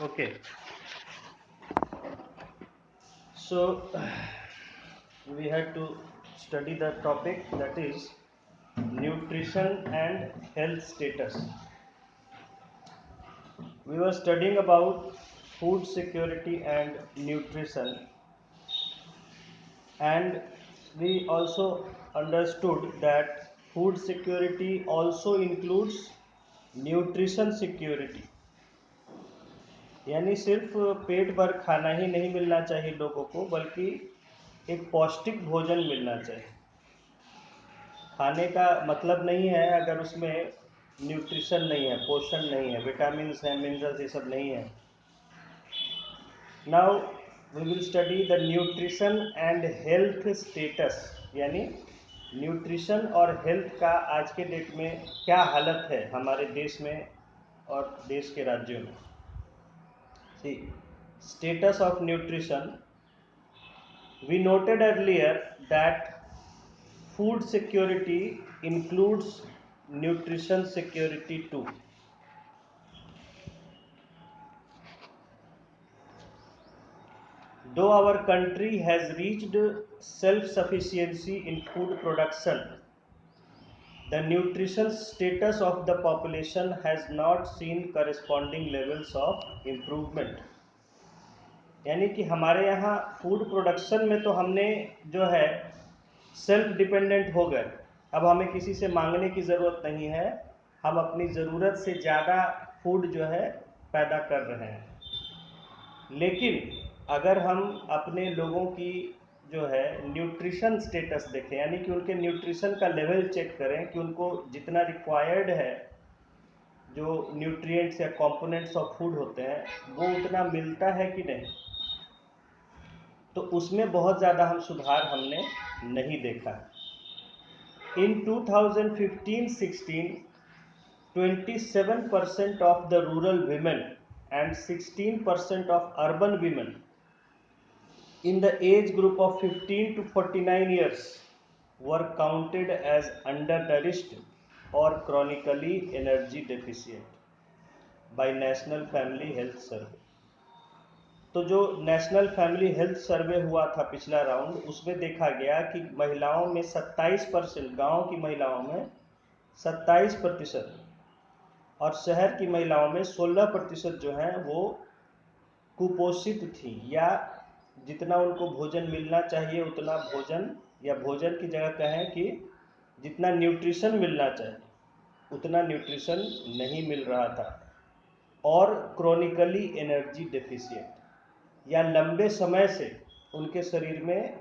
Okay, so we had to study the topic, that is nutrition and health status. We were studying about food security and nutrition, and we also understood that food security also includes nutrition security. यानी सिर्फ पेट भर खाना ही नहीं मिलना चाहिए लोगों को, बल्कि एक पौष्टिक भोजन मिलना चाहिए। खाने का मतलब नहीं है अगर उसमें न्यूट्रिशन नहीं है, पोषण नहीं है, विटामिन है, मिनरल्स, ये सब नहीं है। Now we will study the nutrition and health status, यानी न्यूट्रिशन और हेल्थ का आज के डेट में क्या हालत है हमारे देश में और देश के राज्यों में। See status of nutrition, we noted earlier that food security includes nutrition security too. Though our country has reached self-sufficiency in food production, the nutrition status of the population has not seen corresponding levels of improvement. यानी कि हमारे यहाँ food production में तो हमने जो है self dependent हो गए। अब हमें किसी से मांगने की ज़रूरत नहीं है, हम अपनी ज़रूरत से ज़्यादा फूड जो है पैदा कर रहे हैं। लेकिन अगर हम अपने लोगों की जो है न्यूट्रिशन स्टेटस देखें, यानी कि उनके न्यूट्रिशन का लेवल चेक करें कि उनको जितना रिक्वायर्ड है, जो न्यूट्रिएंट्स या कंपोनेंट्स ऑफ फूड होते हैं, वो उतना मिलता है कि नहीं, तो उसमें बहुत ज़्यादा हम सुधार हमने नहीं देखा। इन 2015-16 27% of the rural women and 16% of urban women in the age group of 15 to 49 years were counted as undernourished or chronically energy deficient by National Family Health Survey. तो जो नेशनल फैमिली हेल्थ सर्वे हुआ था पिछला round, उसमें देखा गया कि महिलाओं में 27%, गाँव की महिलाओं में 27% और शहर की महिलाओं में 16% जो हैं वो कुपोषित थी, या जितना उनको भोजन मिलना चाहिए उतना भोजन, या भोजन की जगह कहें कि जितना न्यूट्रिशन मिलना चाहिए उतना न्यूट्रिशन नहीं मिल रहा था, और क्रोनिकली एनर्जी डेफिशिएंट, या लंबे समय से उनके शरीर में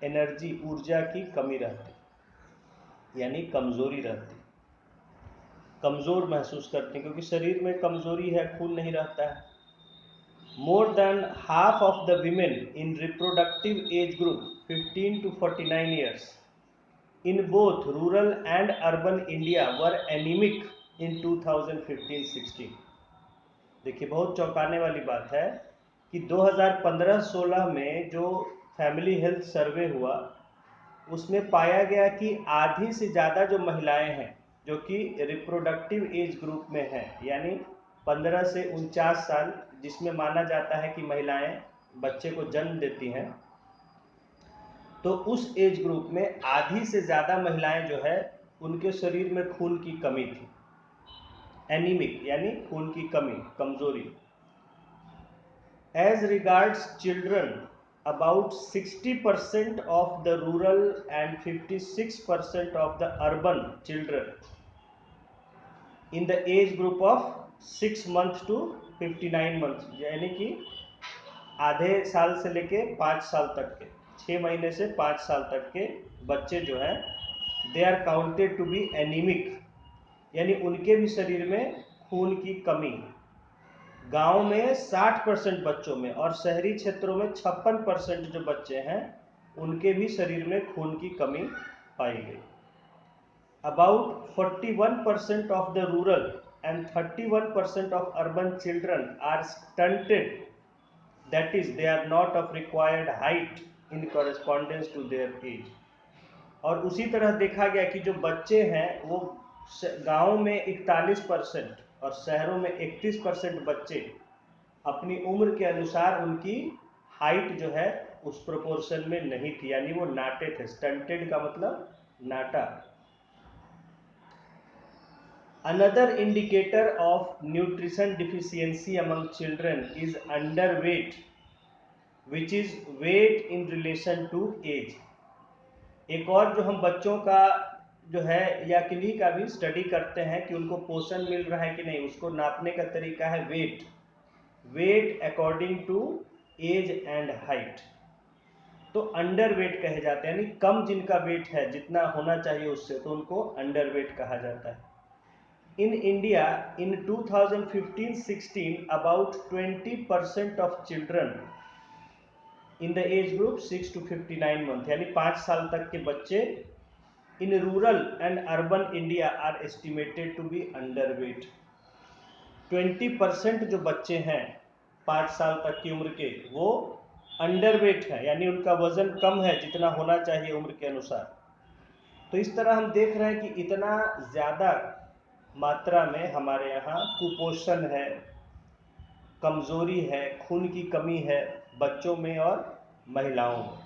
एनर्जी, ऊर्जा की कमी रहती, यानी कमज़ोरी रहती, कमज़ोर महसूस करते हैं क्योंकि शरीर में कमज़ोरी है, खून नहीं रहता है। More than half of the women in reproductive age group 15 to 49 years in both rural and urban India were anemic in 2015-16। देखिए, बहुत चौंकाने वाली बात है कि 2015-16 में जो फैमिली हेल्थ सर्वे हुआ उसमें पाया गया कि आधी से ज़्यादा जो महिलाएं हैं जो कि रिप्रोडक्टिव एज ग्रुप में हैं, यानी 15 से 49 साल, जिसमें माना जाता है कि महिलाएं बच्चे को जन्म देती हैं, तो उस एज ग्रुप में आधी से ज़्यादा महिलाएं जो है उनके शरीर में खून की कमी थी। एनीमिक यानी खून की कमी, कमज़ोरी। As regards children, about 60% of the rural and 56% of the urban children in the age group of 6 months to 59 months, यानी कि आधे साल से लेके 5 साल तक के, 6 महीने से 5 साल तक के बच्चे जो हैं, they are counted to be anaemic, यानी उनके भी शरीर में खून की कमी। गांव में 60% बच्चों में और शहरी क्षेत्रों में 56% जो बच्चे हैं उनके भी शरीर में खून की कमी पाई गई। About 41% of the rural and 31% of urban children are stunted, that is they are not of required height in correspondence to their age। और उसी तरह देखा गया कि जो बच्चे हैं वो गाँव में 41% और शहरों में 31% बच्चे अपनी उम्र के अनुसार उनकी हाइट जो है उस प्रोपोर्शन में नहीं थी, यानी वो नाटे थे। स्टंटेड का मतलब नाटा। Another indicator of nutrition deficiency among children is underweight, which is weight in relation to age. एक और जो हम बच्चों का जो है या किन्हीं का भी स्टडी करते हैं कि उनको पोषण मिल रहा है कि नहीं, उसको नापने का तरीका है weight. Weight according to age and height. तो अंडर वेट कहे जाते हैं, यानी कम जिनका वेट है जितना होना चाहिए उससे, तो उनको अंडर वेट कहा जाता है। In India, in 2015-16, about 20% of children in the age group 6 to 59 month, यानी 5 साल तक के बच्चे in rural and urban India are estimated to be underweight. 20% जो बच्चे हैं 5 साल तक की उम्र के, वो अंडरवेट है, यानी उनका वजन कम है जितना होना चाहिए उम्र के अनुसार। तो इस तरह हम देख रहे हैं कि इतना ज़्यादा मात्रा में हमारे यहाँ कुपोषण है, कमजोरी है, खून की कमी है बच्चों में और महिलाओं में।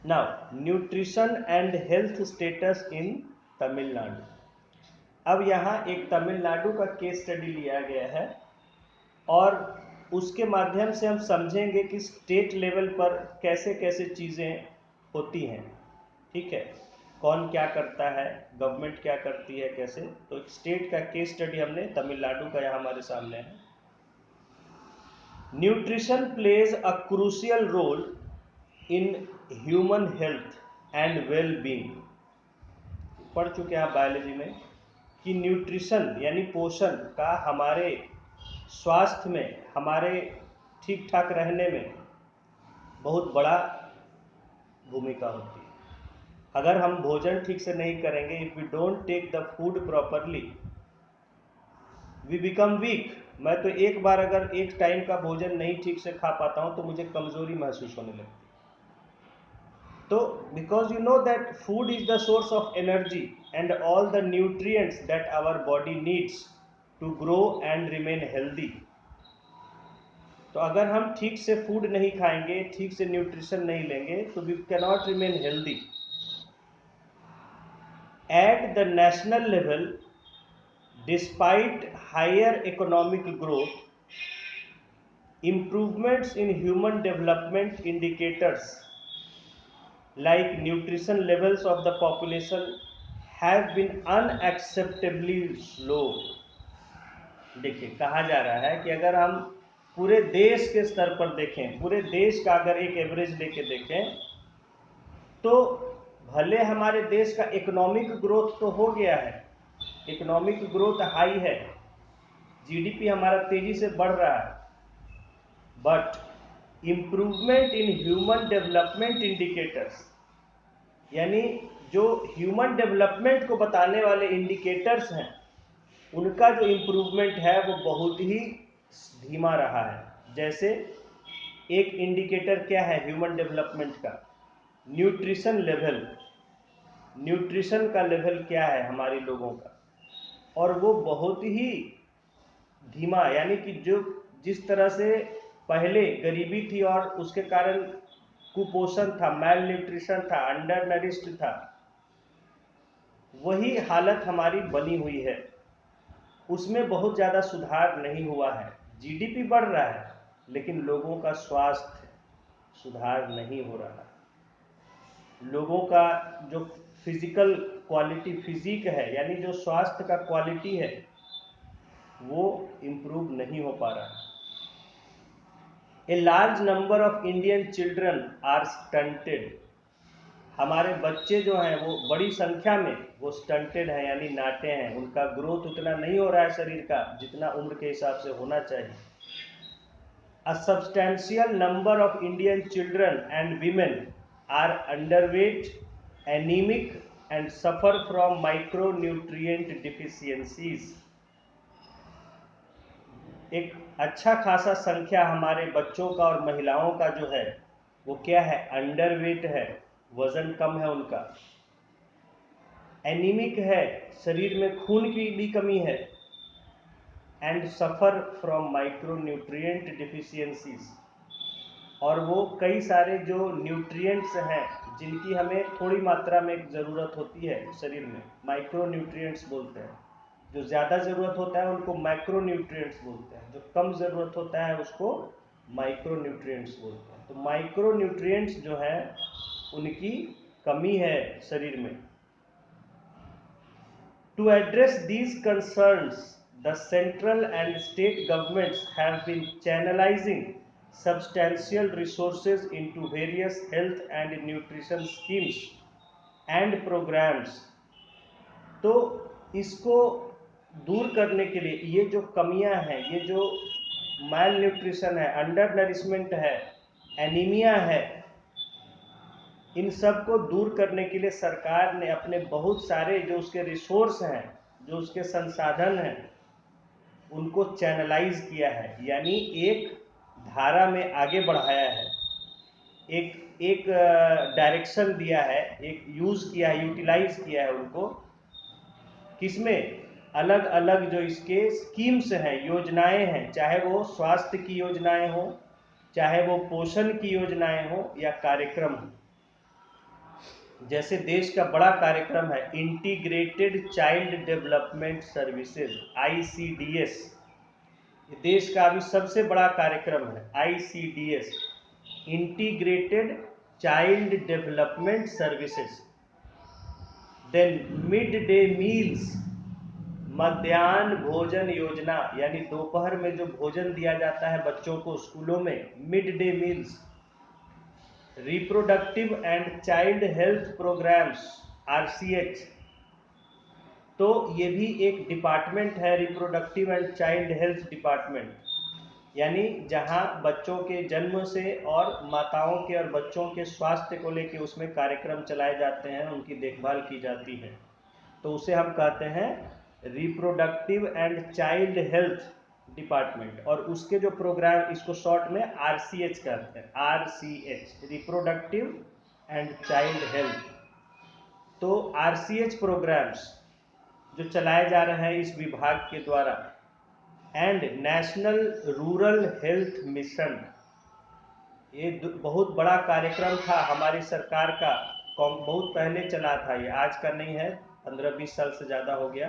Now nutrition and health status in Tamil Nadu. अब यहाँ एक तमिलनाडु का केस स्टडी लिया गया है और उसके माध्यम से हम समझेंगे कि स्टेट लेवल पर कैसे कैसे चीज़ें होती हैं। ठीक है, कौन क्या करता है, गवर्नमेंट क्या करती है, कैसे। तो स्टेट का केस स्टडी हमने तमिलनाडु का यहाँ हमारे सामने है। Nutrition plays a crucial role in human health and well being. पढ़ चुके हैं आप बायोलॉजी में कि न्यूट्रिशन यानी पोषण का हमारे स्वास्थ्य में, हमारे ठीक ठाक रहने में बहुत बड़ा भूमिका होती है। अगर हम भोजन ठीक से नहीं करेंगे, if we don't take the food properly, we become weak. मैं तो एक बार अगर एक टाइम का भोजन नहीं ठीक से खा पाता हूं तो मुझे कमजोरी महसूस होने लगती है। तो because you know that food is the source of energy and all the nutrients that our body needs to grow and remain healthy. तो अगर हम ठीक से फूड नहीं खाएंगे, ठीक से न्यूट्रिशन नहीं लेंगे, तो we cannot remain healthy. At the national level, despite higher economic growth, improvements in human development indicators like nutrition levels of the population have been unacceptably slow. देखिए, कहा जा रहा है कि अगर हम पूरे देश के स्तर पर देखें, पूरे देश का अगर एक एवरेज लेके देखें, तो भले हमारे देश का इकोनॉमिक ग्रोथ तो हो गया है, इकोनॉमिक ग्रोथ हाई है, जीडीपी हमारा तेजी से बढ़ रहा है, but improvement in human development indicators, यानी जो ह्यूमन डेवलपमेंट को बताने वाले इंडिकेटर्स हैं, उनका जो इम्प्रूवमेंट है वो बहुत ही धीमा रहा है। जैसे एक इंडिकेटर क्या है ह्यूमन डेवलपमेंट का, न्यूट्रिशन लेवल। न्यूट्रिशन का लेवल क्या है हमारे लोगों का, और वो बहुत ही धीमा, यानी कि जो जिस तरह से पहले गरीबी थी और उसके कारण कुपोषण था, मैल न्यूट्रिशन था, अंडर नरिश्ड था, वही हालत हमारी बनी हुई है। उसमें बहुत ज़्यादा सुधार नहीं हुआ है। जीडीपी बढ़ रहा है लेकिन लोगों का स्वास्थ्य सुधार नहीं हो रहा। लोगों का जो फिजिकल क्वालिटी, फिजिक है, यानी जो स्वास्थ्य का क्वालिटी है, वो इम्प्रूव नहीं हो पा रहा। A large number of Indian children are stunted. हमारे बच्चे जो हैं वो बड़ी संख्या में वो स्टंटेड हैं, यानी नाटे हैं। उनका ग्रोथ उतना नहीं हो रहा है शरीर का जितना उम्र के हिसाब से होना चाहिए। A substantial number of Indian children and women are underweight, anemic, and suffer from micronutrient deficiencies. एक अच्छा खासा संख्या हमारे बच्चों का और महिलाओं का जो है वो क्या है, अंडरवेट है, वजन कम है उनका, एनीमिक है, शरीर में खून की भी कमी है, and suffer from micronutrient deficiencies, और वो कई सारे जो न्यूट्रिएंट्स हैं जिनकी हमें थोड़ी मात्रा में ज़रूरत होती है शरीर में, माइक्रो न्यूट्रिएंट्स बोलते हैं। जो ज़्यादा ज़रूरत होता है उनको माइक्रो न्यूट्रिएंट्स बोलते हैं, जो कम ज़रूरत होता है उसको माइक्रो न्यूट्रिएंट्स बोलते हैं। तो माइक्रो न्यूट्रिएंट्स जो है उनकी कमी है शरीर में। To address these concerns, the central and state governments have been channelizing substantial resources into various health and nutrition schemes and programs. तो इसको दूर करने के लिए ये जो कमियां हैं, ये जो माल न्यूट्रिशन है, अंडर नरिशमेंट है, एनीमिया है, इन सब को दूर करने के लिए सरकार ने अपने बहुत सारे जो उसके रिसोर्स हैं, जो उसके संसाधन हैं, उनको चैनलाइज किया है, यानी एक धारा में आगे बढ़ाया है, एक एक डायरेक्शन दिया है, एक यूज किया है, यूटिलाइज किया है उनको। किसमें? अलग अलग जो इसके स्कीम्स हैं, योजनाएं हैं, चाहे वो स्वास्थ्य की योजनाएं हो, चाहे वो पोषण की योजनाएं हो या कार्यक्रम हो। जैसे देश का बड़ा कार्यक्रम है integrated child development services, ICDS, देश का अभी सबसे बड़ा कार्यक्रम है ICDS, integrated child development services. Then mid day meals, मध्याह्न भोजन योजना, यानी दोपहर में जो भोजन दिया जाता है बच्चों को स्कूलों में, mid day meals. Reproductive and child health programmes, RCH, तो ये भी एक डिपार्टमेंट है, reproductive and child health department, यानी जहां बच्चों के जन्म से और माताओं के और बच्चों के स्वास्थ्य को लेकर उसमें कार्यक्रम चलाए जाते हैं, उनकी देखभाल की जाती है। तो उसे हम कहते हैं reproductive and child health department, और उसके जो प्रोग्राम, इसको शॉर्ट में RCH कहते हैं, RCH, reproductive and child health. तो RCH प्रोग्राम्स जो चलाए जा रहे हैं इस विभाग के द्वारा, and national rural health mission, ये बहुत बड़ा कार्यक्रम था हमारी सरकार का, बहुत पहले चला था, ये आज का नहीं है, 15-20 साल से ज़्यादा हो गया।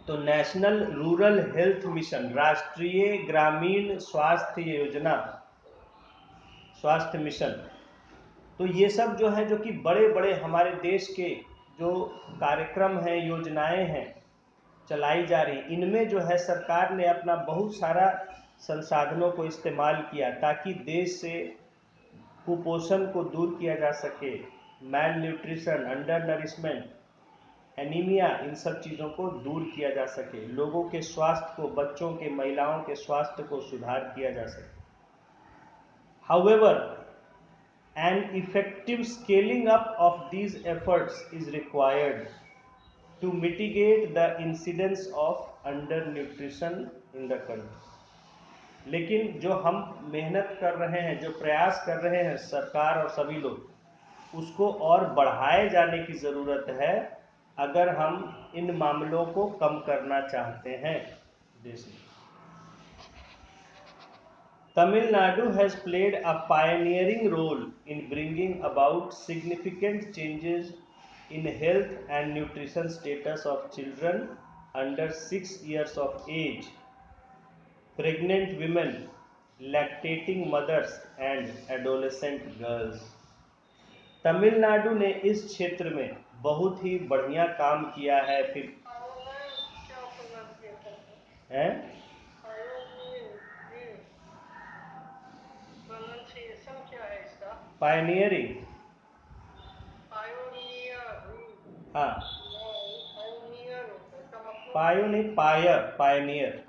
तो नेशनल रूरल हेल्थ मिशन, राष्ट्रीय ग्रामीण स्वास्थ्य योजना, स्वास्थ्य मिशन, तो ये सब जो है, जो कि बड़े बड़े हमारे देश के जो कार्यक्रम हैं, योजनाएं हैं चलाई जा रही, इनमें जो है सरकार ने अपना बहुत सारा संसाधनों को इस्तेमाल किया ताकि देश से कुपोषण को दूर किया जा सके, मैल न्यूट्रिशन, अंडर नरिशमेंट, एनीमिया, इन सब चीज़ों को दूर किया जा सके, लोगों के स्वास्थ्य को, बच्चों के, महिलाओं के स्वास्थ्य को सुधार किया जा सके। However, an effective scaling up of these efforts is required to mitigate the incidence of undernutrition in the country। लेकिन जो हम मेहनत कर रहे हैं, जो प्रयास कर रहे हैं सरकार और सभी लोग, उसको और बढ़ाए जाने की ज़रूरत है अगर हम इन मामलों को कम करना चाहते हैं देश में। Tamil Nadu has played a pioneering role in bringing about significant changes in health and nutrition status of children under 6 years of age, pregnant women, lactating mothers and adolescent girls। Tamil Nadu ने इस क्षेत्र में बहुत ही बढ़िया काम किया है। फिर है पायनियरिंग, हाँ, पायो नहीं, पायनियर।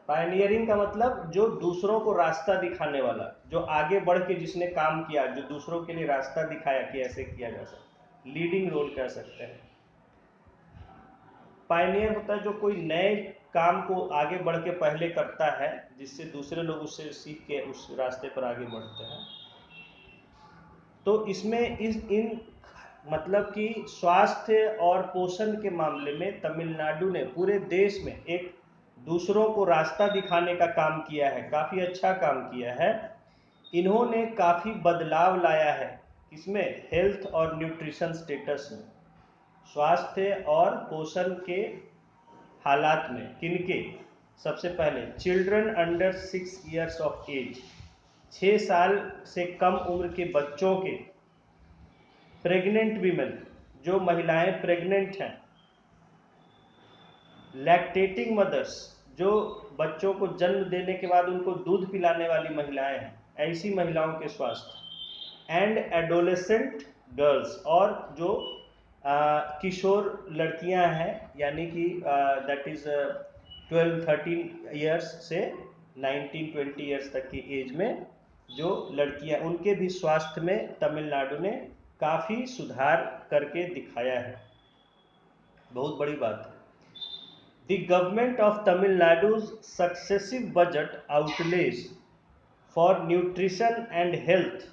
पायनियरिंग का मतलब जो दूसरों को रास्ता दिखाने वाला, जो आगे बढ़ के जिसने काम किया, जो दूसरों के लिए रास्ता दिखाया कि ऐसे किया जा सकता है, लीडिंग रोल कह सकते हैं। पायनियर होता है जो कोई नए काम को आगे बढ़ के पहले करता है, जिससे दूसरे लोग उससे सीख के उस रास्ते पर आगे बढ़ते हैं। तो इसमें इन मतलब कि स्वास्थ्य और पोषण के मामले में तमिलनाडु ने पूरे देश में एक दूसरों को रास्ता दिखाने का काम किया है, काफ़ी अच्छा काम किया है। इन्होंने काफ़ी बदलाव लाया है इसमें, हेल्थ और न्यूट्रिशन स्टेटस में, स्वास्थ्य और पोषण के हालात में। किनके? सबसे पहले children under 6 years of age, 6 साल से कम उम्र के बच्चों के, प्रेग्नेंट वीमेन, जो महिलाएं प्रेग्नेंट हैं, लैक्टेटिंग मदर्स, जो बच्चों को जन्म देने के बाद उनको दूध पिलाने वाली महिलाएं हैं, ऐसी महिलाओं के स्वास्थ्य, एंड एडोलेसेंट गर्ल्स, और जो किशोर लड़कियां हैं, यानी कि दैट इज 12-13 ईयर्स से 19-20 ईयर्स तक की एज में जो लड़कियां, उनके भी स्वास्थ्य में तमिलनाडु ने काफ़ी सुधार करके दिखाया है। बहुत बड़ी बात है। The government of Tamil Nadu's successive budget outlays for nutrition and health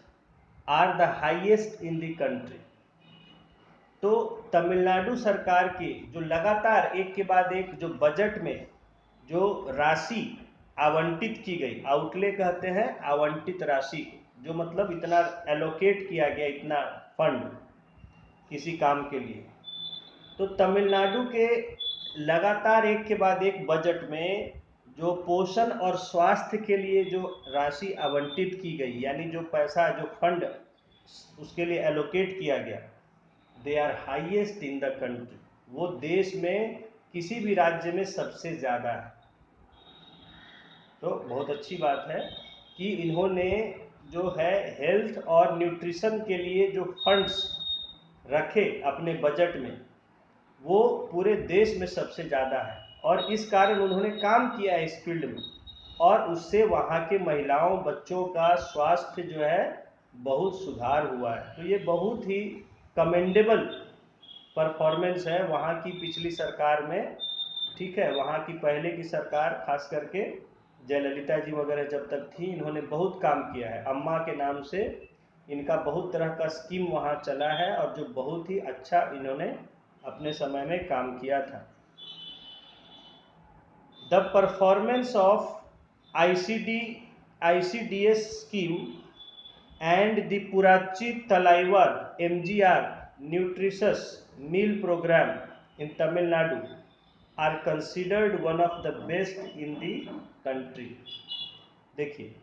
are the highest in the country. तो तमिलनाडु सरकार की जो लगातार एक के बाद एक जो बजट में जो राशि आवंटित की गई, आउटले कहते हैं आवंटित राशि, जो मतलब इतना एलोकेट किया गया, इतना फंड किसी काम के लिए, तो तमिलनाडु के लगातार एक के बाद एक बजट में जो पोषण और स्वास्थ्य के लिए जो राशि आवंटित की गई, यानी जो पैसा, जो फंड उसके लिए एलोकेट किया गया, they are highest in the country, वो देश में किसी भी राज्य में सबसे ज़्यादा है। तो बहुत अच्छी बात है कि इन्होंने जो है हेल्थ और न्यूट्रिशन के लिए जो फंड्स रखे अपने बजट में, वो पूरे देश में सबसे ज़्यादा है, और इस कारण उन्होंने काम किया है इस फील्ड में, और उससे वहाँ के महिलाओं, बच्चों का स्वास्थ्य जो है बहुत सुधार हुआ है। तो ये बहुत ही कमेंडेबल परफॉर्मेंस है वहाँ की पिछली सरकार में, ठीक है। वहाँ की पहले की सरकार, खास करके जयललिता जी वगैरह जब तक थी, इन्होंने बहुत काम किया है। अम्मा के नाम से इनका बहुत तरह का स्कीम वहाँ चला है, और जो बहुत ही अच्छा इन्होंने अपने समय में काम किया था। The performance of ICDS scheme and the Purachi Talaivar MGR nutritious meal program in Tamil Nadu are considered one of the best in the country. देखिए,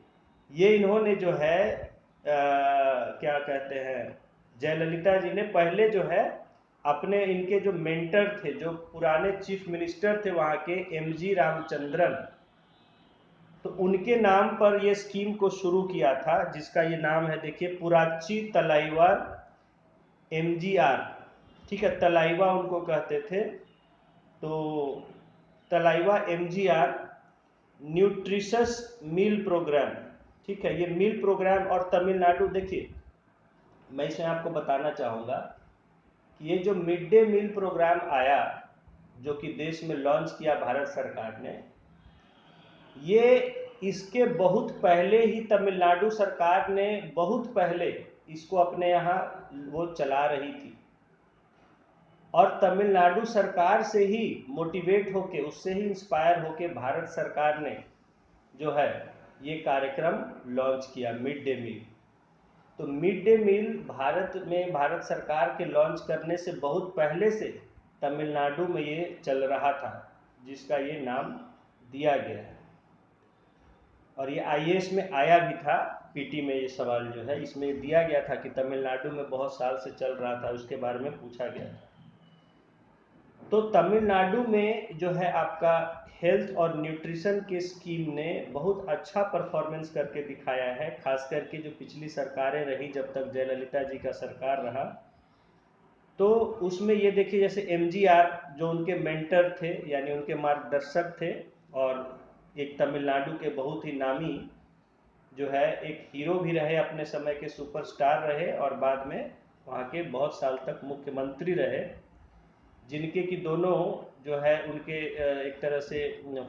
ये इन्होंने जो है क्या कहते हैं, जयललिता जी ने पहले जो है अपने, इनके जो मेंटर थे, जो पुराने चीफ मिनिस्टर थे वहाँ के, MG रामचंद्रन, तो उनके नाम पर ये स्कीम को शुरू किया था, जिसका ये नाम है, देखिए, पुराची तलाईवार MGR, ठीक है, तलाईवा उनको कहते थे, तो तलाईवा MGR न्यूट्रिशस मील प्रोग्राम, ठीक है। ये मील प्रोग्राम, और तमिलनाडु, देखिए मैं इसमें आपको बताना चाहूँगा कि ये जो मिड डे मील प्रोग्राम आया, जो कि देश में लॉन्च किया भारत सरकार ने, ये इसके बहुत पहले ही तमिलनाडु सरकार ने बहुत पहले इसको अपने यहाँ वो चला रही थी, और तमिलनाडु सरकार से ही मोटिवेट होके, उससे ही इंस्पायर होके भारत सरकार ने जो है ये कार्यक्रम लॉन्च किया, मिड डे मील। तो मिड डे मील भारत में, भारत सरकार के लॉन्च करने से बहुत पहले से तमिलनाडु में ये चल रहा था, जिसका ये नाम दिया गया है। और ये IAS में आया भी था, PT में ये सवाल जो है इसमें दिया गया था कि तमिलनाडु में बहुत साल से चल रहा था, उसके बारे में पूछा गया था। तो तमिलनाडु में जो है आपका हेल्थ और न्यूट्रिशन के स्कीम ने बहुत अच्छा परफॉर्मेंस करके दिखाया है, खास करके जो पिछली सरकारें रही, जब तक जयललिता जी का सरकार रहा, तो उसमें ये देखिए, जैसे MGR जो उनके मेंटर थे, यानी उनके मार्गदर्शक थे, और एक तमिलनाडु के बहुत ही नामी जो है एक हीरो भी रहे, अपने समय के सुपरस्टार रहे, और बाद में वहाँ के बहुत साल तक मुख्यमंत्री रहे, जिनके कि दोनों जो है उनके एक तरह से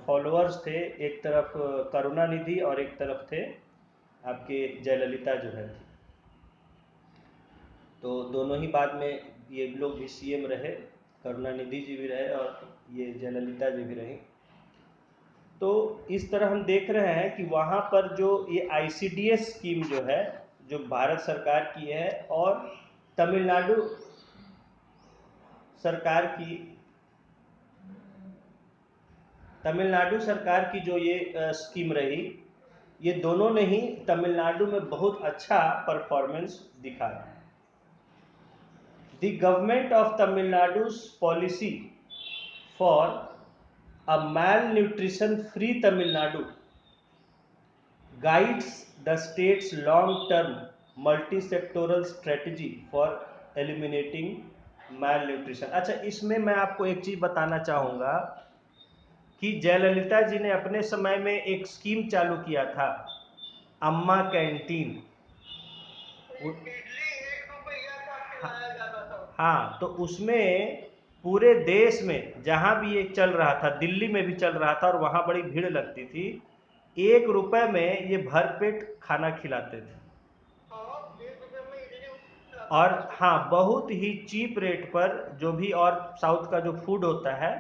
फॉलोअर्स थे, एक तरफ करुणानिधि और एक तरफ थे आपके जयललिता जो है। तो दोनों ही बाद में ये लोग भी सीएम रहे, करुणानिधि जी भी रहे और ये जयललिता जी भी रही। तो इस तरह हम देख रहे हैं कि वहाँ पर जो ये आईसीडीएस स्कीम जो है, जो भारत सरकार की है, और तमिलनाडु सरकार की तमिलनाडु सरकार की जो ये स्कीम रही, ये दोनों ने ही तमिलनाडु में बहुत अच्छा परफॉर्मेंस दिखाया। The government of Tamil Nadu's policy for a malnutrition free Tamil Nadu guides the state's long-term multi-sectoral strategy for eliminating malnutrition। अच्छा, इसमें मैं आपको एक चीज बताना चाहूंगा कि जयललिता जी ने अपने समय में एक स्कीम चालू किया था, अम्मा कैंटीन। हाँ, तो उसमें पूरे देश में जहां भी ये चल रहा था, दिल्ली में भी चल रहा था और वहां बड़ी भीड़ लगती थी, 1 रुपए में ये भरपेट खाना खिलाते थे। और हाँ, बहुत ही चीप रेट पर, जो भी और साउथ का जो फूड होता है,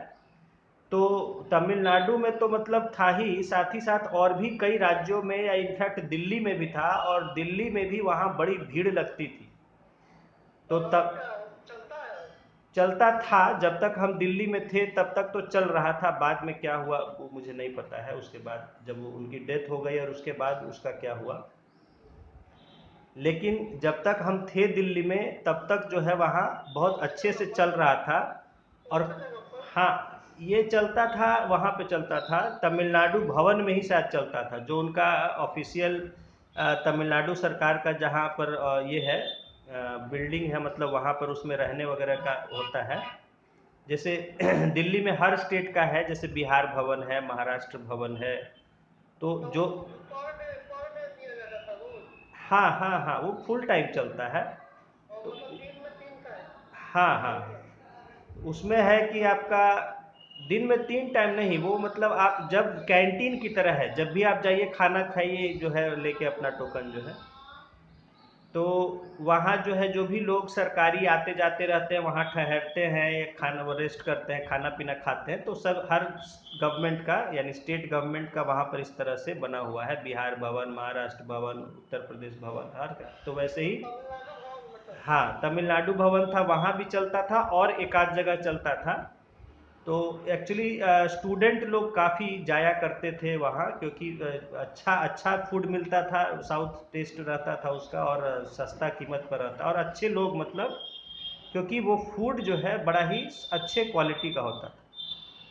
तो तमिलनाडु में तो मतलब था ही, साथ ही साथ और भी कई राज्यों में, या इनफैक्ट दिल्ली में भी था, और दिल्ली में भी वहाँ बड़ी भीड़ लगती थी। तो तब चलता था, जब तक हम दिल्ली में थे तब तक तो चल रहा था। बाद में क्या हुआ वो मुझे नहीं पता है, उसके बाद जब वो उनकी डेथ हो गई और उसके बाद उसका क्या हुआ, लेकिन जब तक हम थे दिल्ली में तब तक जो है वहाँ बहुत अच्छे से चल रहा था। और हाँ, ये चलता था, वहाँ पे चलता था, तमिलनाडु भवन में ही शायद चलता था, जो उनका ऑफिशियल तमिलनाडु सरकार का जहाँ पर ये है बिल्डिंग है, मतलब वहाँ पर उसमें रहने वगैरह का होता है। जैसे दिल्ली में हर स्टेट का है, जैसे बिहार भवन है, महाराष्ट्र भवन है, तो जो हाँ हाँ हाँ, वो फुल टाइम चलता है। तो हाँ हाँ, उसमें है कि आपका दिन में 3 टाइम नहीं, वो मतलब आप जब कैंटीन की तरह है, जब भी आप जाइए खाना खाइए जो है लेके अपना टोकन जो है। तो वहाँ जो है जो भी लोग सरकारी आते जाते रहते हैं, वहाँ ठहरते हैं, या खाना वो रेस्ट करते हैं, खाना पीना खाते हैं, तो सब हर गवर्नमेंट का यानी स्टेट गवर्नमेंट का वहाँ पर इस तरह से बना हुआ है, बिहार भवन, महाराष्ट्र भवन, उत्तर प्रदेश भवन, हर का तो वैसे ही। हाँ, तमिलनाडु भवन था, वहाँ भी चलता था और एक आध जगह चलता था। तो एक्चुअली स्टूडेंट लोग काफ़ी जाया करते थे वहाँ, क्योंकि अच्छा अच्छा फूड मिलता था, साउथ टेस्ट रहता था उसका, और सस्ता कीमत पर रहता, और अच्छे लोग मतलब, क्योंकि वो फूड जो है बड़ा ही अच्छे क्वालिटी का होता था,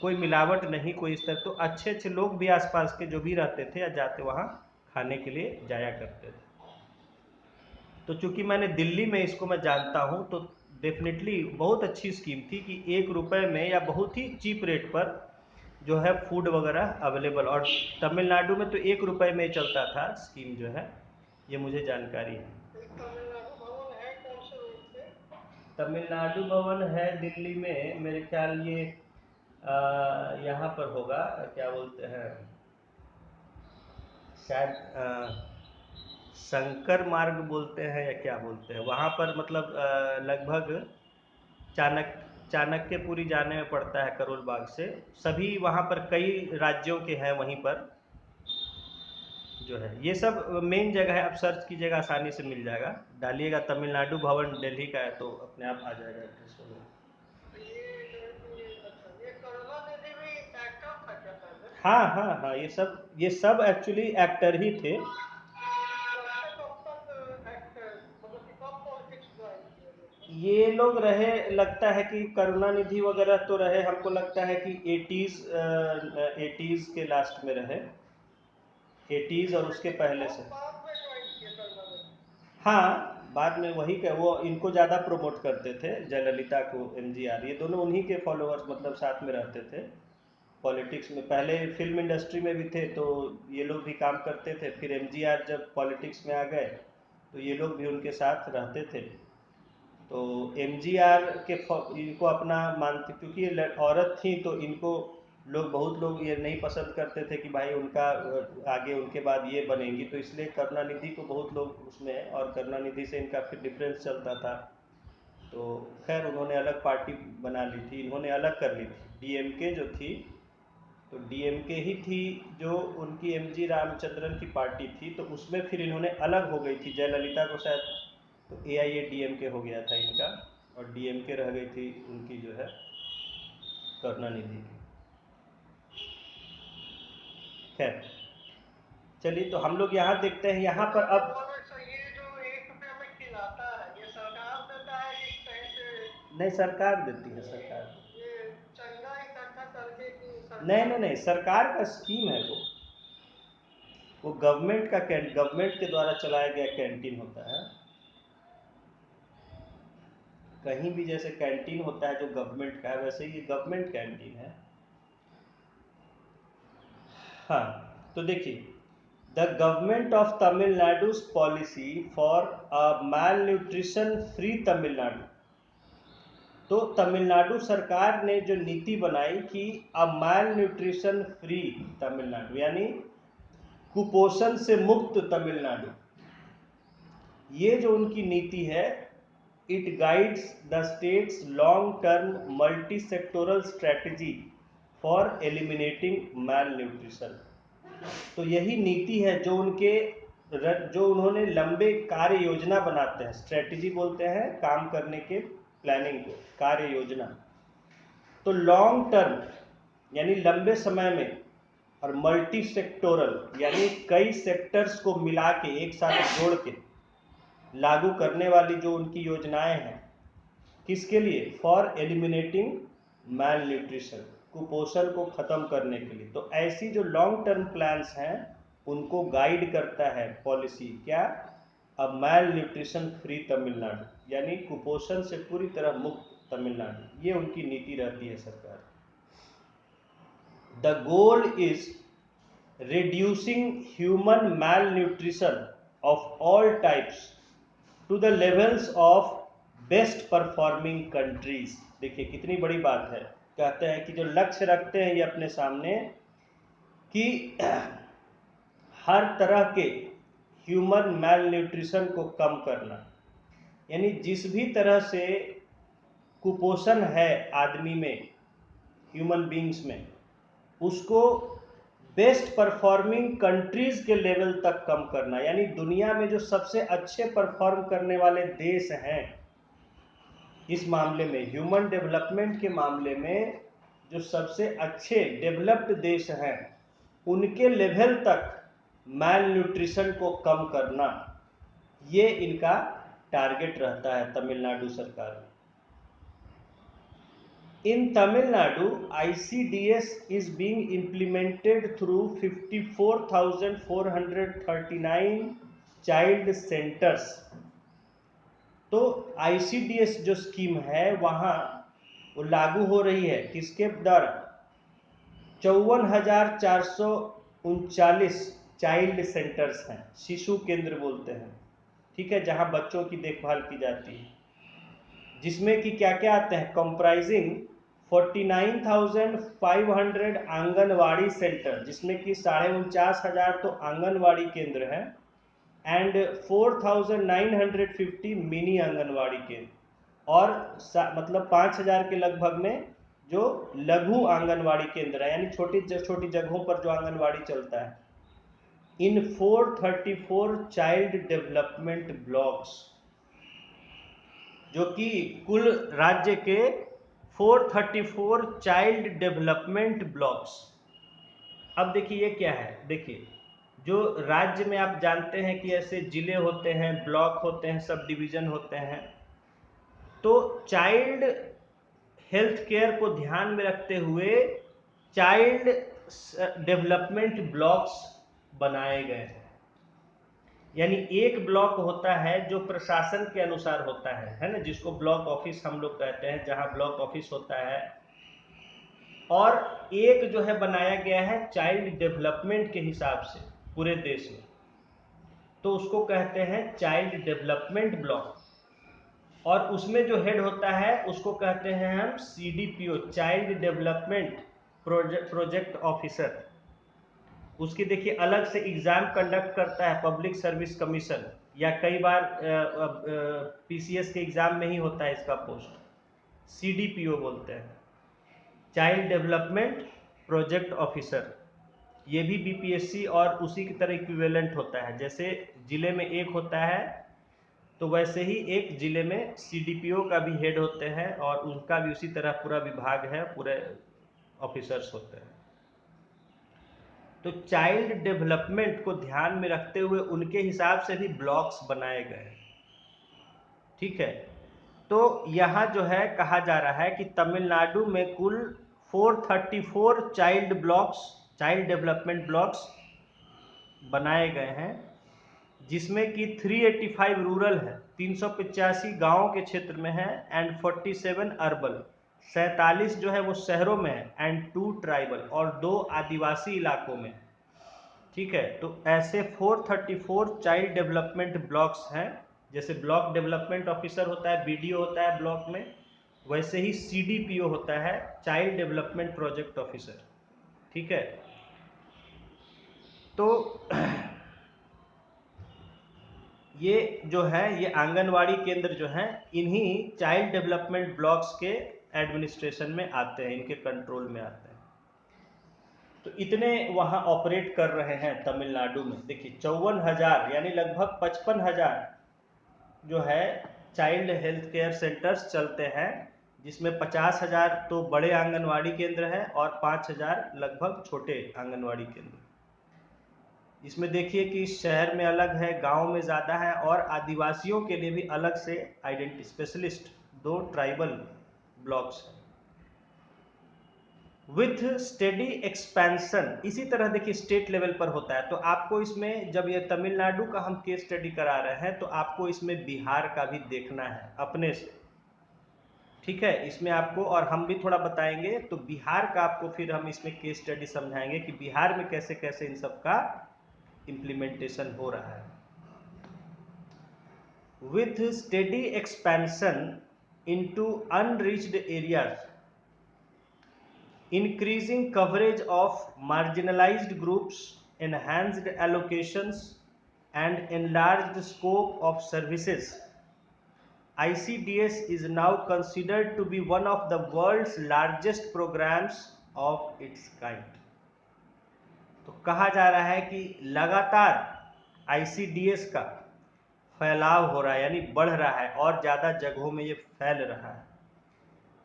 कोई मिलावट नहीं, कोई इस तरह, तो अच्छे अच्छे लोग भी आसपास के जो भी रहते थे या जाते वहाँ खाने के लिए जाया करते थे। तो चूंकि मैंने दिल्ली में इसको मैं जानता हूँ, तो डेफिनेटली बहुत अच्छी स्कीम थी कि 1 रुपए में या बहुत ही चीप रेट पर जो है फूड वगैरह अवेलेबल, और तमिलनाडु में तो 1 रुपए में चलता था स्कीम जो है, ये मुझे जानकारी है। तमिलनाडु भवन है दिल्ली में, मेरे ख्याल ये यहाँ पर होगा, क्या बोलते हैं, शायद शंकर मार्ग बोलते हैं या क्या बोलते हैं, वहाँ पर मतलब लगभग चाणक्यपुरी जाने में पड़ता है करोल बाग से। सभी वहाँ पर कई राज्यों के हैं वहीं पर जो है, ये सब मेन जगह है, आप सर्च कीजिएगा आसानी से मिल जाएगा, डालिएगा तमिलनाडु भवन दिल्ली का है तो अपने आप आ जाएगा एड्रेस वगैरह। हाँ हाँ हाँ, ये सब एक्चुअली एक्टर ही थे। ये लोग रहे, लगता है कि करुणानिधि वगैरह तो रहे, हमको लगता है कि 80s के लास्ट में रहे, 80s और उसके पहले से। हाँ, बाद में वही का वो इनको ज़्यादा प्रमोट करते थे, जयललिता को, एमजीआर, ये दोनों उन्हीं के फॉलोअर्स, मतलब साथ में रहते थे पॉलिटिक्स में, पहले फिल्म इंडस्ट्री में भी थे, तो ये लोग भी काम करते थे, फिर एमजीआर जब पॉलिटिक्स में आ गए तो ये लोग भी उनके साथ रहते थे। तो एमजीआर के इनको अपना मानते, क्योंकि ये औरत थी तो इनको बहुत लोग ये नहीं पसंद करते थे कि भाई उनका आगे उनके बाद ये बनेंगी, तो इसलिए करुणानिधि को बहुत लोग उसमें, और करुणानिधि से इनका फिर डिफरेंस चलता था, तो खैर उन्होंने अलग पार्टी बना ली थी, इन्होंने अलग कर ली थी। डीएमके जो थी, तो डीएमके ही थी जो उनकी एमजी रामचंद्रन की पार्टी थी, तो उसमें फिर इन्होंने अलग हो गई थी जयललिता को शायद, तो एआईएडीएमके हो गया था इनका, और डीएमके रह गई थी उनकी जो है करुणानिधि की। खैर चलिए, तो हम लोग यहाँ देखते हैं, यहाँ पर अब ये जो 1 रुपया में खिलाता है, ये सरकार देता है कि कहीं से? नहीं, सरकार देती है, सरकार। ये चंदा इकट्ठा करके कि नहीं सरकार? नहीं नहीं, सरकार का स्कीम है वो गवर्नमेंट का गवर्नमेंट के द्वारा चलाया गया कैंटीन होता है। कहीं भी जैसे कैंटीन होता है जो गवर्नमेंट का है, वैसे ही ये गवर्नमेंट कैंटीन है। हाँ, तो देखिए, the government of Tamil Nadu's policy for a malnutrition free Tamil Nadu, तो तमिलनाडु सरकार ने जो नीति बनाई कि अब माल न्यूट्रिशन फ्री तमिलनाडु, यानी कुपोषण से मुक्त तमिलनाडु, ये जो उनकी नीति है, it guides the states long term multi sectoral strategy for eliminating mall nutrition. तो यही नीति है जो उन्होंने लंबे कार्य योजना बनाते हैं, स्ट्रेटजी बोलते हैं काम करने के प्लानिंग को, कार्य योजना। तो लॉन्ग टर्म यानी लंबे समय में, और मल्टी सेक्टोरल यानी कई सेक्टर्स को मिला के एक साथ जोड़ के लागू करने वाली जो उनकी योजनाएं हैं, किसके लिए? फॉर एलिमिनेटिंग माल न्यूट्रिशन, कुपोषण को खत्म करने के लिए। तो ऐसी जो लॉन्ग टर्म प्लान्स हैं उनको गाइड करता है पॉलिसी, क्या? अब माल न्यूट्रिशन फ्री तमिलनाडु, यानी कुपोषण से पूरी तरह मुक्त तमिलनाडु, ये उनकी नीति रहती है सरकार। The goal is reducing human malnutrition of all types to the levels of best performing countries। देखिए कितनी बड़ी बात है, कहते हैं कि जो लक्ष्य रखते हैं ये अपने सामने कि हर तरह के ह्यूमन मैल न्यूट्रिशन को कम करना, यानी जिस भी तरह से कुपोषण है आदमी में, ह्यूमन बींग्स में, उसको बेस्ट परफॉर्मिंग कंट्रीज के लेवल तक कम करना, यानी दुनिया में जो सबसे अच्छे परफॉर्म करने वाले देश हैं इस मामले में, ह्यूमन डेवलपमेंट के मामले में जो सबसे अच्छे डेवलप्ड देश हैं उनके लेवल तक मैल न्यूट्रिशन को कम करना, ये इनका टारगेट रहता है तमिलनाडु सरकार। In Tamil Nadu, ICDS is being implemented through 54,439 child centers। तो ICDS जो स्कीम है वहाँ वो लागू हो रही है, किसके द्वारा? 54,439 चाइल्ड सेंटर्स हैं, शिशु केंद्र बोलते हैं, ठीक है, जहाँ बच्चों की देखभाल की जाती है, जिसमें कि क्या क्या आते हैं? कंप्राइजिंग 49,500 आंगनवाड़ी सेंटर, जिसमें कि 49,500 तो आंगनवाड़ी केंद्र हैं, एंड 4,950 मिनी आंगनवाड़ी केंद्र, और मतलब 5,000 के लगभग में जो लघु आंगनवाड़ी केंद्र है, यानी छोटी छोटी जगहों पर जो आंगनवाड़ी चलता है, इन 434 चाइल्ड डेवलपमेंट ब्लॉक्स, जो कि कुल राज्य के 434 चाइल्ड डेवलपमेंट ब्लॉक्स। अब देखिए ये क्या है, देखिए जो राज्य में आप जानते हैं कि ऐसे जिले होते हैं, ब्लॉक होते हैं, सब डिवीजन होते हैं, तो चाइल्ड हेल्थ केयर को ध्यान में रखते हुए चाइल्ड डेवलपमेंट ब्लॉक्स बनाए गए हैं। यानी एक ब्लॉक होता है जो प्रशासन के अनुसार होता है ना, जिसको ब्लॉक ऑफिस हम लोग कहते हैं, जहां ब्लॉक ऑफिस होता है, और एक जो है बनाया गया है चाइल्ड डेवलपमेंट के हिसाब से पूरे देश में, तो उसको कहते हैं चाइल्ड डेवलपमेंट ब्लॉक, और उसमें जो हेड होता है उसको कहते हैं हम CDPO, child development project officer. उसकी देखिए अलग से एग्जाम कंडक्ट करता है पब्लिक सर्विस कमीशन, या कई बार पीसीएस के एग्जाम में ही होता है इसका पोस्ट, सीडीपीओ बोलते हैं, चाइल्ड डेवलपमेंट प्रोजेक्ट ऑफिसर। ये भी बीपीएससी और उसी की तरह इक्विवेलेंट होता है, जैसे जिले में एक होता है तो वैसे ही एक जिले में सीडीपीओ का भी हेड होते हैं और उनका भी उसी तरह पूरा विभाग है, पूरे ऑफिसर्स होते हैं। तो चाइल्ड डेवलपमेंट को ध्यान में रखते हुए उनके हिसाब से भी ब्लॉक्स बनाए गए, ठीक है। तो यहाँ जो है कहा जा रहा है कि तमिलनाडु में कुल 434 child blocks, child development blocks बनाए गए हैं, जिसमें कि 385 रूरल है, 385 गाँव के क्षेत्र में है, एंड 47 अर्बन, 47 जो है वो शहरों में है, एंड 2 ट्राइबल और 2 आदिवासी इलाकों में, ठीक है। तो ऐसे 434 चाइल्ड डेवलपमेंट ब्लॉक्स हैं। जैसे ब्लॉक डेवलपमेंट ऑफिसर होता है, बीडीओ होता है ब्लॉक में, वैसे ही सीडीपीओ होता है, चाइल्ड डेवलपमेंट प्रोजेक्ट ऑफिसर, ठीक है। तो ये जो है ये आंगनवाड़ी केंद्र जो है इन्हीं चाइल्ड डेवलपमेंट ब्लॉक्स के एडमिनिस्ट्रेशन में आते हैं, इनके कंट्रोल में आते हैं। तो इतने वहाँ ऑपरेट कर रहे हैं तमिलनाडु में। देखिए 54,000 यानी लगभग 55,000 जो है चाइल्ड हेल्थ केयर सेंटर्स चलते हैं, जिसमें 50,000 तो बड़े आंगनवाड़ी केंद्र हैं और 5,000 लगभग छोटे आंगनवाड़ी केंद्र। इसमें देखिए कि शहर में अलग है, गांव में ज़्यादा है, और आदिवासियों के लिए भी अलग से आइडेंटिटी स्पेशलिस्ट 2 ट्राइबल ब्लॉक्स हैं। विथ स्टेडी एक्सपेंशन, इसी तरह देखिए स्टेट लेवल पर होता है। तो आपको इसमें जब ये तमिलनाडु का हम केस स्टडी करा रहे हैं तो आपको इसमें बिहार का भी देखना है अपने से, ठीक है। इसमें आपको और हम भी थोड़ा बताएंगे, तो बिहार का आपको फिर हम इसमें केस स्टडी समझाएंगे कि बिहार में कैसे कैसे इन सब का इम्प्लीमेंटेशन हो रहा है। With steady expansion into unreached areas, increasing coverage of marginalized groups, enhanced allocations, and enlarged scope of services, ICDS is now considered to be one of the world's largest programs of its kind. तो कहा जा रहा है कि लगातार ICDS का फैलाव हो रहा है, यानी बढ़ रहा है और ज़्यादा जगहों में ये फैल रहा है।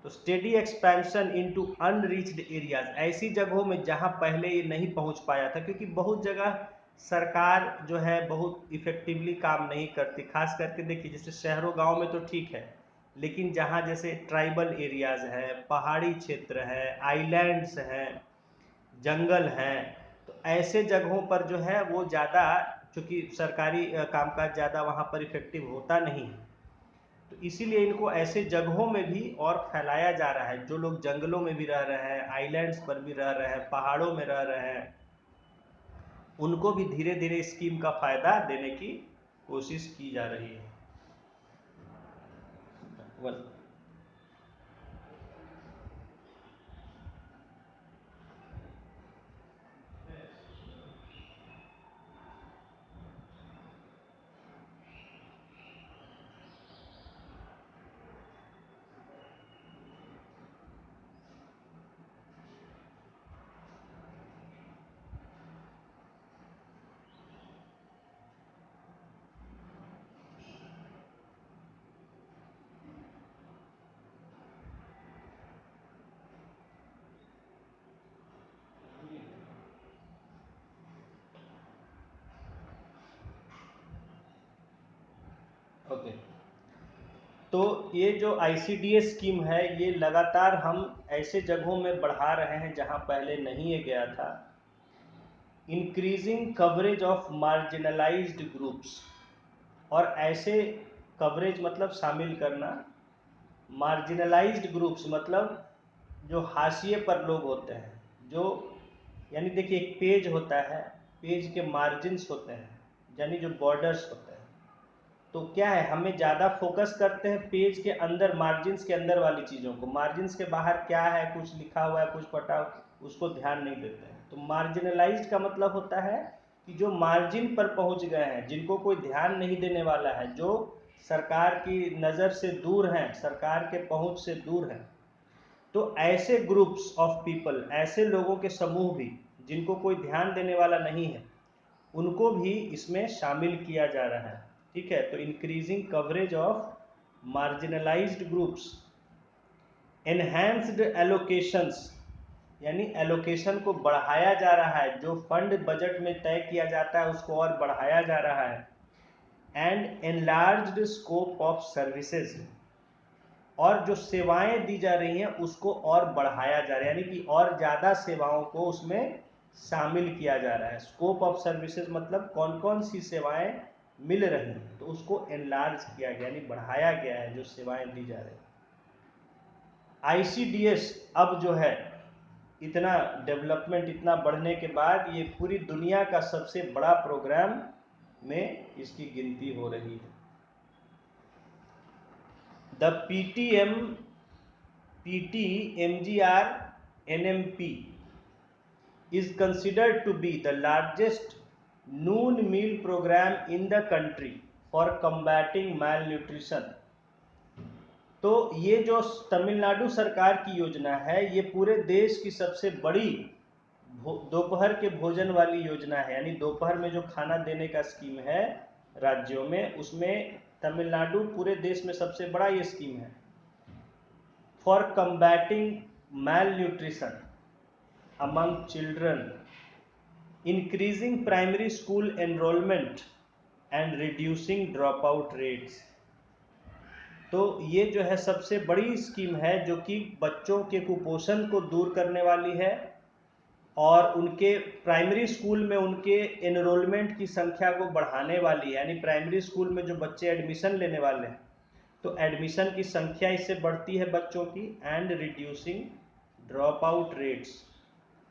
तो steady expansion into unreached areas, ऐसी जगहों में जहां पहले ये नहीं पहुंच पाया था, क्योंकि बहुत जगह सरकार जो है बहुत इफेक्टिवली काम नहीं करती। खास करके देखिए जैसे शहरों गांव में तो ठीक है, लेकिन जहां जैसे ट्राइबल एरियाज है, पहाड़ी क्षेत्र है, आइलैंड्स हैं, जंगल हैं, तो ऐसे जगहों पर जो है वो ज़्यादा, चूँकि सरकारी कामकाज ज़्यादा वहाँ पर इफेक्टिव होता नहीं है, तो इसीलिए इनको ऐसे जगहों में भी और फैलाया जा रहा है। जो लोग जंगलों में भी रह रहे हैं, आइलैंड्स पर भी रह रहे हैं, पहाड़ों में रह रहे हैं, उनको भी धीरे धीरे स्कीम का फायदा देने की कोशिश की जा रही है। ओके, तो ये जो ICDS स्कीम है ये लगातार हम ऐसे जगहों में बढ़ा रहे हैं जहां पहले नहीं ये गया था। Increasing coverage of marginalised groups, और ऐसे कवरेज मतलब शामिल करना, मार्जिनलाइज्ड ग्रुप्स मतलब जो हाशिए पर लोग होते हैं, जो यानी देखिए एक पेज होता है, पेज के मार्जिन्स होते हैं, यानी जो बॉर्डर्स होते हैं। तो क्या है, हमें ज़्यादा फोकस करते हैं पेज के अंदर, मार्जिन्स के अंदर वाली चीज़ों को, मार्जिन्स के बाहर क्या है, कुछ लिखा हुआ है, कुछ पटा, उसको ध्यान नहीं देते हैं। तो मार्जिनलाइज्ड का मतलब होता है कि जो मार्जिन पर पहुंच गए हैं, जिनको कोई ध्यान नहीं देने वाला है, जो सरकार की नज़र से दूर हैं, सरकार के पहुंच से दूर हैं, तो ऐसे ग्रुप्स ऑफ पीपल, ऐसे लोगों के समूह भी जिनको कोई ध्यान देने वाला नहीं है, उनको भी इसमें शामिल किया जा रहा है। ठीक है, तो increasing coverage of marginalised groups, enhanced allocations, यानी एलोकेशन को बढ़ाया जा रहा है, जो फंड बजट में तय किया जाता है उसको और बढ़ाया जा रहा है, and enlarged scope of services, और जो सेवाएं दी जा रही हैं उसको और बढ़ाया जा रहा है, यानी कि और ज़्यादा सेवाओं को उसमें शामिल किया जा रहा है। स्कोप ऑफ सर्विसेज मतलब कौन कौन सी सेवाएं मिल रही हैं, तो उसको एनलार्ज किया गया, यानी बढ़ाया गया है जो सेवाएं दी जा रही हैं। ICDS अब जो है इतना डेवलपमेंट, इतना बढ़ने के बाद ये पूरी दुनिया का सबसे बड़ा प्रोग्राम में इसकी गिनती हो रही है। The PTMGR NMP is considered to be the largest noon meal program in the country for combating malnutrition। तो ये जो तमिलनाडु सरकार की योजना है, ये पूरे देश की सबसे बड़ी दोपहर के भोजन वाली योजना है, यानी दोपहर में जो खाना देने का स्कीम है राज्यों में, उसमें तमिलनाडु पूरे देश में सबसे बड़ा ये स्कीम है। For combating malnutrition among children, increasing primary school enrolment and reducing drop out rates. तो ये जो है सबसे बड़ी स्कीम है जो कि बच्चों के कुपोषण को दूर करने वाली है और उनके प्राइमरी स्कूल में उनके एनरोलमेंट की संख्या को बढ़ाने वाली है, यानी प्राइमरी स्कूल में जो बच्चे एडमिशन लेने वाले हैं तो एडमिशन की संख्या इससे बढ़ती है बच्चों की, and reducing drop out rates,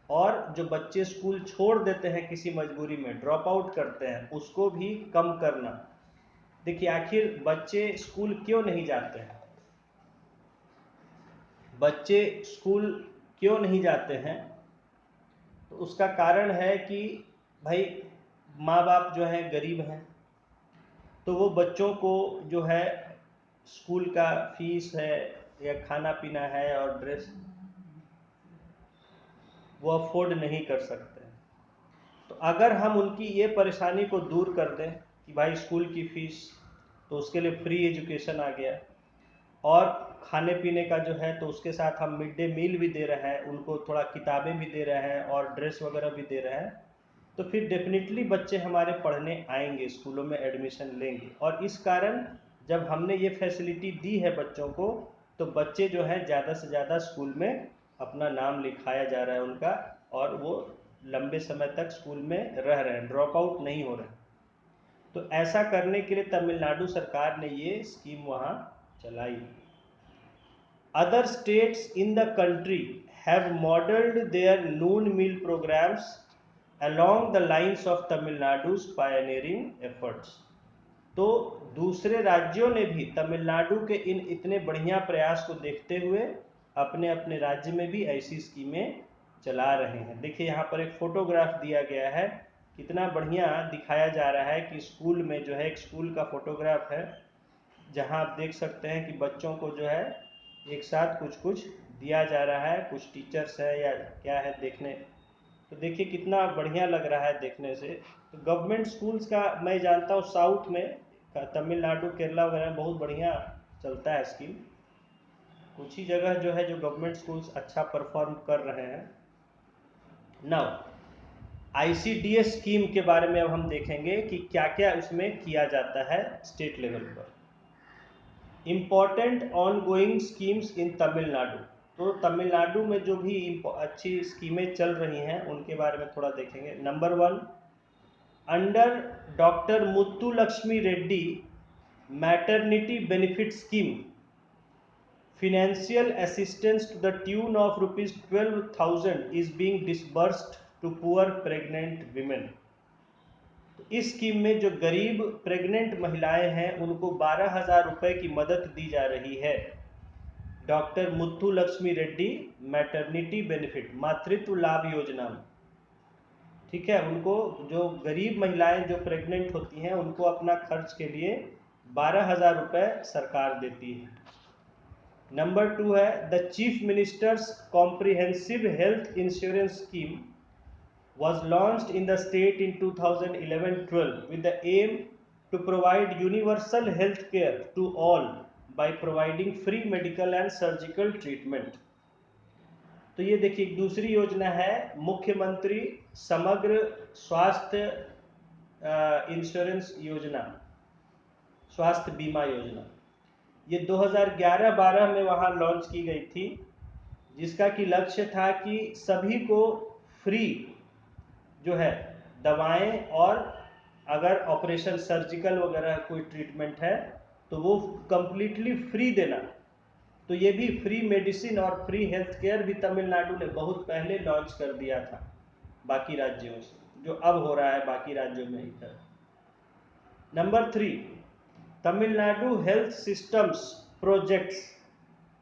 और जो बच्चे स्कूल छोड़ देते हैं किसी मजबूरी में, ड्रॉप आउट करते हैं, उसको भी कम करना। देखिए आखिर बच्चे स्कूल क्यों नहीं जाते हैं, बच्चे स्कूल क्यों नहीं जाते हैं, तो उसका कारण है कि भाई माँ बाप जो है गरीब हैं, तो वो बच्चों को जो है स्कूल का फीस है या खाना पीना है और ड्रेस वो अफोर्ड नहीं कर सकते। तो अगर हम उनकी ये परेशानी को दूर कर दें कि भाई स्कूल की फ़ीस, तो उसके लिए फ्री एजुकेशन आ गया, और खाने पीने का जो है तो उसके साथ हम मिड डे मील भी दे रहे हैं, उनको थोड़ा किताबें भी दे रहे हैं और ड्रेस वगैरह भी दे रहे हैं, तो फिर डेफिनेटली बच्चे हमारे पढ़ने आएंगे, स्कूलों में एडमिशन लेंगे। और इस कारण जब हमने ये फैसिलिटी दी है बच्चों को, तो बच्चे जो है ज़्यादा से ज़्यादा स्कूल में अपना नाम लिखाया जा रहा है उनका, और वो लंबे समय तक स्कूल में रह रहे हैं, ड्रॉप आउट नहीं हो रहे हैं। तो ऐसा करने के लिए तमिलनाडु सरकार ने ये स्कीम वहाँ चलाई। Other states in the country have modeled their noon meal programs along the lines of Tamil Nadu's pioneering efforts। तो दूसरे राज्यों ने भी तमिलनाडु के इन इतने बढ़िया प्रयास को देखते हुए अपने अपने राज्य में भी ऐसी स्कीमें चला रहे हैं। देखिए यहाँ पर एक फोटोग्राफ दिया गया है, कितना बढ़िया दिखाया जा रहा है कि स्कूल में जो है, एक स्कूल का फोटोग्राफ है जहाँ आप देख सकते हैं कि बच्चों को जो है एक साथ कुछ कुछ दिया जा रहा है, कुछ टीचर्स है या क्या है देखने, तो देखिए कितना बढ़िया लग रहा है देखने से। तो गवर्नमेंट स्कूल्स का मैं जानता हूँ साउथ में, तमिलनाडु केरला वगैरह में बहुत बढ़िया चलता है स्कीम, कुछ ही जगह जो है जो गवर्नमेंट स्कूल्स अच्छा परफॉर्म कर रहे हैं। नाउ ICDS स्कीम के बारे में अब हम देखेंगे कि क्या क्या उसमें किया जाता है स्टेट लेवल पर। Important on going schemes in Tamil Nadu, तो तमिलनाडु में जो भी अच्छी स्कीमें चल रही हैं उनके बारे में थोड़ा देखेंगे। Number 1, under doctor Muthulakshmi Reddy maternity benefit scheme, financial assistance to the tune of rupees 12,000 is being disbursed to poor pregnant women। इस स्कीम में जो गरीब प्रेग्नेंट महिलाएं हैं उनको 12,000 रुपये की मदद दी जा रही है। डॉक्टर मुत्थुलक्ष्मी रेड्डी मैटरनिटी बेनिफिट, मातृत्व लाभ योजना में। ठीक है, उनको जो गरीब महिलाएं जो प्रेग्नेंट होती हैं उनको अपना खर्च के लिए 12,000 रुपये सरकार देती है। नंबर 2 है the chief ministers comprehensive health insurance scheme was launched in the state in 2011-12 with the aim to provide universal health care to all by providing free medical and surgical treatment। तो ये देखिए एक दूसरी योजना है मुख्यमंत्री समग्र स्वास्थ्य इंश्योरेंस योजना, स्वास्थ्य बीमा योजना। ये 2011-12 में वहाँ लॉन्च की गई थी, जिसका कि लक्ष्य था कि सभी को फ्री जो है दवाएं, और अगर ऑपरेशन सर्जिकल वगैरह कोई ट्रीटमेंट है तो वो कंप्लीटली फ्री देना। तो ये भी फ्री मेडिसिन और फ्री हेल्थ केयर भी तमिलनाडु ने बहुत पहले लॉन्च कर दिया था बाकी राज्यों से, जो अब हो रहा है बाकी राज्यों में इधर। Number 3, Tamil Nadu health systems projects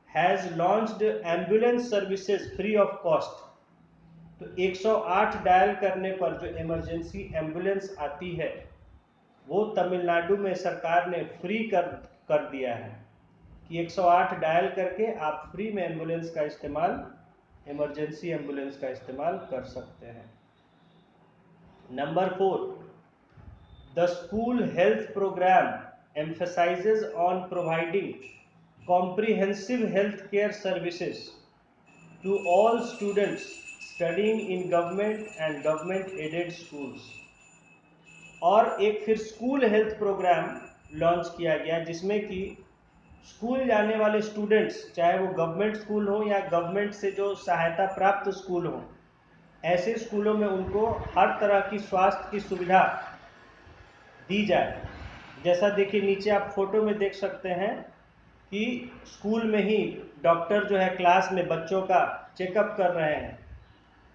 has launched ambulance services free of cost. तो 108 डायल करने पर जो इमरजेंसी एम्बुलेंस आती है वो तमिलनाडु में सरकार ने फ्री कर दिया है कि 108 डायल करके आप फ्री में एम्बुलेंस का इस्तेमाल, इमरजेंसी एम्बुलेंस का इस्तेमाल कर सकते हैं। Number 4, the school health programme emphasizes on providing comprehensive health care services to all students studying in government and government aided schools। और एक फिर स्कूल हेल्थ प्रोग्राम लॉन्च किया गया जिसमें कि स्कूल जाने वाले स्टूडेंट्स, चाहे वो गवर्नमेंट स्कूल हो या गवर्नमेंट से जो सहायता प्राप्त स्कूल हो, ऐसे स्कूलों में उनको हर तरह की स्वास्थ्य की सुविधा दी जाए। जैसा देखिए नीचे आप फोटो में देख सकते हैं कि स्कूल में ही डॉक्टर जो है क्लास में बच्चों का चेकअप कर रहे हैं,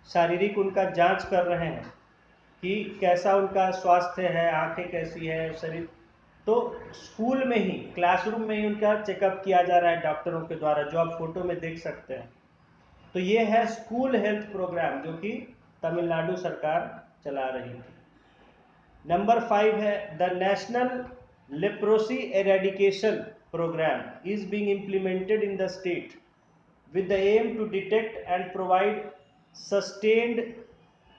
शारीरिक उनका जांच कर रहे हैं कि कैसा उनका स्वास्थ्य है, आंखें कैसी है, शरीर। तो स्कूल में ही, क्लासरूम में ही उनका चेकअप किया जा रहा है डॉक्टरों के द्वारा, जो आप फोटो में देख सकते हैं। तो ये है स्कूल हेल्थ प्रोग्राम जो कि तमिलनाडु सरकार चला रही थी। नंबर 5 है the national leprosy eradication programme is being implemented in the state with the aim to detect and provide sustained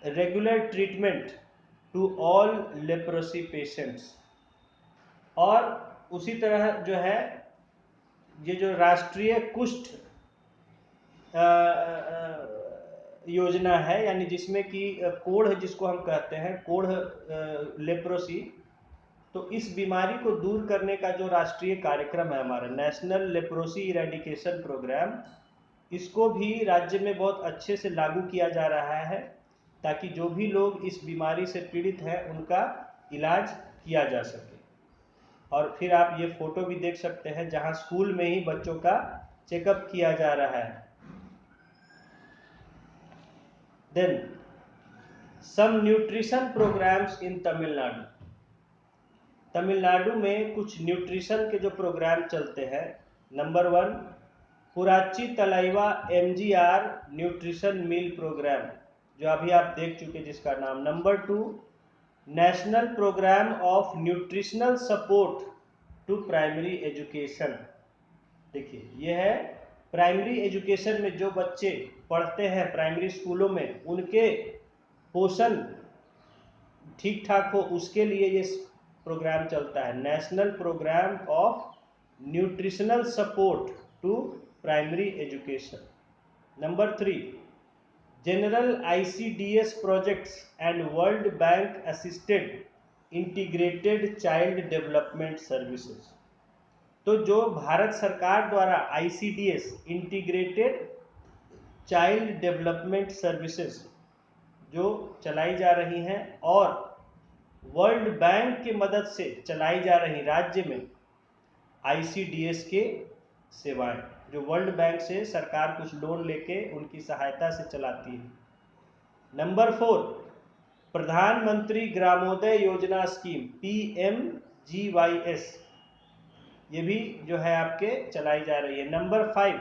regular treatment to all leprosy patients। और उसी तरह जो है ये जो राष्ट्रीय कुष्ठ योजना है, यानी जिसमें कि कोढ़ जिसको हम कहते हैं, कोढ़ लेप्रोसी, तो इस बीमारी को दूर करने का जो राष्ट्रीय कार्यक्रम है हमारा नेशनल लेप्रोसी इरेडिकेशन प्रोग्राम, इसको भी राज्य में बहुत अच्छे से लागू किया जा रहा है ताकि जो भी लोग इस बीमारी से पीड़ित हैं उनका इलाज किया जा सके। और फिर आप ये फोटो भी देख सकते हैं जहां स्कूल में ही बच्चों का चेकअप किया जा रहा है। Then some nutrition programmes in Tamil Nadu. Tamil Nadu में कुछ न्यूट्रिशन के जो प्रोग्राम चलते हैं। Number 1, Puratchi Thalaivar MGR nutrition meal programme, जो अभी आप देख चुके जिसका नाम। Number 2, national programme of nutritional support to primary education. देखिए ये है प्राइमरी एजुकेशन में जो बच्चे पढ़ते हैं प्राइमरी स्कूलों में, उनके पोषण ठीक ठाक हो उसके लिए ये प्रोग्राम चलता है, national programme of nutritional support to primary education. Number 3, general ICDS projects and world bank assisted integrated child development services. तो जो भारत सरकार द्वारा ICDS integrated child development services जो चलाई जा रही हैं और वर्ल्ड बैंक की मदद से चलाई जा रही राज्य में ICDS के सेवाएं, जो वर्ल्ड बैंक से सरकार कुछ लोन लेके उनकी सहायता से चलाती है। नंबर 4, प्रधानमंत्री ग्रामोदय योजना स्कीम PMGYS, ये भी जो है आपके चलाई जा रही है। Number 5,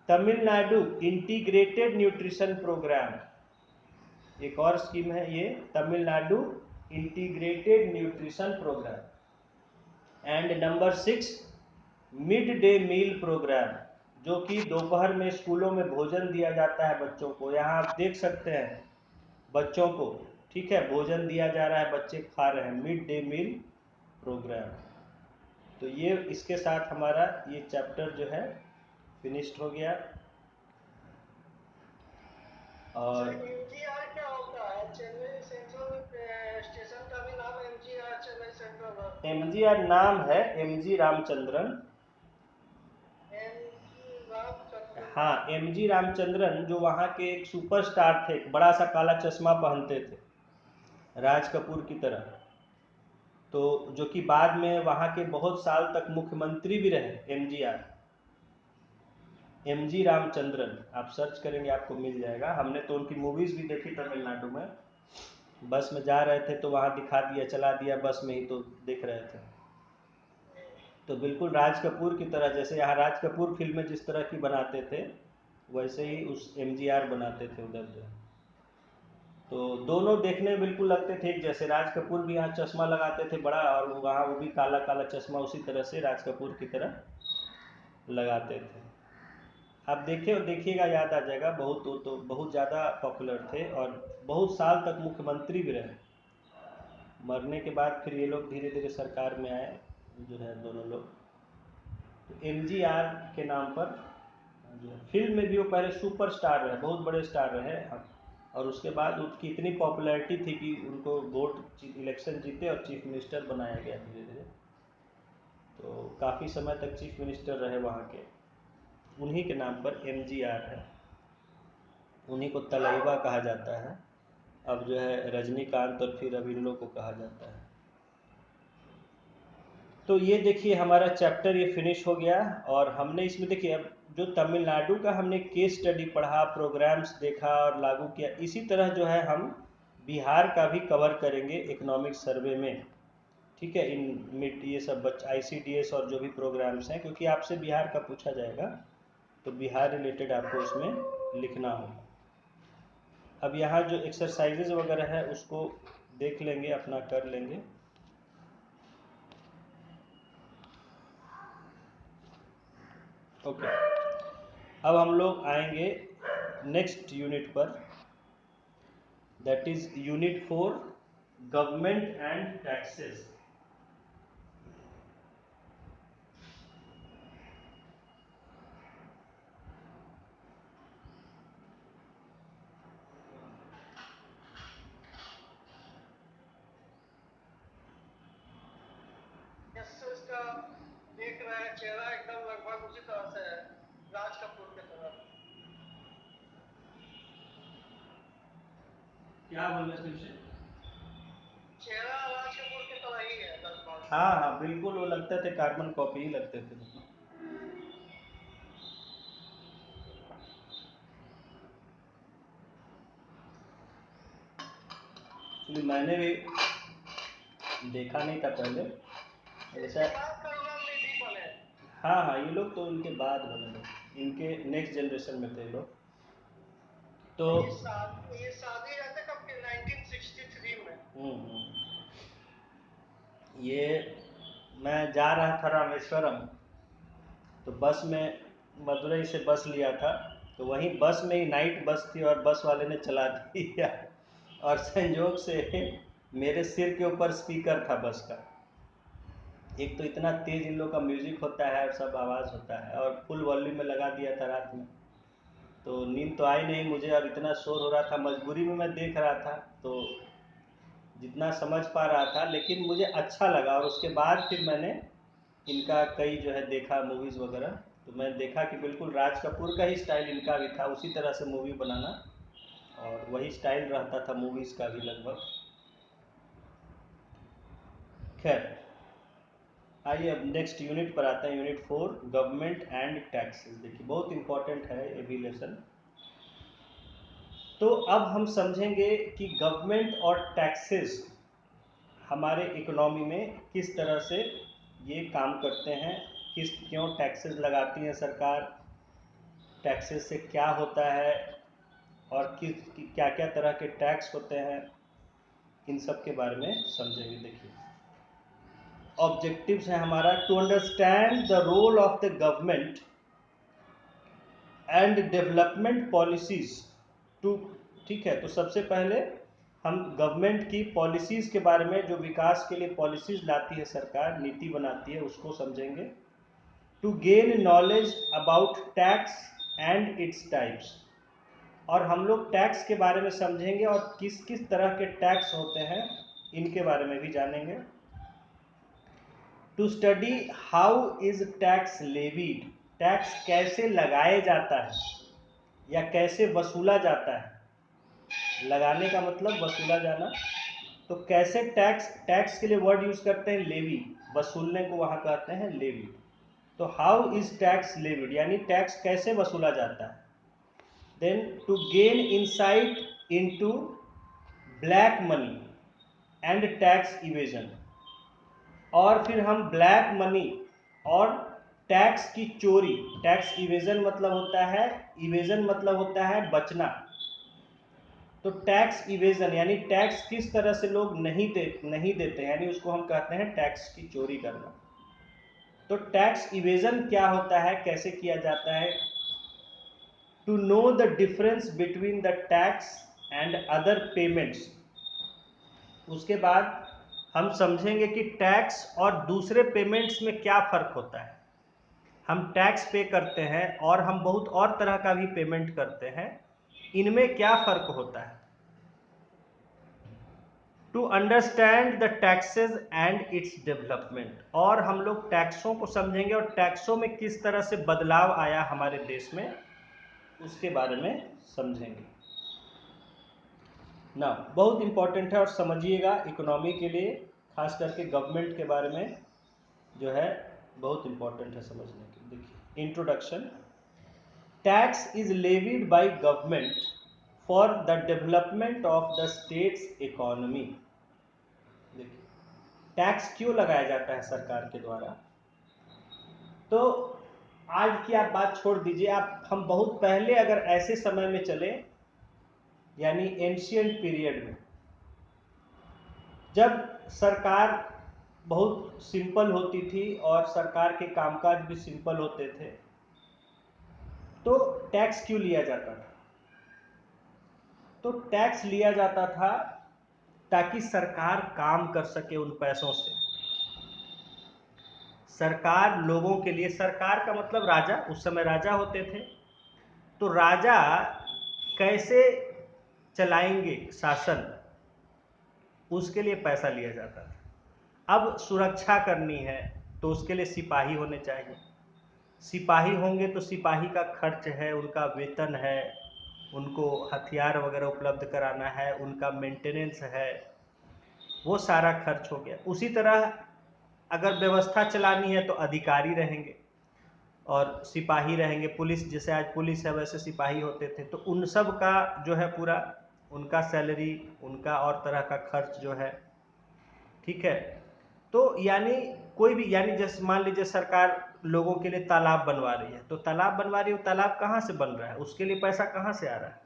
Tamil Nadu integrated nutrition programme, एक और स्कीम है ये Tamil Nadu integrated nutrition programme. And number 6 mid day meal programme, जो कि दोपहर में स्कूलों में भोजन दिया जाता है बच्चों को। यहाँ आप देख सकते हैं बच्चों को, ठीक है, भोजन दिया जा रहा है, बच्चे खा रहे हैं, मिड डे मील प्रोग्राम। तो ये इसके साथ हमारा ये चैप्टर जो है फिनिश्ड हो गया। और एमजीआर क्या होता है? चेन्नई सेंट्रल स्टेशन का भी नाम एमजीआर चेन्नई सेंट्रल है। एमजीआर नाम है एमजी रामचंद्रन। एमजी रामचंद्रन। हाँ, एमजी रामचंद्रन जो वहाँ के एक सुपरस्टार थे, बड़ा सा काला चश्मा पहनते थे राज कपूर की तरह, तो जो कि बाद में वहाँ के बहुत साल तक मुख्यमंत्री भी रहे। एमजी रामचंद्रन आप सर्च करेंगे आपको मिल जाएगा। हमने तो उनकी मूवीज़ भी देखी तमिलनाडु में, बस में जा रहे थे तो वहाँ दिखा दिया, चला दिया बस में ही, तो देख रहे थे। तो बिल्कुल राज कपूर की तरह, जैसे यहाँ राज कपूर फिल्में जिस तरह की बनाते थे वैसे ही उस एमजीआर बनाते थे उधर जो। तो दोनों देखने में बिल्कुल लगते थे एक जैसे। राज कपूर भी यहाँ चश्मा लगाते थे बड़ा, और वहाँ वो भी काला काला चश्मा उसी तरह से राज कपूर की तरह लगाते थे। आप देखे और देखिएगा, याद आ जाएगा। बहुत तो बहुत ज़्यादा पॉपुलर थे और बहुत साल तक मुख्यमंत्री भी रहे। मरने के बाद फिर ये लोग धीरे धीरे सरकार में आए जो है दोनों लोग। तो एमजीआर के नाम पर जो है फिल्म में भी वो पहले सुपरस्टार रहे, बहुत बड़े स्टार रहे, और उसके बाद उनकी इतनी पॉपुलैरिटी थी कि उनको वोट इलेक्शन जीते और चीफ मिनिस्टर बनाया गया धीरे धीरे। तो काफ़ी समय तक चीफ मिनिस्टर रहे वहाँ के। उन्हीं के नाम पर एमजीआर है, उन्हीं को तलैया कहा जाता है। अब जो है रजनीकांत और फिर अब इन लोग को कहा जाता है। तो ये देखिए हमारा चैप्टर ये फिनिश हो गया। और हमने इसमें देखिए अब जो तमिलनाडु का हमने केस स्टडी पढ़ा, प्रोग्राम्स देखा और लागू किया, इसी तरह जो है हम बिहार का भी कवर करेंगे इकोनॉमिक सर्वे में, ठीक है। इन ये सब ICDS और जो भी प्रोग्राम्स हैं, क्योंकि आपसे बिहार का पूछा जाएगा तो बिहार रिलेटेड आपको उसमें लिखना होगा। अब यहाँ जो एक्सरसाइजेज वगैरह है उसको देख लेंगे, अपना कर लेंगे। ओके, अब हम लोग आएंगे नेक्स्ट यूनिट पर, that is unit 4 government and taxes. इसका देख रहे हैं चेहरा एकदम लगभग उसी तरह से है, राज कपूर की तरह। क्या बोल रहे थे? चेहरा राज कपूर की तरह ही है लगभग। हाँ हाँ बिल्कुल, वो लगते थे कार्बन कॉपी ही लगते थे। एक्चुअली मैंने भी देखा नहीं था पहले ऐसा। करुणानिधि बने। हाँ हाँ, ये लोग तो इनके बाद बने लोग, इनके नेक्स्ट जनरेशन में थे ये लोग। तो ये शादी रहते कब के? 1963 में। ये मैं जा रहा था रामेश्वरम, तो बस में मदुरई से बस लिया था, तो वहीं बस में ही नाइट बस थी और बस वाले ने चला दिया, और संयोग से मेरे सिर के ऊपर स्पीकर था बस का। एक तो इतना तेज इन लोग का म्यूजिक होता है और सब आवाज़ होता है, और फुल वॉल्यूम में लगा दिया था रात में, तो नींद तो आई नहीं मुझे, और इतना शोर हो रहा था, मजबूरी में मैं देख रहा था, तो जितना समझ पा रहा था, लेकिन मुझे अच्छा लगा। और उसके बाद फिर मैंने इनका कई जो है देखा मूवीज़ वगैरह, तो मैं देखा कि बिल्कुल राज कपूर का ही स्टाइल इनका भी था, उसी तरह से मूवी बनाना, और वही स्टाइल रहता था मूवीज़ का भी लगभग। खैर आइए अब नेक्स्ट यूनिट पर आते हैं, यूनिट 4 गवर्नमेंट एंड टैक्सेस। देखिए बहुत इंपॉर्टेंट है ये भी लेसन। तो अब हम समझेंगे कि गवर्नमेंट और टैक्सेस हमारे इकोनॉमी में किस तरह से ये काम करते हैं, क्यों टैक्सेस लगाती है सरकार, टैक्सेस से क्या होता है, और क्या क्या तरह के टैक्स होते हैं, इन सब के बारे में समझेंगे। देखिए, ऑब्जेक्टिव्स है हमारा to understand the role of the government and development policies to, ठीक है। तो सबसे पहले हम गवर्नमेंट की पॉलिसीज के बारे में, जो विकास के लिए पॉलिसीज लाती है सरकार, नीति बनाती है, उसको समझेंगे। To gain knowledge about tax and its types, और हम लोग टैक्स के बारे में समझेंगे और किस किस तरह के टैक्स होते हैं इनके बारे में भी जानेंगे। To study how is tax levied, tax कैसे लगाया जाता है या कैसे वसूला जाता है। लगाने का मतलब वसूला जाना। तो कैसे टैक्स के लिए वर्ड यूज करते हैं लेवी, वसूलने को वहां कहते हैं लेवी। तो हाउ इज टैक्स लेविड, यानी टैक्स कैसे वसूला जाता है। Then to gain insight into black money and tax evasion, और फिर हम ब्लैक मनी और टैक्स की चोरी, टैक्स इवेजन मतलब होता है, इवेजन मतलब होता है बचना। तो टैक्स इवेजन यानी टैक्स किस तरह से लोग नहीं देते, यानी उसको हम कहते हैं टैक्स की चोरी करना। तो टैक्स इवेजन क्या होता है, कैसे किया जाता है। To know the difference between the tax and other payments, उसके बाद हम समझेंगे कि टैक्स और दूसरे पेमेंट्स में क्या फर्क होता है। हम टैक्स पे करते हैं और हम बहुत और तरह का भी पेमेंट करते हैं, इनमें क्या फर्क होता है। To understand the taxes and its development, और हम लोग टैक्सों को समझेंगे और टैक्सों में किस तरह से बदलाव आया हमारे देश में, उसके बारे में समझेंगे ना। बहुत इंपॉर्टेंट है और समझिएगा, इकोनॉमी के लिए खास करके गवर्नमेंट के बारे में जो है बहुत इंपॉर्टेंट है समझने के। देखिए, introduction. Tax is levied by government for the development of the states economy. देखिए, टैक्स क्यों लगाया जाता है सरकार के द्वारा। तो आज की आप बात छोड़ दीजिए, आप हम बहुत पहले अगर ऐसे समय में चले, यानी एंशियंट पीरियड में, जब सरकार बहुत सिंपल होती थी और सरकार के कामकाज भी सिंपल होते थे, तो टैक्स क्यों लिया जाता था। तो टैक्स लिया जाता था ताकि सरकार काम कर सके उन पैसों से। सरकार लोगों के लिए, सरकार का मतलब राजा, उस समय राजा होते थे, तो राजा कैसे चलाएंगे शासन, उसके लिए पैसा लिया जाता था। अब सुरक्षा करनी है तो उसके लिए सिपाही होने चाहिए, सिपाही होंगे तो सिपाही का खर्च है, उनका वेतन है, उनको हथियार वगैरह उपलब्ध कराना है, उनका मेंटेनेंस है, वो सारा खर्च हो गया। उसी तरह अगर व्यवस्था चलानी है तो अधिकारी रहेंगे और सिपाही रहेंगे, पुलिस, जैसे आज पुलिस है वैसे सिपाही होते थे, तो उन सब का जो है पूरा उनका सैलरी, उनका और तरह का खर्च जो है, ठीक है। तो यानी कोई भी, यानी जैसे मान लीजिए सरकार लोगों के लिए तालाब बनवा रही है, तो तालाब बनवा रही है, तालाब कहाँ से बन रहा है, उसके लिए पैसा कहाँ से आ रहा है।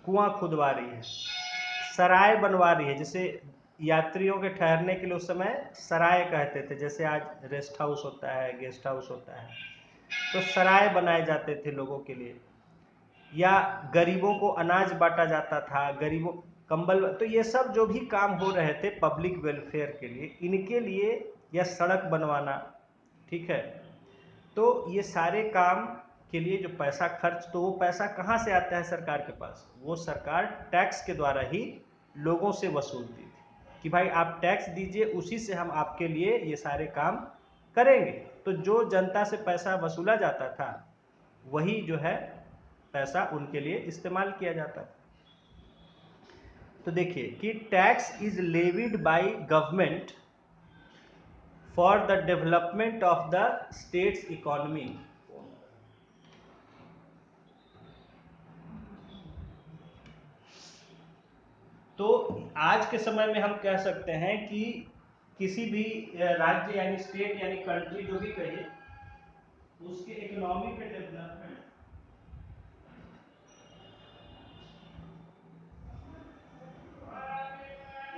कुआं खुदवा रही है, सराय बनवा रही है, जैसे यात्रियों के ठहरने के लिए उस समय सराय कहते थे, जैसे आज रेस्ट हाउस होता है, गेस्ट हाउस होता है, तो सराय बनाए जाते थे लोगों के लिए। या गरीबों को अनाज बांटा जाता था, गरीबों कंबल, तो ये सब जो भी काम हो रहे थे पब्लिक वेलफेयर के लिए, इनके लिए, या सड़क बनवाना, ठीक है। तो ये सारे काम के लिए जो पैसा खर्च, तो वो पैसा कहाँ से आता है सरकार के पास, वो सरकार टैक्स के द्वारा ही लोगों से वसूलती थी कि भाई आप टैक्स दीजिए, उसी से हम आपके लिए ये सारे काम करेंगे। तो जो जनता से पैसा वसूला जाता था वही जो है पैसा उनके लिए इस्तेमाल किया जाता था। तो देखिए कि tax is levied by government for the development of the states economy. तो आज के समय में हम कह सकते हैं कि किसी भी राज्य यानी स्टेट यानी कंट्री जो भी कहिए, उसके इकोनॉमी के डेवलपमेंट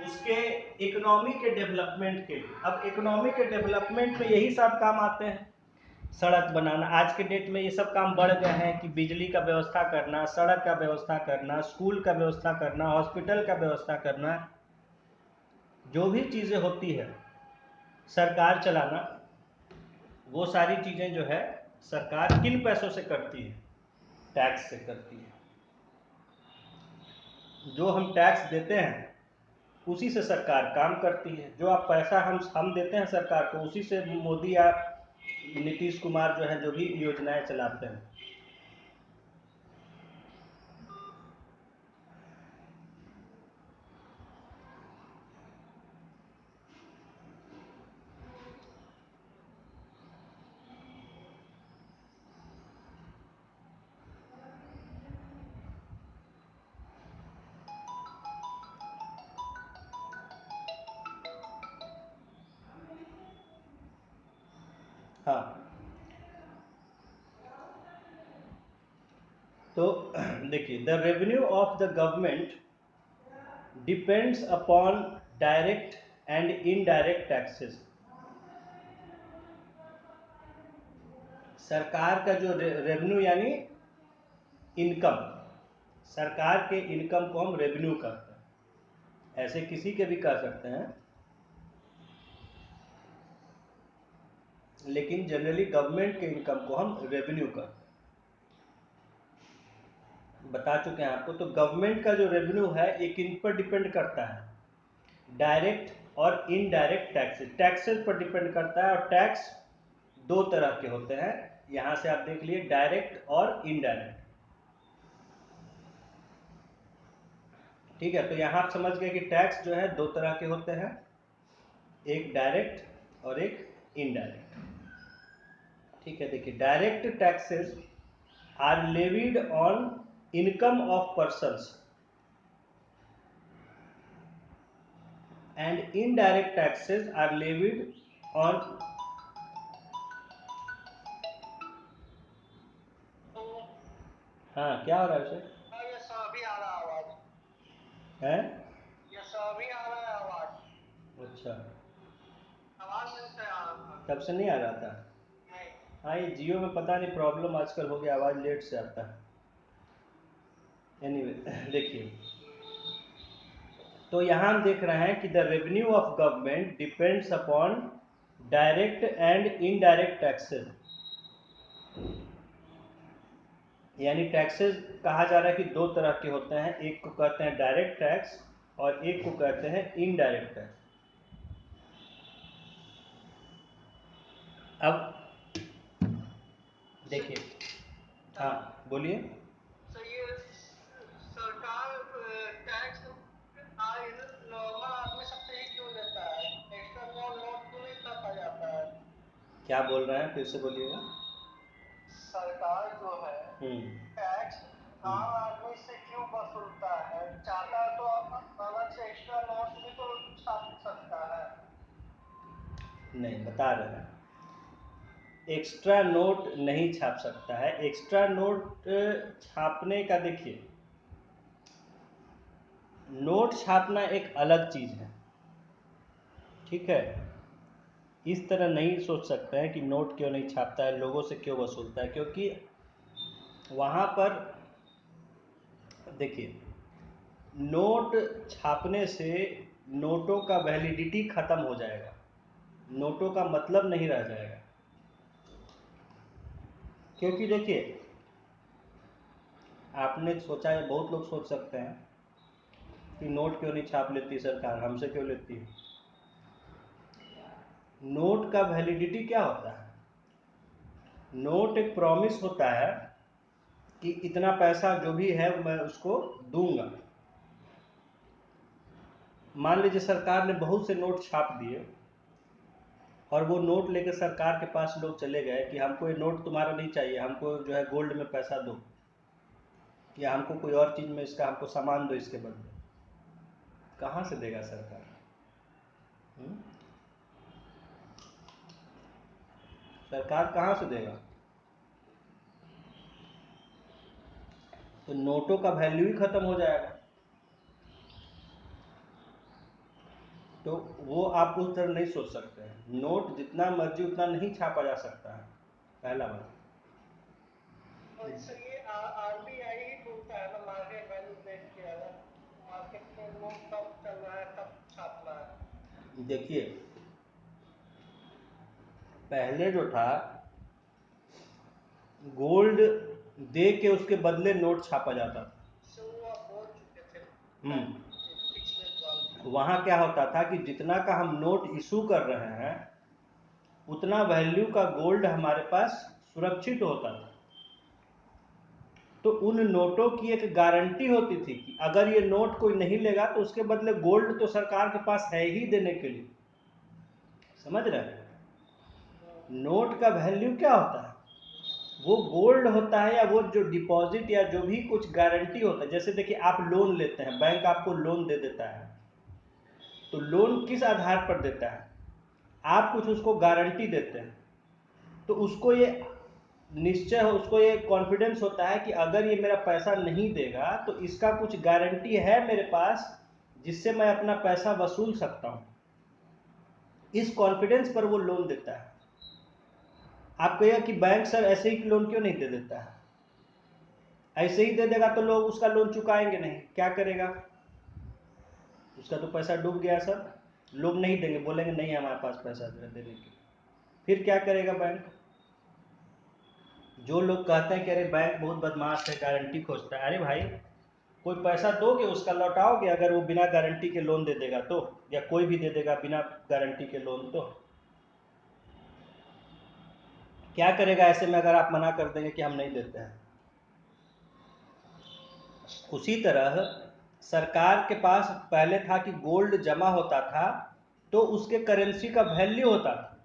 उसके इकोनॉमी के डेवलपमेंट के लिए। अब इकोनॉमी के डेवलपमेंट में यही सब काम आते हैं, सड़क बनाना। आज के डेट में ये सब काम बढ़ गए हैं कि बिजली का व्यवस्था करना, सड़क का व्यवस्था करना, स्कूल का व्यवस्था करना, हॉस्पिटल का व्यवस्था करना, जो भी चीज़ें होती है सरकार चलाना, वो सारी चीज़ें जो है सरकार किन पैसों से करती है? टैक्स से करती है। जो हम टैक्स देते हैं उसी से सरकार काम करती है। जो आप पैसा हम देते हैं सरकार को, उसी से मोदी या नीतीश कुमार जो है जो भी योजनाएं चलाते हैं। हाँ, तो देखिए, the revenue of the government depends upon direct and indirect taxes. सरकार का जो रेवेन्यू यानी इनकम, सरकार के इनकम को हम रेवेन्यू कहते हैं। ऐसे किसी के भी कह सकते हैं, लेकिन जनरली गवर्नमेंट के इनकम को हम रेवेन्यू कहते हैं। बता चुके हैं आपको। तो गवर्नमेंट का जो रेवेन्यू है ये किन पर डिपेंड करता है? डायरेक्ट और इनडायरेक्ट टैक्सेस। टैक्सेस पर डिपेंड करता है, और टैक्स दो तरह के होते हैं। यहां से आप देख लिए, डायरेक्ट और इनडायरेक्ट। ठीक है, तो यहां आप समझ गए कि टैक्स जो है दो तरह के होते हैं, एक डायरेक्ट और एक इनडायरेक्ट। ठीक है, देखिए, direct taxes are levied on income of persons and indirect taxes are levied on। हाँ, क्या हो रहा है उसे? ये सभी आ रहा है आवाज है? ये सभी आ रहा है आवाज। अच्छा, आवाज नहीं से आ रहा था। तब से नहीं आ रहा था? नहीं। हाँ, ये जियो में पता नहीं प्रॉब्लम आजकल हो गया, आवाज़ लेट से आता है। एनीवे, देखिए, तो यहाँ हम देख रहे हैं कि the revenue of government depends upon direct and indirect taxes. यानी टैक्सेस कहा जा रहा है कि दो तरह के होते हैं, एक को कहते हैं डायरेक्ट टैक्स और एक को कहते हैं इनडायरेक्ट टैक्स। अब देखिए, हाँ बोलिए। तो ये सरकार टैक्स नॉर्मल आदमी सबसे ही क्यों लेता है? एक्स्ट्रा नोट क्यों नहीं छापा जाता है? क्या बोल रहे हैं, फिर से बोलिएगा। सरकार जो है टैक्स आम आदमी से क्यों वसूलता है? चाहता है तो अलग से एक्स्ट्रा नोट भी तो छाप सकता है। नहीं, बता रहे हैं, एक्स्ट्रा नोट नहीं छाप सकता है। एक्स्ट्रा नोट छापने का, देखिए, नोट छापना एक अलग चीज है। ठीक है, इस तरह नहीं सोच सकते हैं कि नोट क्यों नहीं छापता है, लोगों से क्यों वसूलता है, क्योंकि वहां पर देखिए, नोट छापने से नोटों का वैलिडिटी खत्म हो जाएगा, नोटों का मतलब नहीं रह जाएगा। क्योंकि देखिए, आपने सोचा है, बहुत लोग सोच सकते हैं कि नोट क्यों नहीं छाप लेती सरकार, हमसे क्यों लेती है। नोट का वैलिडिटी क्या होता है? नोट एक प्रॉमिस होता है कि इतना पैसा जो भी है मैं उसको दूंगा। मान लीजिए सरकार ने बहुत से नोट छाप दिए और वो नोट लेकर सरकार के पास लोग चले गए कि हमको ये नोट तुम्हारा नहीं चाहिए, हमको जो है गोल्ड में पैसा दो, या हमको कोई और चीज़ में इसका हमको सामान दो इसके बदले। कहाँ से देगा सरकार? सरकार कहाँ से देगा? तो नोटों का वैल्यू ही खत्म हो जाएगा। तो वो आप उस तरह नहीं सोच सकते हैं। नोट जितना मर्जी उतना नहीं छापा जा सकता है, पहला बात। तो इसलिए आरबीआई ही बोलता है ना, मार्केट वैल्यू देख के, अगर मार्केट में नोट कब चल रहा है तब छापना है। देखिए पहले जो था गोल्ड दे के उसके बदले नोट छापा जाता था। वो आप बोल चुके थे। वहां क्या होता था कि जितना का हम नोट इशू कर रहे हैं उतना वैल्यू का गोल्ड हमारे पास सुरक्षित होता था। तो उन नोटों की एक गारंटी होती थी कि अगर ये नोट कोई नहीं लेगा तो उसके बदले गोल्ड तो सरकार के पास है ही देने के लिए। समझ रहे हैं? नोट का वैल्यू क्या होता है? वो गोल्ड होता है या वो जो डिपॉजिट या जो भी कुछ गारंटी होता है। जैसे देखिए आप लोन लेते हैं, बैंक आपको लोन दे देता है, तो लोन किस आधार पर देता है? आप कुछ उसको गारंटी देते हैं, तो उसको ये निश्चय हो, उसको ये कॉन्फिडेंस होता है कि अगर ये मेरा पैसा नहीं देगा तो इसका कुछ गारंटी है मेरे पास जिससे मैं अपना पैसा वसूल सकता हूं। इस कॉन्फिडेंस पर वो लोन देता है। आप कहिएगा कि बैंक सर ऐसे ही लोन क्यों नहीं दे देता है? ऐसे ही दे देगा तो लोग उसका लोन चुकाएंगे नहीं, क्या करेगा? उसका तो पैसा डूब गया सर, लोग नहीं देंगे, बोलेंगे नहीं हमारे पास पैसा देने के। फिर क्या करेगा बैंक? जो लोग कहते हैं कि अरे बैंक बहुत बदमाश है, गारंटी खोजता है, अरे भाई कोई पैसा दोगे उसका लौटाओगे अगर वो बिना गारंटी के लोन दे देगा तो, या कोई भी दे देगा बिना गारंटी के लोन तो क्या करेगा ऐसे में अगर आप मना कर देंगे कि हम नहीं देते हैं? उसी तरह सरकार के पास पहले था कि गोल्ड जमा होता था तो उसके करेंसी का वैल्यू होता था।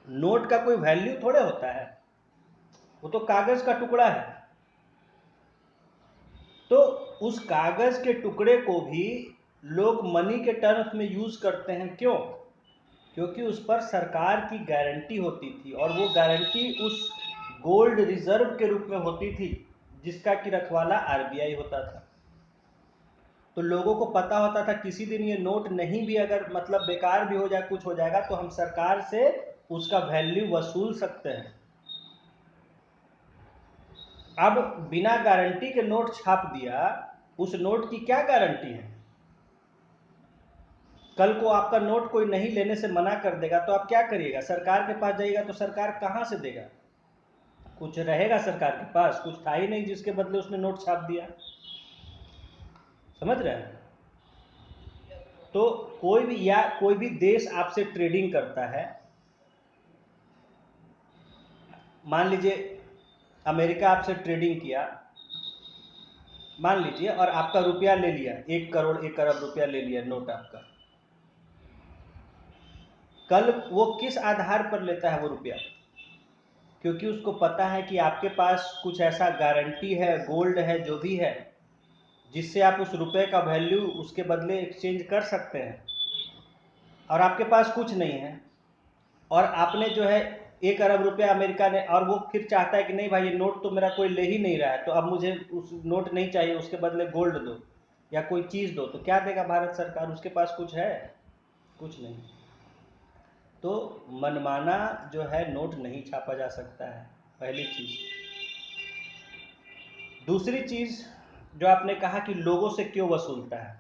नोट का कोई वैल्यू थोड़े होता है, वो तो कागज का टुकड़ा है। तो उस कागज के टुकड़े को भी लोग मनी के टर्म्स में यूज करते हैं। क्यों? क्योंकि उस पर सरकार की गारंटी होती थी और वो गारंटी उस गोल्ड रिजर्व के रूप में होती थी जिसका कि रखवाला आरबीआई होता था। तो लोगों को पता होता था किसी दिन ये नोट नहीं भी अगर मतलब बेकार भी हो जाए, कुछ हो जाएगा, तो हम सरकार से उसका वैल्यू वसूल सकते हैं। अब बिना गारंटी के नोट छाप दिया, उस नोट की क्या गारंटी है? कल को आपका नोट कोई नहीं लेने से मना कर देगा तो आप क्या करिएगा? सरकार के पास जाइएगा तो सरकार कहां से देगा? कुछ रहेगा सरकार के पास? कुछ था ही नहीं जिसके बदले उसने नोट छाप दिया। समझ रहे हैं? तो कोई भी देश आपसे ट्रेडिंग करता है, मान लीजिए अमेरिका आपसे ट्रेडिंग किया, मान लीजिए, और आपका रुपया ले लिया, 1 करोड़ 1 अरब रुपया ले लिया नोट आपका। कल वो किस आधार पर लेता है वो रुपया? क्योंकि उसको पता है कि आपके पास कुछ ऐसा गारंटी है, गोल्ड है, जो भी है, जिससे आप उस रुपए का वैल्यू उसके बदले एक्सचेंज कर सकते हैं। और आपके पास कुछ नहीं है और आपने जो है 1 अरब रुपया अमेरिका ने, और वो फिर चाहता है कि नहीं भाई ये नोट तो मेरा कोई ले ही नहीं रहा है, तो अब मुझे उस नोट नहीं चाहिए, उसके बदले गोल्ड दो या कोई चीज दो, तो क्या देगा भारत सरकार? उसके पास कुछ है? कुछ नहीं। तो मनमाना जो है नोट नहीं छापा जा सकता है, पहली चीज। दूसरी चीज जो आपने कहा कि लोगों से क्यों वसूलता है,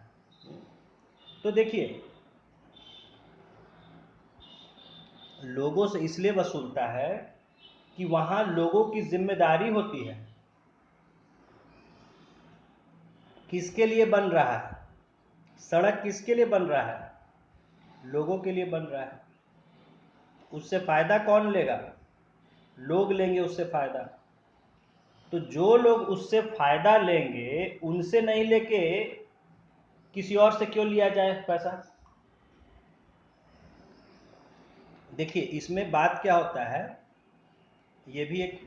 तो देखिए लोगों से इसलिए वसूलता है कि वहां लोगों की जिम्मेदारी होती है। किसके लिए बन रहा है सड़क? किसके लिए बन रहा है? लोगों के लिए बन रहा है। उससे फायदा कौन लेगा? लोग लेंगे उससे फायदा। तो जो लोग उससे फायदा लेंगे उनसे नहीं लेके किसी और से क्यों लिया जाए पैसा? देखिए इसमें बात क्या होता है, ये भी एक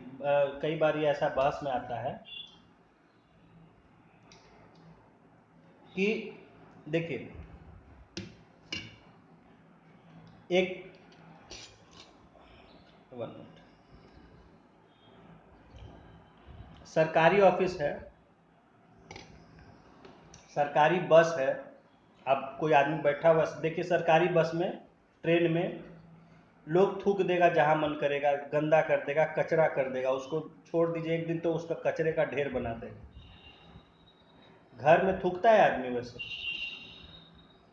कई बार ये ऐसा बहस में आता है कि देखिए एक 1 मिनट, सरकारी ऑफिस है, सरकारी बस है, अब कोई आदमी बैठा हुआ, देखिए सरकारी बस में, ट्रेन में लोग थूक देगा जहाँ मन करेगा, गंदा कर देगा, कचरा कर देगा, उसको छोड़ दीजिए एक दिन तो उसका कचरे का ढेर बना देगा। घर में थूकता है आदमी वैसे?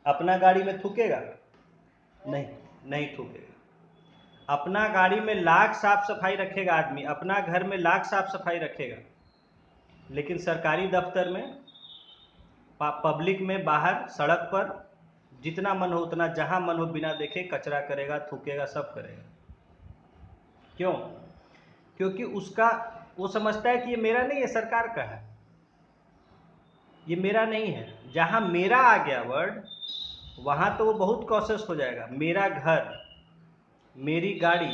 अपना गाड़ी में थूकेगा? नहीं, नहीं थूकेगा। अपना गाड़ी में लाख साफ सफाई रखेगा आदमी, अपना घर में लाख साफ सफाई रखेगा, लेकिन सरकारी दफ्तर में, पब्लिक में, बाहर सड़क पर जितना मन हो उतना, जहां मन हो बिना देखे कचरा करेगा, थूकेगा, सब करेगा। क्यों? क्योंकि उसका, वो समझता है कि ये मेरा नहीं है, सरकार का है, ये मेरा नहीं है। जहां मेरा आ गया वर्ड, वहां तो वो बहुत कॉशियस हो जाएगा। मेरा घर, मेरी गाड़ी,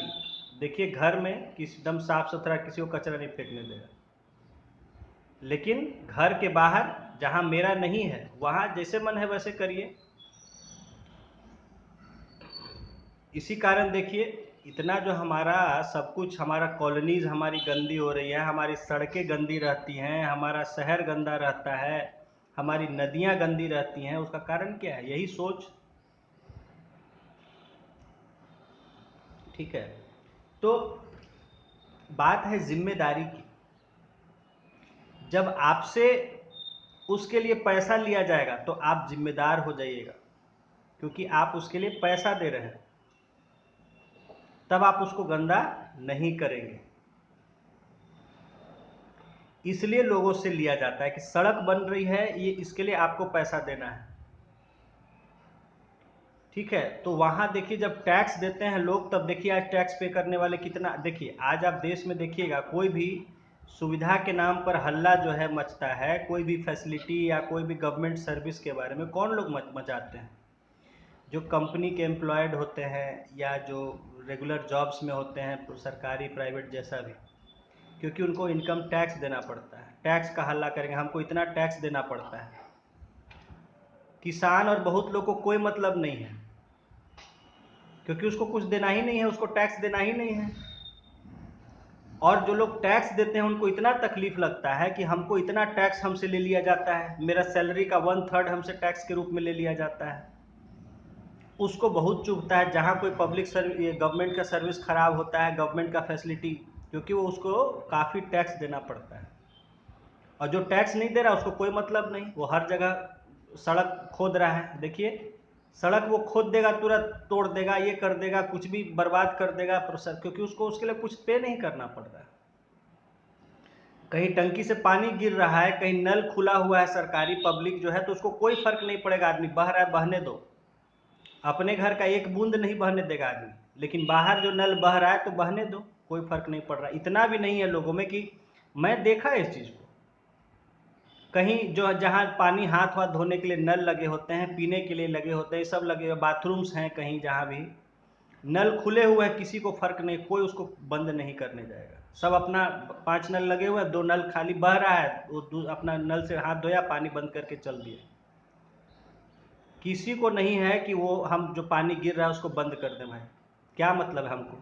देखिए घर में एकदम साफ सुथरा, किसी को कचरा नहीं फेंकने देगा, लेकिन घर के बाहर जहां मेरा नहीं है वहां जैसे मन है वैसे करिए। इसी कारण देखिए इतना जो हमारा सब कुछ, हमारा कॉलोनीज हमारी गंदी हो रही है, हमारी सड़कें गंदी रहती हैं, हमारा शहर गंदा रहता है, हमारी नदियां गंदी रहती हैं, उसका कारण क्या है? यही सोच। ठीक है, तो बात है जिम्मेदारी की। जब आपसे उसके लिए पैसा लिया जाएगा तो आप जिम्मेदार हो जाइएगा, क्योंकि आप उसके लिए पैसा दे रहे हैं, तब आप उसको गंदा नहीं करेंगे। इसलिए लोगों से लिया जाता है कि सड़क बन रही है, ये इसके लिए आपको पैसा देना है। ठीक है, तो वहां देखिए जब टैक्स देते हैं लोग, तब देखिए आज टैक्स पे करने वाले कितना, देखिए आज आप देश में देखिएगा, कोई भी सुविधा के नाम पर हल्ला जो है मचता है, कोई भी फैसिलिटी या कोई भी गवर्नमेंट सर्विस के बारे में कौन लोग मचाते हैं? जो कंपनी के एम्प्लॉयड होते हैं या जो रेगुलर जॉब्स में होते हैं, सरकारी प्राइवेट जैसा भी, क्योंकि उनको इनकम टैक्स देना पड़ता है। टैक्स का हल्ला करेंगे, हमको इतना टैक्स देना पड़ता है। किसान और बहुत लोग को कोई मतलब नहीं है, क्योंकि उसको कुछ देना ही नहीं है, उसको टैक्स देना ही नहीं है। और जो लोग टैक्स देते हैं उनको इतना तकलीफ लगता है कि हमको इतना टैक्स हमसे ले लिया जाता है, मेरा सैलरी का 1/3 हमसे टैक्स के रूप में ले लिया जाता है। उसको बहुत चुभता है जहाँ कोई पब्लिक सर्विस, गवर्नमेंट का सर्विस खराब होता है, गवर्नमेंट का फैसिलिटी, क्योंकि वो उसको काफ़ी टैक्स देना पड़ता है। और जो टैक्स नहीं दे रहा उसको कोई मतलब नहीं, वो हर जगह सड़क खोद रहा है। देखिए सड़क वो खोद देगा, तुरंत तोड़ देगा, ये कर देगा, कुछ भी बर्बाद कर देगा, क्योंकि उसको उसके लिए कुछ पे नहीं करना पड़ रहा है। कहीं टंकी से पानी गिर रहा है, कहीं नल खुला हुआ है सरकारी, पब्लिक जो है, तो उसको कोई फर्क नहीं पड़ेगा, आदमी बह रहा है बहने दो, अपने घर का एक बूंद नहीं बहने देगा आदमी, लेकिन बाहर जो नल बह रहा है तो बहने दो, कोई फर्क नहीं पड़ रहा। इतना भी नहीं है लोगों में कि, मैं देखा है इस चीज़ को, कहीं जो जहाँ पानी हाथ वाथ धोने के लिए नल लगे होते हैं, पीने के लिए लगे होते हैं, सब लगे हुए, बाथरूम्स हैं, कहीं जहाँ भी नल खुले हुए हैं, किसी को फर्क नहीं, कोई उसको बंद नहीं करने जाएगा। सब अपना 5 नल लगे हुए हैं, 2 नल खाली बह रहा है, वो अपना नल से हाथ धोया, पानी बंद करके चल दिया। किसी को नहीं है कि वो हम जो पानी गिर रहा है उसको बंद कर दें। भाई क्या मतलब है, हमको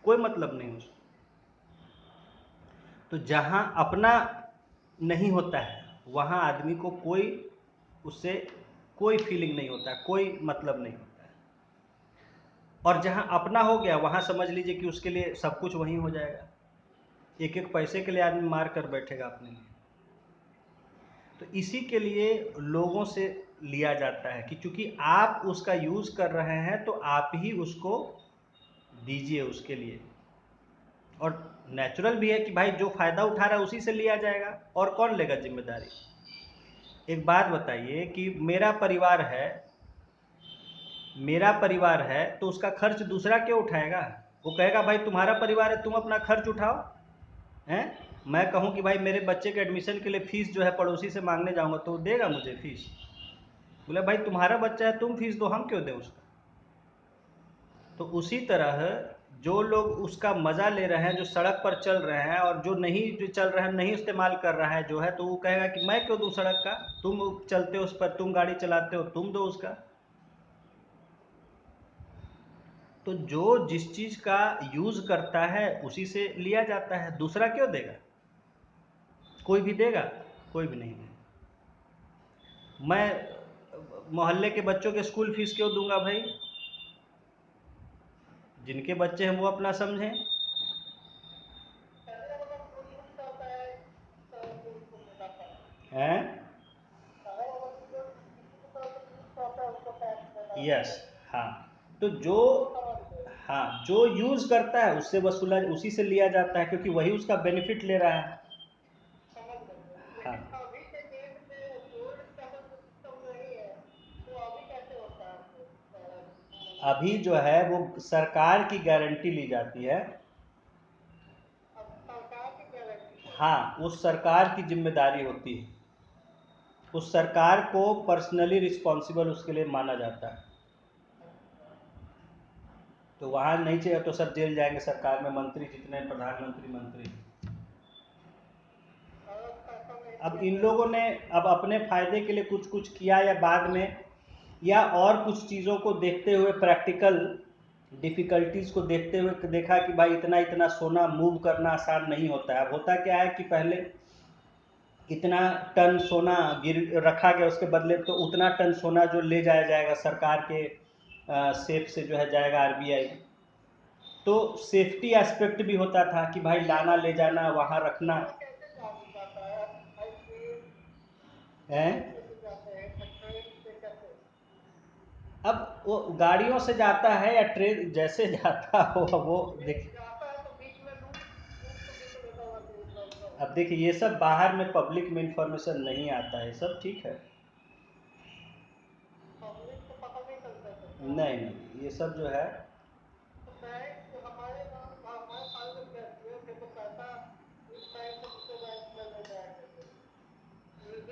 कोई मतलब नहीं उसको। तो जहाँ अपना नहीं होता है वहाँ आदमी को कोई, उससे कोई फीलिंग नहीं होता है, कोई मतलब नहीं होता है। और जहाँ अपना हो गया वहाँ समझ लीजिए कि उसके लिए सब कुछ वहीं हो जाएगा। एक एक पैसे के लिए आदमी मार कर बैठेगा अपने लिए। तो इसी के लिए लोगों से लिया जाता है कि चूंकि आप उसका यूज़ कर रहे हैं तो आप ही उसको दीजिए उसके लिए। और नेचुरल भी है कि भाई जो फ़ायदा उठा रहा है उसी से लिया जाएगा, और कौन लेगा जिम्मेदारी? एक बात बताइए कि मेरा परिवार है तो उसका खर्च दूसरा क्यों उठाएगा? वो कहेगा भाई तुम्हारा परिवार है, तुम अपना खर्च उठाओ। हैं? मैं कहूँ कि भाई मेरे बच्चे के एडमिशन के लिए फ़ीस जो है पड़ोसी से मांगने जाऊँगा तो वो देगा मुझे फ़ीस? बोले भाई तुम्हारा बच्चा है, तुम फीस दो, हम क्यों दें उसका? तो उसी तरह जो लोग उसका मज़ा ले रहे हैं, जो सड़क पर चल रहे हैं, और जो नहीं, जो चल रहे हैं, नहीं इस्तेमाल कर रहा है जो है, तो वो कहेगा कि मैं क्यों दूं सड़क का, तुम चलते हो उस पर, तुम गाड़ी चलाते हो, तुम दो उसका। तो जो जिस चीज़ का यूज़ करता है उसी से लिया जाता है, दूसरा क्यों देगा? कोई भी देगा? कोई भी नहीं देगा। मैं मोहल्ले के बच्चों के स्कूल फीस क्यों दूंगा भाई? जिनके बच्चे हैं वो अपना समझें। हैं? यस, हाँ। तो जो, हाँ, जो यूज करता है उससे वसूला, उसी से लिया जाता है, क्योंकि वही उसका बेनिफिट ले रहा है। हाँ, अभी जो है वो सरकार की गारंटी ली जाती है। हाँ, उस सरकार की जिम्मेदारी होती है, उस सरकार को पर्सनली रिस्पॉन्सिबल उसके लिए माना जाता है। तो वहाँ नहीं चाहिए तो सब जेल जाएंगे, सरकार में मंत्री जितने, प्रधानमंत्री, मंत्री। अब इन लोगों ने अब अपने फायदे के लिए कुछ कुछ किया, या बाद में, या और कुछ चीज़ों को देखते हुए, प्रैक्टिकल डिफ़िकल्टीज़ को देखते हुए देखा कि भाई इतना इतना सोना मूव करना आसान नहीं होता है। अब होता क्या है कि पहले इतना टन सोना गिर रखा गया, उसके बदले तो उतना टन सोना जो ले जाया जाएगा सरकार के सेफ से जो है जाएगा आरबीआई। तो सेफ्टी एस्पेक्ट भी होता था कि भाई लाना ले जाना वहाँ रखना है। अब वो गाड़ियों से जाता है या ट्रेन, जैसे जाता हो वो देख। अब देखिए ये सब बाहर में पब्लिक में इंफॉर्मेशन नहीं आता है, सब ठीक है। नहीं नहीं, ये सब जो है,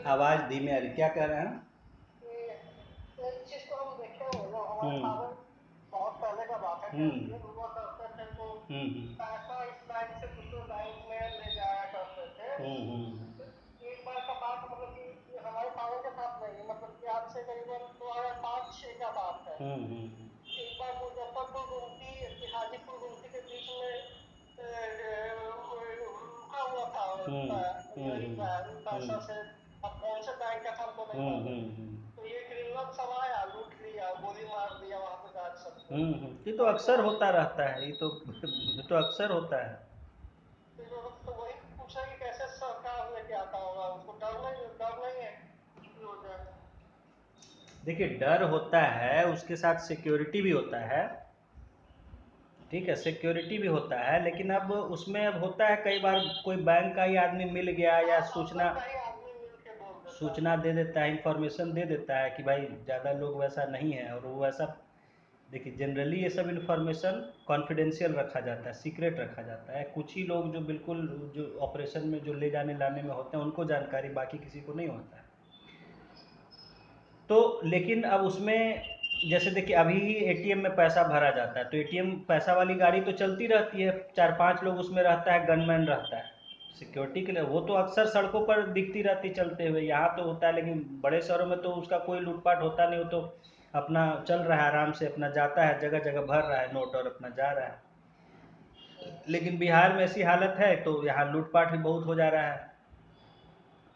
आवाज धीमे आ रही, क्या कह रहे हैं? बहुत पहले का बात है, हुआ करते थे तो पैसा इस बैंक से दूसरे बैंक में ले जाया करते थे। एक बार का बात, मतलब कि हमारे फादर के साथ नहीं, मतलब कि आज से करीबन 2005-6 का बात है। एक बार मुजफ्फरपुर गुमटी हाजीपुर गुमटी के बीच में रुका हुआ था पैसा से, अब कौन से बैंक का था हमको नहीं मालूम। तो ये क्रिमिनल सब आया, लूट लिया, गोली मार दिया वहाँ पे गार्ड सबको। ये तो अक्सर होता रहता है, ये तो अक्सर होता है। तो वही पूछा कि कैसे सरकार लेके आता होगा, उसको डर नहीं है कुछ भी हो जाए। देखिए डर होता है, उसके साथ सिक्योरिटी भी होता है, ठीक है, सिक्योरिटी भी होता है, लेकिन अब उसमें अब होता है कई बार कोई बैंक का ही आदमी मिल गया या सूचना दे देता है, इंफॉर्मेशन दे देता है कि भाई ज़्यादा लोग वैसा नहीं है, और वो वैसा। देखिए जनरली ये सब इन्फॉर्मेशन कॉन्फिडेंशियल रखा जाता है, सीक्रेट रखा जाता है। कुछ ही लोग जो बिल्कुल जो ऑपरेशन में जो ले जाने लाने में होते हैं उनको जानकारी, बाकी किसी को नहीं होता है। तो लेकिन अब उसमें जैसे देखिए अभी एटीएम में पैसा भरा जाता है, तो एटीएम पैसा वाली गाड़ी तो चलती रहती है, 4-5 लोग उसमें रहता है, गनमैन रहता है सिक्योरिटी के लिए, वो तो अक्सर सड़कों पर दिखती रहती चलते हुए, यहाँ तो होता है, लेकिन बड़े शहरों में तो उसका कोई लूटपाट होता नहीं, वो तो अपना चल रहा है आराम से, अपना जाता है जगह जगह भर रहा है नोट और अपना जा रहा है। लेकिन बिहार में ऐसी हालत है तो यहाँ लूटपाट भी बहुत हो जा रहा है।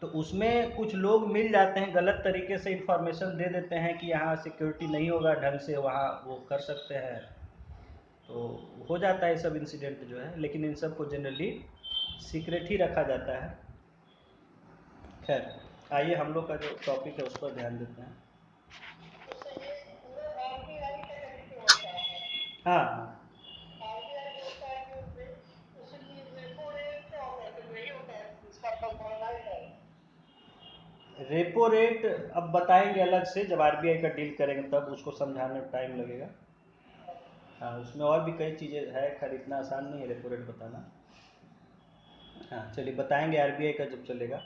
तो उसमें कुछ लोग मिल जाते हैं, गलत तरीके से इंफॉर्मेशन दे देते हैं कि यहाँ सिक्योरिटी नहीं होगा ढंग से, वहाँ वो कर सकते हैं, तो हो जाता है सब इंसिडेंट जो है, लेकिन इन सब को जनरली सीक्रेट ही रखा जाता है। खैर आइए हम लोग का जो टॉपिक है उस पर ध्यान देते हैं। हाँ हाँ, रेपो रेट अब बताएंगे अलग से, जब आरबीआई का डील करेंगे तब उसको समझाने में टाइम लगेगा। हाँ उसमें और भी कई चीज़ें है, खैर इतना आसान नहीं है रेपो रेट बताना। हाँ चलिए बताएंगे आरबीआई का जब चलेगा।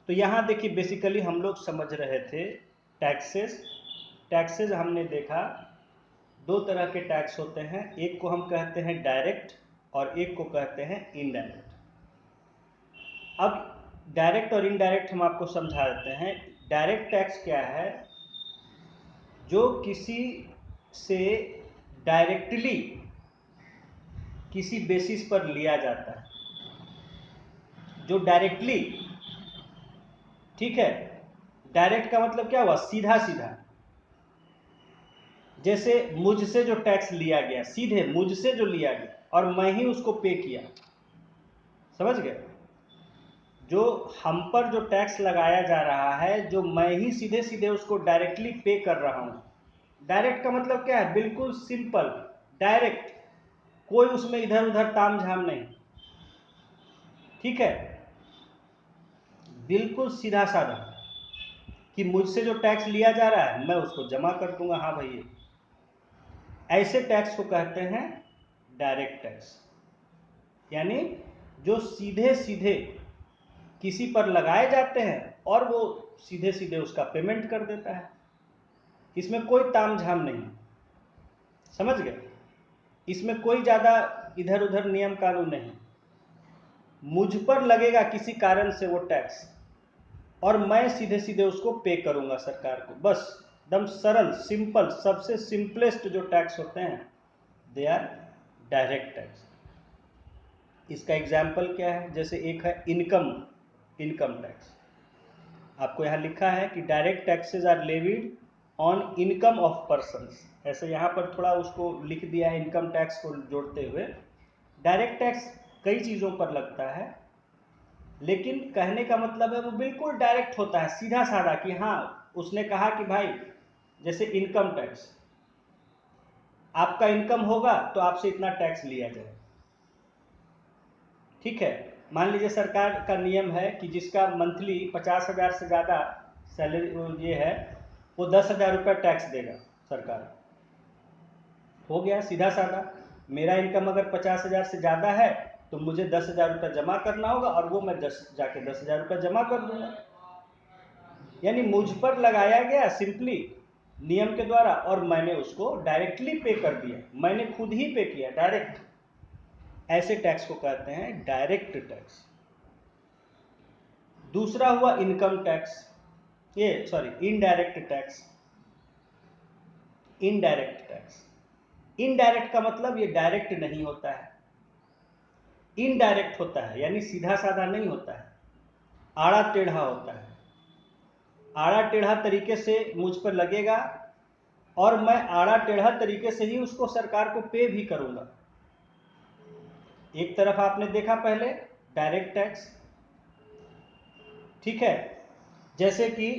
तो यहाँ देखिए बेसिकली हम लोग समझ रहे थे टैक्सेस। टैक्सेस हमने देखा दो तरह के टैक्स होते हैं, एक को हम कहते हैं डायरेक्ट और एक को कहते हैं इनडायरेक्ट। अब डायरेक्ट और इनडायरेक्ट हम आपको समझा देते हैं। डायरेक्ट टैक्स क्या है? जो किसी से डायरेक्टली किसी बेसिस पर लिया जाता है, जो डायरेक्टली, ठीक है, डायरेक्ट का मतलब क्या हुआ? सीधा सीधा। जैसे मुझसे जो टैक्स लिया गया, सीधे मुझसे जो लिया गया और मैं ही उसको पे किया, समझ गए? जो हम पर जो टैक्स लगाया जा रहा है, जो मैं ही सीधे सीधे उसको डायरेक्टली पे कर रहा हूं। डायरेक्ट का मतलब क्या है? बिल्कुल सिंपल, डायरेक्ट, कोई उसमें इधर उधर ताम झाम नहीं, ठीक है? बिल्कुल सीधा साधा कि मुझसे जो टैक्स लिया जा रहा है मैं उसको जमा कर दूंगा, हाँ भाई। ऐसे टैक्स को कहते हैं डायरेक्ट टैक्स, यानी जो सीधे सीधे किसी पर लगाए जाते हैं और वो सीधे सीधे उसका पेमेंट कर देता है, इसमें कोई तामझाम नहीं, समझ गए? इसमें कोई ज़्यादा इधर उधर नियम कानून नहीं। मुझ पर लगेगा किसी कारण से वो टैक्स और मैं सीधे सीधे उसको पे करूंगा सरकार को, बस एकदम सरल सिंपल, सबसे सिंपलेस्ट जो टैक्स होते हैं दे आर डायरेक्ट टैक्स। इसका एग्जाम्पल क्या है? जैसे एक है इनकम टैक्स। आपको यहाँ लिखा है कि direct taxes are levied on income of persons, ऐसे यहाँ पर थोड़ा उसको लिख दिया है इनकम टैक्स को जोड़ते हुए। डायरेक्ट टैक्स कई चीज़ों पर लगता है, लेकिन कहने का मतलब है वो बिल्कुल डायरेक्ट होता है, सीधा साधा, कि हाँ उसने कहा कि भाई जैसे इनकम टैक्स, आपका इनकम होगा तो आपसे इतना टैक्स लिया जाए, ठीक है? मान लीजिए सरकार का नियम है कि जिसका मंथली 50,000 से ज़्यादा सैलरी ये है, वो 10,000 रुपये टैक्स देगा सरकार। हो गया सीधा साधा, मेरा इनकम अगर 50,000 से ज़्यादा है तो मुझे 10,000 रुपये जमा करना होगा और वो मैं जाके 10,000 रुपये जमा कर दूंगा। यानी मुझ पर लगाया गया सिंपली नियम के द्वारा और मैंने उसको डायरेक्टली पे कर दिया, मैंने खुद ही पे किया डायरेक्ट। ऐसे टैक्स को कहते हैं डायरेक्ट टैक्स। दूसरा हुआ इनकम टैक्स, ये sorry indirect tax. Indirect tax, indirect का मतलब ये डायरेक्ट नहीं होता है, इनडायरेक्ट होता है, यानी सीधा साधा नहीं होता है, आड़ा टेढ़ा होता है। आड़ा टेढ़ा तरीके से मुझ पर लगेगा और मैं आड़ा टेढ़ा तरीके से ही उसको सरकार को पे भी करूंगा। एक तरफ आपने देखा पहले डायरेक्ट टैक्स, ठीक है? जैसे कि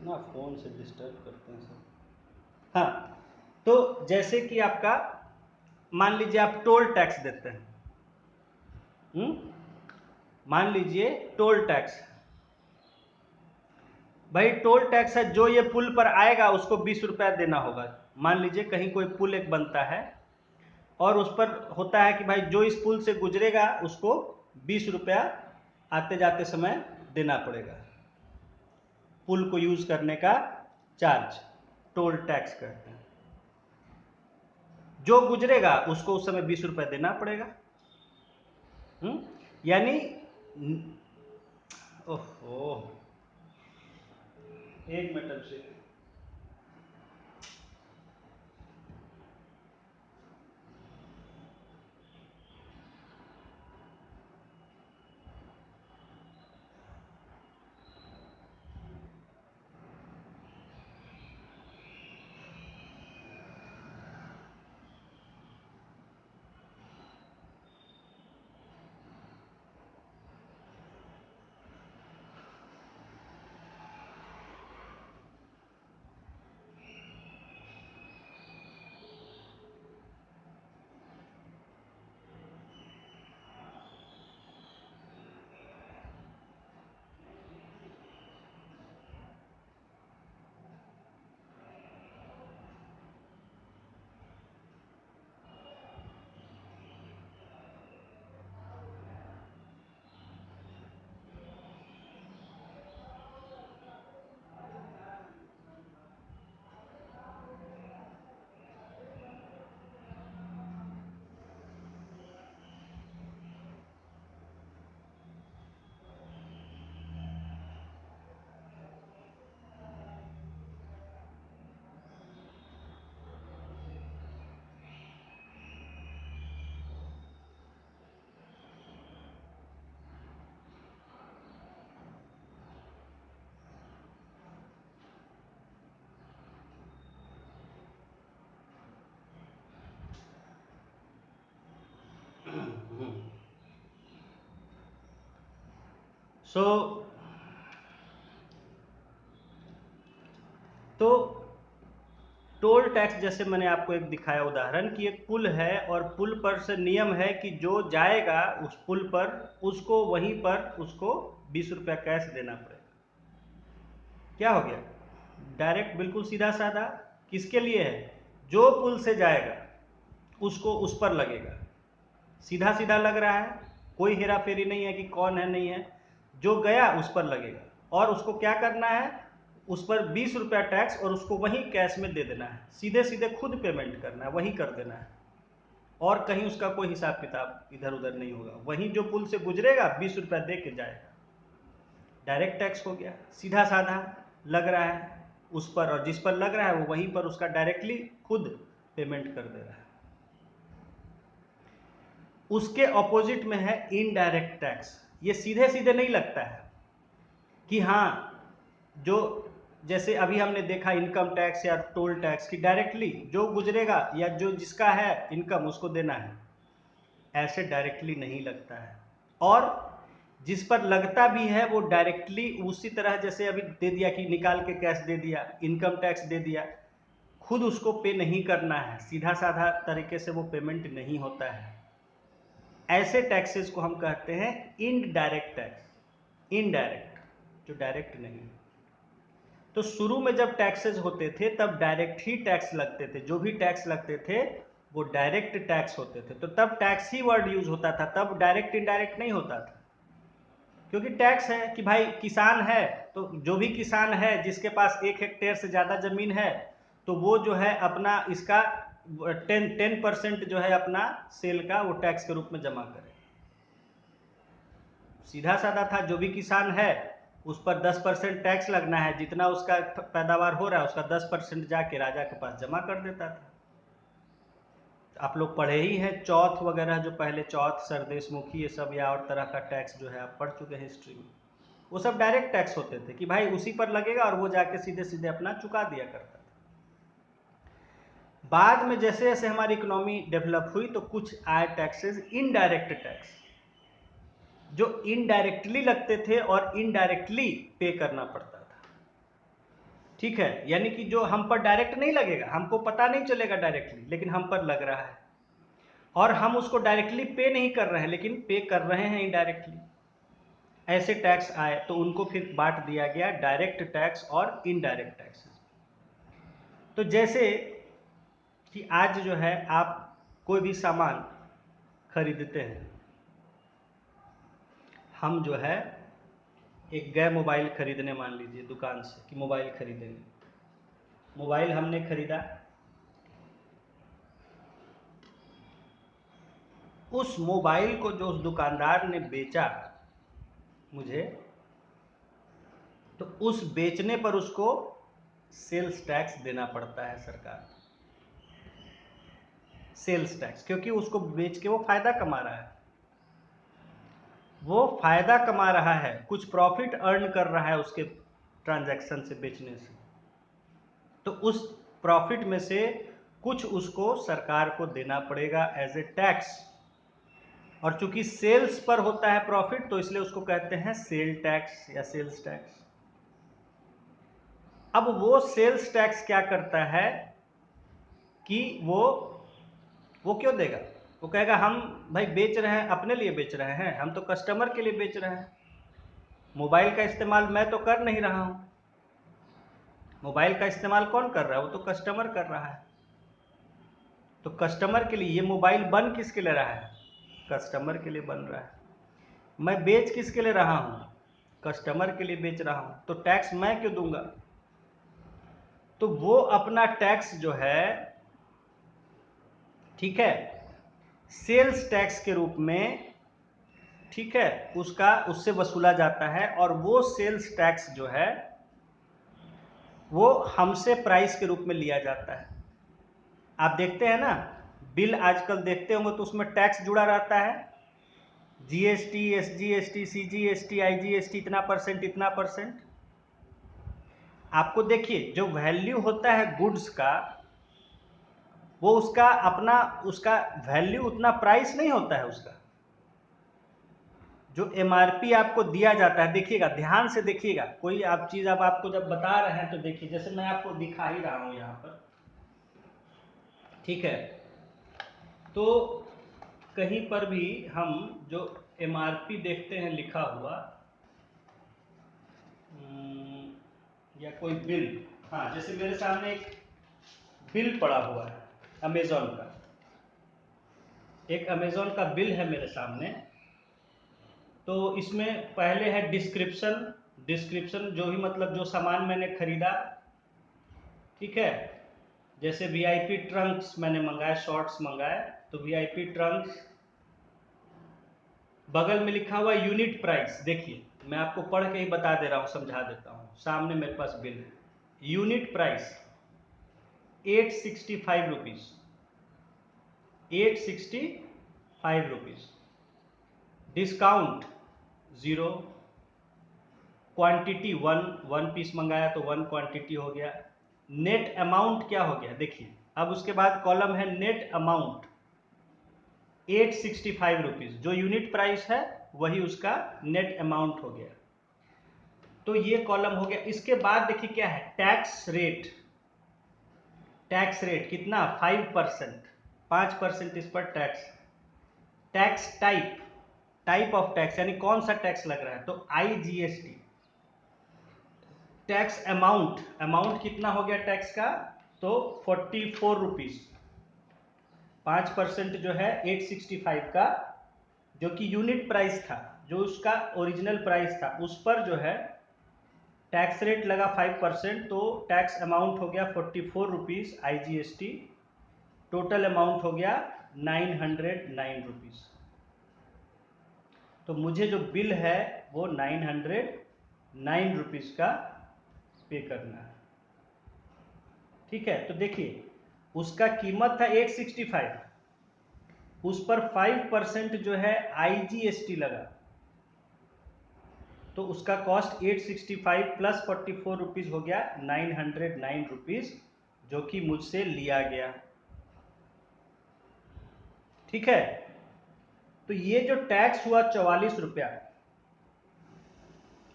ना फोन से डिस्टर्ब करते हैं सब। हाँ, तो जैसे कि आपका मान लीजिए आप टोल टैक्स देते हैं, मान लीजिए टोल टैक्स, भाई टोल टैक्स है, जो ये पुल पर आएगा उसको 20 रुपया देना होगा। मान लीजिए कहीं कोई पुल एक बनता है और उस पर होता है कि भाई जो इस पुल से गुजरेगा उसको 20 रुपया आते जाते समय देना पड़ेगा, पुल को यूज करने का चार्ज टोल टैक्स कहते हैं। जो गुजरेगा उसको उस समय 20 रुपया देना पड़ेगा। यानी ओहो, एक मिनट से तो टोल टैक्स, जैसे मैंने आपको एक दिखाया उदाहरण कि एक पुल है और पुल पर से नियम है कि जो जाएगा उस पुल पर उसको वहीं पर उसको 20 रुपया कैश देना पड़ेगा। क्या हो गया? डायरेक्ट, बिल्कुल सीधा साधा। किसके लिए है? जो पुल से जाएगा उसको उस पर लगेगा। सीधा सीधा लग रहा है, कोई हेरा फेरी नहीं है कि कौन है नहीं है, जो गया उस पर लगेगा। और उसको क्या करना है? उस पर 20 रुपया टैक्स और उसको वहीं कैश में दे देना है। सीधे सीधे खुद पेमेंट करना है, वहीं कर देना है, और कहीं उसका कोई हिसाब किताब इधर उधर नहीं होगा। वहीं जो पुल से गुजरेगा 20 रुपया दे के जाएगा। डायरेक्ट टैक्स हो गया, सीधा साधा लग रहा है उस पर, और जिस पर लग रहा है वो वहीं पर उसका डायरेक्टली खुद पेमेंट कर दे रहा है। उसके ऑपोजिट में है इनडायरेक्ट टैक्स। ये सीधे सीधे नहीं लगता है कि हाँ, जो जैसे अभी हमने देखा इनकम टैक्स या टोल टैक्स की डायरेक्टली जो गुजरेगा या जो जिसका है इनकम उसको देना है, ऐसे डायरेक्टली नहीं लगता है। और जिस पर लगता भी है वो डायरेक्टली उसी तरह, जैसे अभी दे दिया कि निकाल के कैश दे दिया, इनकम टैक्स दे दिया, खुद उसको पे नहीं करना है, सीधा साधा तरीके से वो पेमेंट नहीं होता है। ऐसे टैक्सेस को हम कहते हैं इनडायरेक्ट टैक्स। इनडायरेक्ट, जो डायरेक्ट नहीं। तो शुरू में जब टैक्सेस होते थे तब डायरेक्ट ही टैक्स लगते थे, जो भी टैक्स लगते थे वो डायरेक्ट टैक्स होते थे। तो तब टैक्स ही वर्ड यूज होता था, तब डायरेक्ट इनडायरेक्ट नहीं होता था। क्योंकि टैक्स है कि भाई किसान है, तो जो भी किसान है जिसके पास 1 हेक्टेयर से ज़्यादा ज़मीन है तो वो जो है अपना इसका 10% जो है अपना सेल का वो टैक्स के रूप में जमा करे। सीधा साधा था, जो भी किसान है उस पर 10% टैक्स लगना है, जितना उसका पैदावार हो रहा है उसका 10% जाके राजा के पास जमा कर देता था। आप लोग पढ़े ही हैं चौथ वगैरह, जो पहले चौथ, सरदेशमुखी, ये सब, या और तरह का टैक्स जो है आप पढ़ चुके हैं हिस्ट्री में। वो सब डायरेक्ट टैक्स होते थे कि भाई उसी पर लगेगा और वो जाके सीधे सीधे अपना चुका दिया करता था। बाद में जैसे जैसे हमारी इकोनॉमी डेवलप हुई तो कुछ आए टैक्सेस इनडायरेक्ट टैक्स, जो इनडायरेक्टली लगते थे और इनडायरेक्टली पे करना पड़ता था। ठीक है, यानी कि जो हम पर डायरेक्ट नहीं लगेगा, हमको पता नहीं चलेगा डायरेक्टली, लेकिन हम पर लग रहा है, और हम उसको डायरेक्टली पे नहीं कर रहे हैं लेकिन पे कर रहे हैं इनडायरेक्टली। ऐसे टैक्स आए तो उनको फिर बांट दिया गया डायरेक्ट टैक्स और इनडायरेक्ट टैक्स। तो जैसे कि आज जो है आप कोई भी सामान खरीदते हैं, हम जो है एक गए मोबाइल खरीदने, मान लीजिए दुकान से कि मोबाइल खरीदेंगे। मोबाइल हमने खरीदा, उस मोबाइल को जो उस दुकानदार ने बेचा मुझे, तो उस बेचने पर उसको सेल्स टैक्स देना पड़ता है सरकार। सेल्स टैक्स, क्योंकि उसको बेच के वो फायदा कमा रहा है, वो फायदा कमा रहा है, कुछ प्रॉफिट अर्न कर रहा है उसके ट्रांजैक्शन से, बेचने से। तो उस प्रॉफिट में से कुछ उसको सरकार को देना पड़ेगा एज ए टैक्स। और चूंकि सेल्स पर होता है प्रॉफिट तो इसलिए उसको कहते हैं सेल टैक्स या सेल्स टैक्स। अब वो सेल्स टैक्स क्या करता है कि वो क्यों देगा? वो कहेगा हम भाई बेच रहे हैं, अपने लिए बेच रहे हैं, हम तो कस्टमर के लिए बेच रहे हैं। मोबाइल का इस्तेमाल मैं तो कर नहीं रहा हूं, मोबाइल का इस्तेमाल कौन कर रहा है? वो तो कस्टमर कर रहा है। तो कस्टमर के लिए ये मोबाइल बन किसके लिए रहा है? कस्टमर के लिए बन रहा है। मैं बेच किसके लिए रहा हूं? कस्टमर के लिए बेच रहा हूं, तो टैक्स मैं क्यों दूंगा? तो वो अपना टैक्स जो है, ठीक है, सेल्स टैक्स के रूप में, ठीक है, उससे वसूला जाता है। और वो सेल्स टैक्स जो है वो हमसे प्राइस के रूप में लिया जाता है। आप देखते हैं ना, बिल आजकल देखते होंगे तो उसमें टैक्स जुड़ा रहता है, जीएसटी, एसजीएसटी, सीजीएसटी, आईजीएसटी, इतना परसेंट, इतना परसेंट। आपको देखिए जो वैल्यू होता है गुड्स का, वो उसका अपना, उसका वैल्यू उतना प्राइस नहीं होता है उसका। जो MRP आपको दिया जाता है, देखिएगा ध्यान से देखिएगा, कोई आप चीज़ अब आपको जब बता रहे हैं तो देखिए, जैसे मैं आपको दिखा ही रहा हूँ यहाँ पर, ठीक है। तो कहीं पर भी हम जो MRP देखते हैं लिखा हुआ, या कोई बिल, हाँ जैसे मेरे सामने एक बिल पड़ा हुआ है अमेज़ॉन का, एक अमेज़ॉन का बिल है मेरे सामने। तो इसमें पहले है डिस्क्रिप्शन, डिस्क्रिप्शन जो भी मतलब जो सामान मैंने खरीदा, ठीक है। जैसे VIP ट्रंक्स मैंने मंगाए, शॉर्ट्स मंगाए, तो VIP ट्रंक्स, बगल में लिखा हुआ यूनिट प्राइस, देखिए मैं आपको पढ़ के ही बता दे रहा हूँ, समझा देता हूँ, सामने मेरे पास बिल है, unit price 865 rupees, 865 rupees, discount 0, quantity 1 piece मंगाया तो 1 क्वांटिटी हो गया। नेट अमाउंट क्या हो गया, देखिए अब उसके बाद कॉलम है नेट अमाउंट 865 रुपीज़, जो यूनिट प्राइस है वही उसका नेट अमाउंट हो गया। तो ये कॉलम हो गया। इसके बाद देखिए क्या है, टैक्स रेट, टैक्स रेट कितना, 5%, 5% इस पर tax. Tax type, type of tax यानी कौन सा टैक्स लग रहा है, तो IGST। टैक्स अमाउंट, अमाउंट कितना हो गया टैक्स का, तो 44 रुपीज़, 5% जो है 865 का, जो कि यूनिट प्राइस था, जो उसका ओरिजिनल प्राइस था, उस पर जो है टैक्स रेट लगा 5%, तो टैक्स अमाउंट हो गया 44 रुपीज़ IGST, टोटल अमाउंट हो गया 909 रुपीज़। तो मुझे जो बिल है वो 909 रुपीज़ का पे करना है, ठीक है। तो देखिए उसका कीमत था 865, उस पर 5% जो है IGST लगा, तो उसका कॉस्ट 865 प्लस 44 रुपीज़ हो गया 909 रुपीज़, जो कि मुझसे लिया गया, ठीक है। तो ये जो टैक्स हुआ 44 रुपया,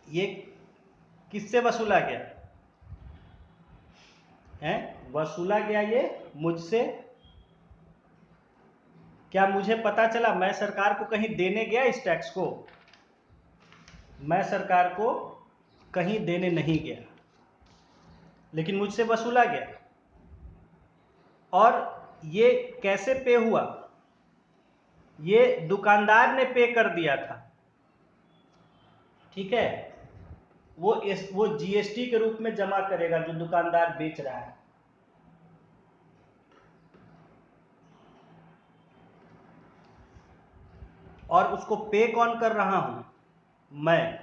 ये किससे वसूला गया है, वसूला गया ये मुझसे। क्या मुझे पता चला, मैं सरकार को कहीं देने गया इस टैक्स को, मैं सरकार को कहीं देने नहीं गया, लेकिन मुझसे वसूला गया। और ये कैसे पे हुआ, ये दुकानदार ने पे कर दिया था, ठीक है। वो GST के रूप में जमा करेगा जो दुकानदार बेच रहा है, और उसको पे कौन कर रहा हूं, मैं,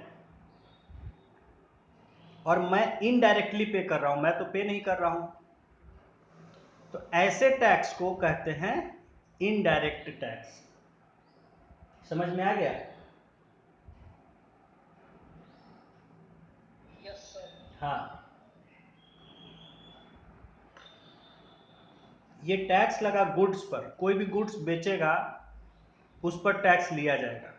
और मैं इनडायरेक्टली पे कर रहा हूं, मैं तो पे नहीं कर रहा हूं। तो ऐसे टैक्स को कहते हैं इनडायरेक्ट टैक्स। समझ में आ गया? Yes sir. हाँ, ये टैक्स लगा गुड्स पर, कोई भी गुड्स बेचेगा उस पर टैक्स लिया जाएगा।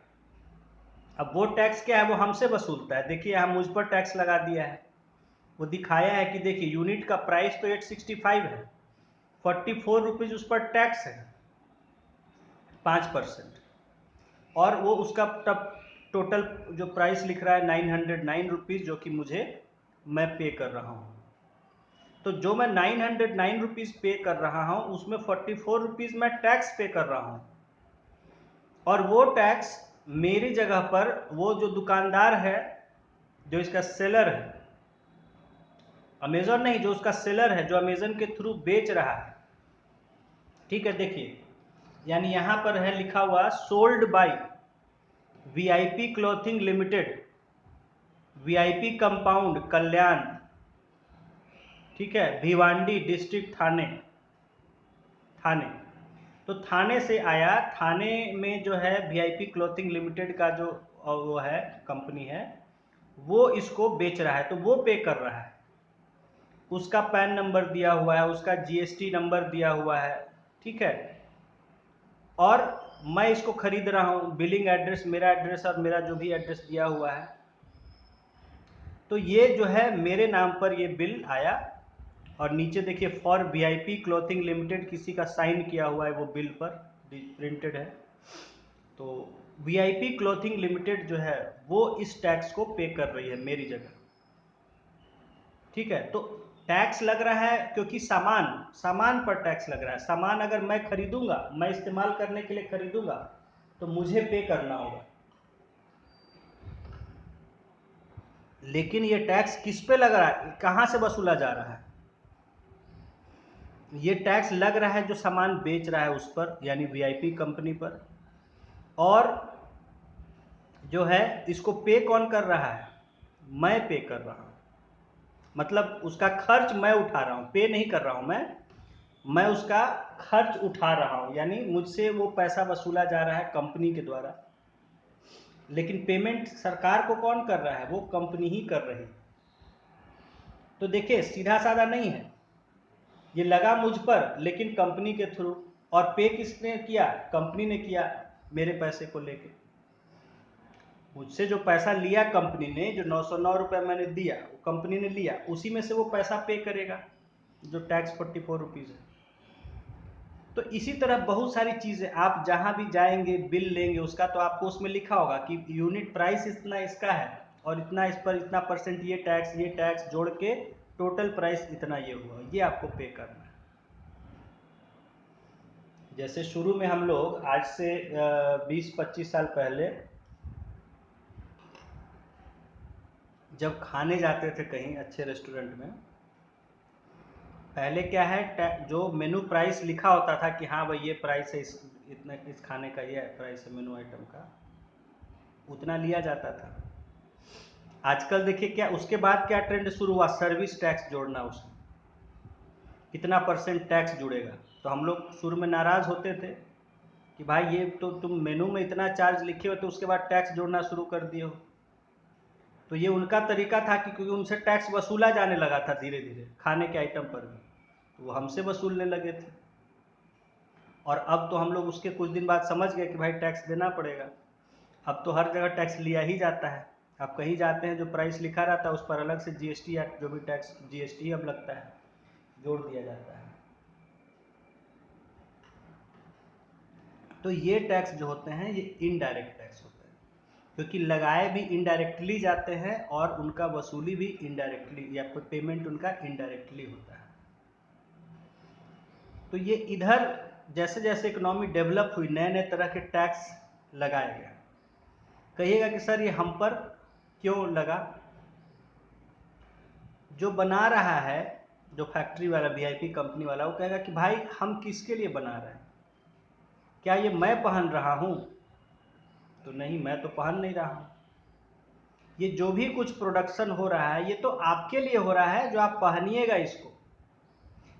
अब वो टैक्स क्या है, वो हमसे वसूलता है। देखिए यहाँ मुझ पर टैक्स लगा दिया है, वो दिखाया है कि देखिए यूनिट का प्राइस तो 865 है, 44 रुपीज़ उस पर टैक्स है 5%, और वो उसका तब टोटल जो प्राइस लिख रहा है 909 रुपीज़, जो कि मैं पे कर रहा हूँ। तो जो मैं 909 रुपीज़ पे कर रहा हूँ उसमें 44 रुपीज़ मैं टैक्स पे कर रहा हूँ, और वो टैक्स मेरी जगह पर वो जो दुकानदार है, जो इसका सेलर है, अमेज़न नहीं, जो उसका सेलर है, जो अमेज़न के थ्रू बेच रहा है, ठीक है। देखिए यानी यहाँ पर है लिखा हुआ sold by VIP clothing limited, VIP compound Kalyan, ठीक है, भिवांडी डिस्ट्रिक्ट थाने, थाने। तो थाने से आया, थाने में जो है VIP क्लॉथिंग लिमिटेड का जो वो है कंपनी है, वो इसको बेच रहा है, तो वो पे कर रहा है, उसका पैन नंबर दिया हुआ है, उसका GST नंबर दिया हुआ है, ठीक है। और मैं इसको खरीद रहा हूँ, बिलिंग एड्रेस मेरा एड्रेस और मेरा जो भी एड्रेस दिया हुआ है, तो ये जो है मेरे नाम पर ये बिल आया, और नीचे देखिए फॉर वीआईपी क्लॉथिंग लिमिटेड किसी का साइन किया हुआ है, वो बिल पर प्रिंटेड है। तो वीआईपी क्लॉथिंग लिमिटेड जो है वो इस टैक्स को पे कर रही है मेरी जगह, ठीक है। तो टैक्स लग रहा है क्योंकि सामान पर टैक्स लग रहा है। सामान अगर मैं खरीदूंगा, मैं इस्तेमाल करने के लिए खरीदूंगा, तो मुझे पे करना होगा। लेकिन ये टैक्स किस पे लग रहा है, कहां से वसूला जा रहा है? ये टैक्स लग रहा है जो सामान बेच रहा है उस पर, यानी वीआईपी कंपनी पर। और जो है इसको पे कौन कर रहा है? मैं पे कर रहा हूं। मतलब उसका खर्च मैं उठा रहा हूं, पे नहीं कर रहा हूं मैं उसका खर्च उठा रहा हूं, यानी मुझसे वो पैसा वसूला जा रहा है कंपनी के द्वारा। लेकिन पेमेंट सरकार को कौन कर रहा है? वो कंपनी ही कर रही है। तो देखिए सीधा साधा नहीं है, ये लगा मुझ पर लेकिन कंपनी के थ्रू। और पे किसने किया? कंपनी ने किया, मेरे पैसे को लेके। मुझसे जो पैसा लिया कंपनी ने, जो 909 रुपये मैंने दिया, वो कंपनी ने लिया, उसी में से वो पैसा पे करेगा, जो टैक्स 44 रुपीज़ है। तो इसी तरह बहुत सारी चीज़ें, आप जहाँ भी जाएंगे बिल लेंगे उसका, तो आपको उसमें लिखा होगा कि यूनिट प्राइस इतना इसका है, और इतना इस पर इतना परसेंट ये टैक्स जोड़ के टोटल प्राइस इतना ये हुआ, ये आपको पे करना है। जैसे शुरू में हम लोग आज से 20-25 साल पहले जब खाने जाते थे कहीं अच्छे रेस्टोरेंट में, पहले क्या है, जो मेनू प्राइस लिखा होता था कि हाँ भाई ये प्राइस है, इस खाने का ये प्राइस है मेनू आइटम का, उतना लिया जाता था। आजकल देखिए क्या, उसके बाद क्या ट्रेंड शुरू हुआ, सर्विस टैक्स जोड़ना, उसमें कितना परसेंट टैक्स जुड़ेगा। तो हम लोग शुरू में नाराज़ होते थे कि भाई ये तो तुम मेनू में इतना चार्ज लिखे हो, तो उसके बाद टैक्स जोड़ना शुरू कर दिए हो। तो ये उनका तरीका था कि क्योंकि उनसे टैक्स वसूला जाने लगा था धीरे धीरे खाने के आइटम पर भी, तो वो हमसे वसूलने लगे थे। और अब तो हम लोग उसके कुछ दिन बाद समझ गए कि भाई टैक्स देना पड़ेगा। अब तो हर जगह टैक्स लिया ही जाता है। आप कहीं जाते हैं, जो प्राइस लिखा रहता है उस पर अलग से जीएसटी या जो भी टैक्स जीएसटी अब लगता है, जोड़ दिया जाता है। तो ये टैक्स जो होते हैं ये इनडायरेक्ट टैक्स होते हैं, क्योंकि लगाए भी इनडायरेक्टली जाते हैं और उनका वसूली भी इनडायरेक्टली, या पेमेंट उनका इनडायरेक्टली होता है। तो ये इधर जैसे जैसे इकोनॉमी डेवलप हुई, नए नए तरह के टैक्स लगाए गए। कहिएगा कि सर ये हम पर क्यों लगा? जो बना रहा है, जो फैक्ट्री वाला, वीआईपी कंपनी वाला, वो कहेगा कि भाई हम किसके लिए बना रहे हैं? क्या ये मैं पहन रहा हूं? तो नहीं, मैं तो पहन नहीं रहा हूं। ये जो भी कुछ प्रोडक्शन हो रहा है, ये तो आपके लिए हो रहा है जो आप पहनिएगा इसको।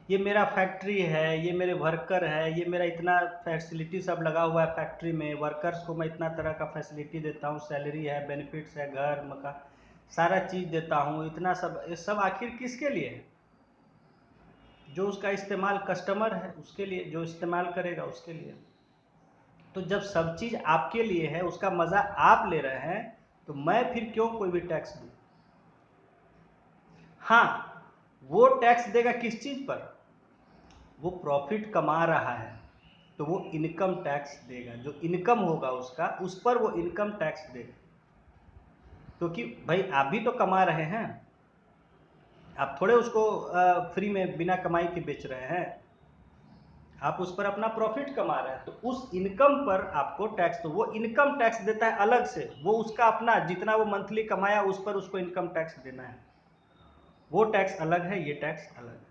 ये मेरा फैक्ट्री है, ये मेरे वर्कर है, ये मेरा इतना फैसिलिटी सब लगा हुआ है फैक्ट्री में, वर्कर्स को मैं इतना तरह का फैसिलिटी देता हूँ, सैलरी है, बेनिफिट्स है, घर मकान सारा चीज़ देता हूँ, इतना सब, ये सब आखिर किसके लिए है? जो उसका इस्तेमाल कस्टमर है उसके लिए, जो इस्तेमाल करेगा उसके लिए। तो जब सब चीज़ आपके लिए है, उसका मज़ा आप ले रहे हैं, तो मैं फिर क्यों कोई भी टैक्स दूँ? हाँ, वो टैक्स देगा किस चीज़ पर? वो प्रॉफिट कमा रहा है तो वो इनकम टैक्स देगा, जो इनकम होगा उसका, उस पर वो इनकम टैक्स देगा। क्योंकि भाई आप भी तो कमा रहे हैं, आप थोड़े उसको फ्री में बिना कमाई के बेच रहे हैं, आप उस पर अपना प्रॉफिट कमा रहे हैं, तो उस इनकम पर आपको टैक्स, तो वो इनकम टैक्स देता है अलग से, वो उसका अपना जितना वो मंथली कमाया उस पर उसको इनकम टैक्स देना है, वो टैक्स अलग है, ये टैक्स अलग है।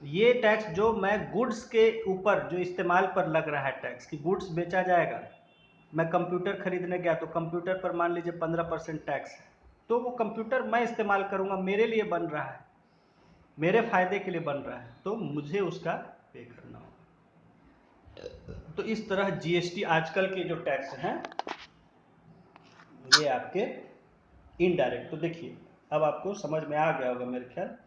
ये टैक्स जो मैं गुड्स के ऊपर जो इस्तेमाल पर लग रहा है टैक्स, कि गुड्स बेचा जाएगा, मैं कंप्यूटर खरीदने गया तो कंप्यूटर पर मान लीजिए 15% टैक्स है, तो वो कंप्यूटर मैं इस्तेमाल करूंगा, मेरे लिए बन रहा है, मेरे फायदे के लिए बन रहा है, तो मुझे उसका पे करना होगा। तो इस तरह जीएसटी आजकल के जो टैक्स हैं ये आपके इनडायरेक्ट। तो देखिए अब आपको समझ में आ गया होगा मेरे ख्याल।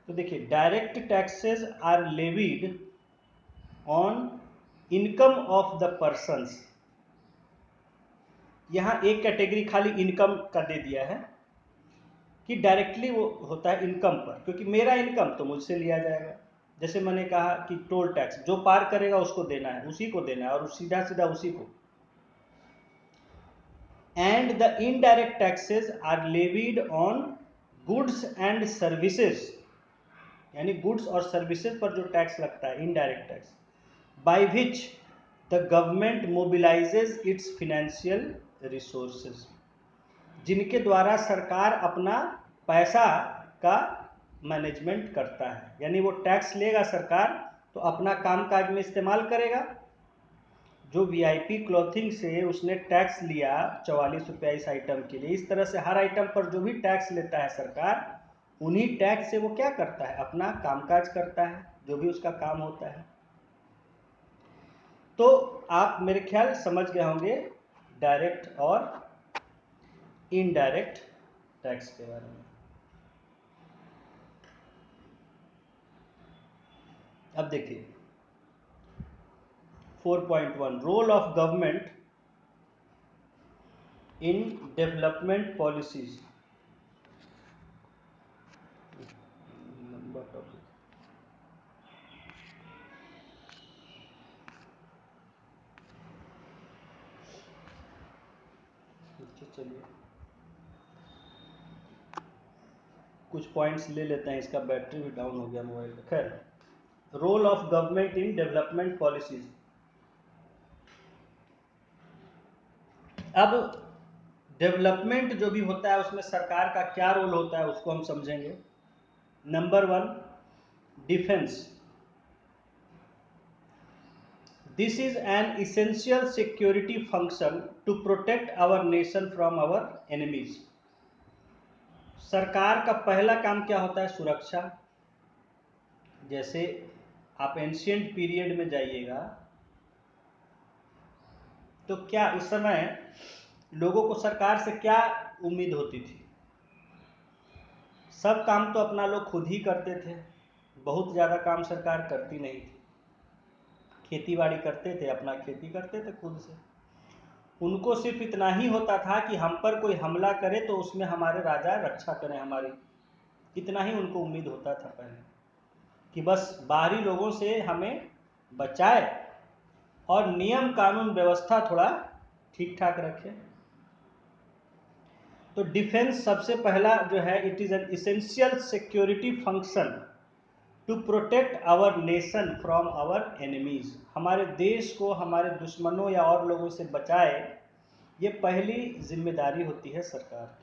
तो देखिए, direct taxes are levied on income of the persons, यहाँ एक कैटेगरी खाली इनकम का दे दिया है कि डायरेक्टली वो होता है इनकम पर, क्योंकि मेरा इनकम तो मुझसे लिया जाएगा। जैसे मैंने कहा कि टोल टैक्स जो पार करेगा उसको देना है, उसी को देना है, और सीधा सीधा उसी को। And the indirect taxes are levied on goods and services, यानी गुड्स और सर्विसेज पर जो टैक्स लगता है indirect tax, by which the government mobilises its financial resources, जिनके द्वारा सरकार अपना पैसा का मैनेजमेंट करता है। यानी वो टैक्स लेगा सरकार तो अपना कामकाज में इस्तेमाल करेगा। जो वीआईपी क्लॉथिंग से उसने टैक्स लिया 44 रुपया इस आइटम के लिए, इस तरह से हर आइटम पर जो भी टैक्स लेता है सरकार, उन्हीं टैक्स से वो क्या करता है, अपना कामकाज करता है, जो भी उसका काम होता है। तो आप मेरे ख्याल समझ गए होंगे डायरेक्ट और इनडायरेक्ट टैक्स के बारे में। अब देखिए 4.1 role of government in development policies. लंबा टॉपिक, चलिए कुछ पॉइंट्स ले लेते हैं, इसका बैटरी भी डाउन हो गया मोबाइल का। खैर, role of government in development policies. अब डेवलपमेंट जो भी होता है उसमें सरकार का क्या रोल होता है उसको हम समझेंगे। Number 1, defence. This is an essential security function to protect our nation from our enemies. सरकार का पहला काम क्या होता है, सुरक्षा। जैसे आप एंशिएंट पीरियड में जाइएगा तो क्या उस समय लोगों को सरकार से क्या उम्मीद होती थी, सब काम तो अपना लोग खुद ही करते थे, बहुत ज़्यादा काम सरकार करती नहीं थी। खेती बाड़ी करते थे, अपना खेती करते थे खुद से। उनको सिर्फ इतना ही होता था कि हम पर कोई हमला करे तो उसमें हमारे राजा रक्षा करें हमारी, इतना ही उनको उम्मीद होता था पहले, कि बस बाहरी लोगों से हमें बचाए और नियम कानून व्यवस्था थोड़ा ठीक ठाक रखे। तो डिफेंस सबसे पहला जो है, it is an essential security function to protect our nation from our enemies. हमारे देश को हमारे दुश्मनों या और लोगों से बचाए, ये पहली जिम्मेदारी होती है सरकार की।